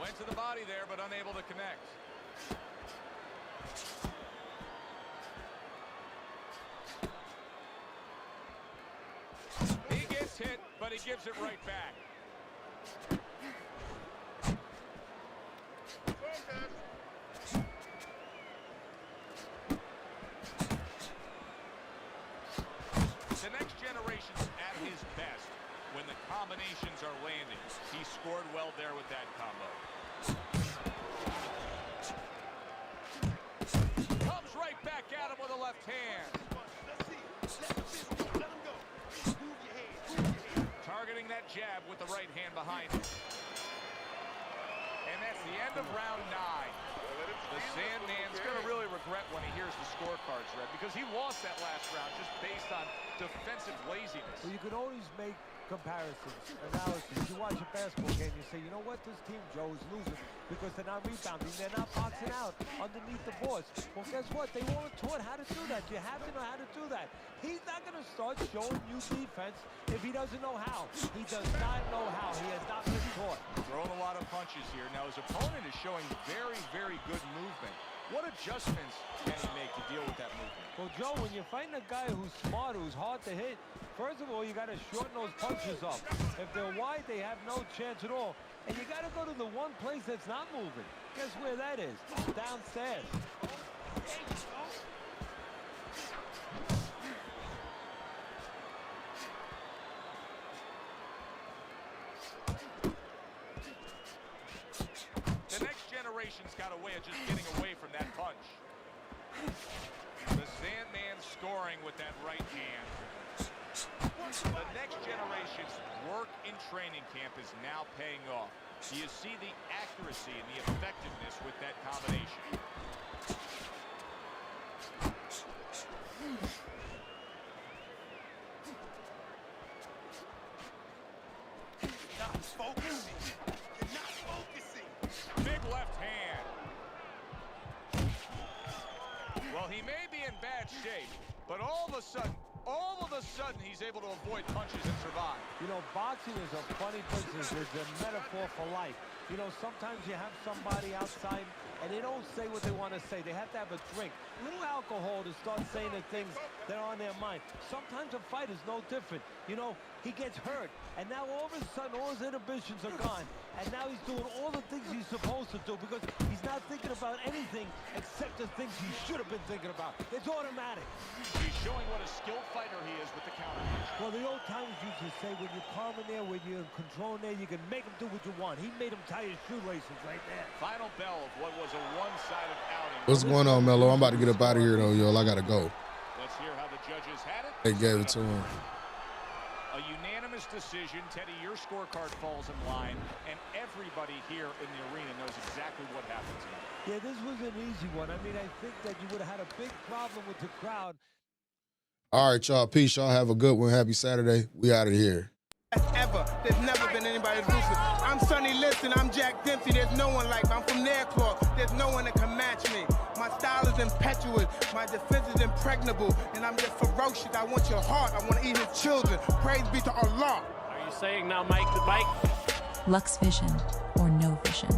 Went to the body there, but unable to connect. He gets hit, but he gives it right back. The next generation's at his best when the combinations are landing. He scored well there with that combo. Comes right back at him with a left hand. Targeting that jab with the right hand behind him. And that's the end of round 9. The Sandman's going to really regret when he hears the scorecards read, because he lost that last round just based on defensive laziness. Well, you can always make comparisons, analysis. You watch a basketball game, you say, you know what, this team, Joe, is losing because they're not rebounding, they're not boxing out underneath the boards. Well, guess what? They weren't taught how to do that. You have to know how to do that. He's not going to start showing you defense if he doesn't know how. He does not know how. He has not been taught. Throwing a lot of punches here. Now, his opponent is showing very, very good movement. What adjustments can he make to deal with that movement? Well, Joe, when you're fighting a guy who's smart, who's hard to hit, first of all, you got to shorten those punches up. If they're wide, they have no chance at all. And you got to go to the one place that's not moving. Guess where that is? Downstairs. The next generation's got a way of just getting away from that punch. The Sandman scoring with that right hand. The next generation's work in training camp is now paying off. Do you see the accuracy and the effectiveness with that combination? Not focusing. You're not He may be in bad shape, but all of a sudden, he's able to avoid punches and survive. You know, boxing is a funny business. It's a metaphor for life. You know, sometimes you have somebody outside and they don't say what they want to say. They have to have a drink, a little alcohol to start saying the things that are on their mind. Sometimes a fight is no different. You know, he gets hurt, and now all of a sudden all his inhibitions are gone, and now he's doing all the things he's supposed to do because he's not thinking about anything except the things he should have been thinking about. It's automatic. He's showing what a skilled fighter he is with the counter. Well, the old timers used to say, when you're calm in there, when you're in control in there, you can make him do what you want. He made him tie his shoelaces right there. Final bell of what was a one-sided outing. What's going on, Melo? I'm about to get up out of here, though, yo. I got to go. Let's hear how the judges had it. They gave it to him. A unanimous decision. Teddy, your scorecard falls in line, and everybody here in the arena knows exactly what happened to you. Yeah, this was an easy one. I mean, I think that you would have had a big problem with the crowd. All right, y'all. Peace. Y'all have a good one. Happy Saturday. We out of here. Ever. There's never been anybody ruthless. I'm Sonny Liston. I'm Jack Dempsey. There's no one like me. I'm from Nairclaw. There's no one that can match me. My style is impetuous. My defense is impregnable. And I'm just ferocious. I want your heart. I want to eat his children. Praise be to Allah. Are you saying now Mike the Bike? Lux Vision or no vision.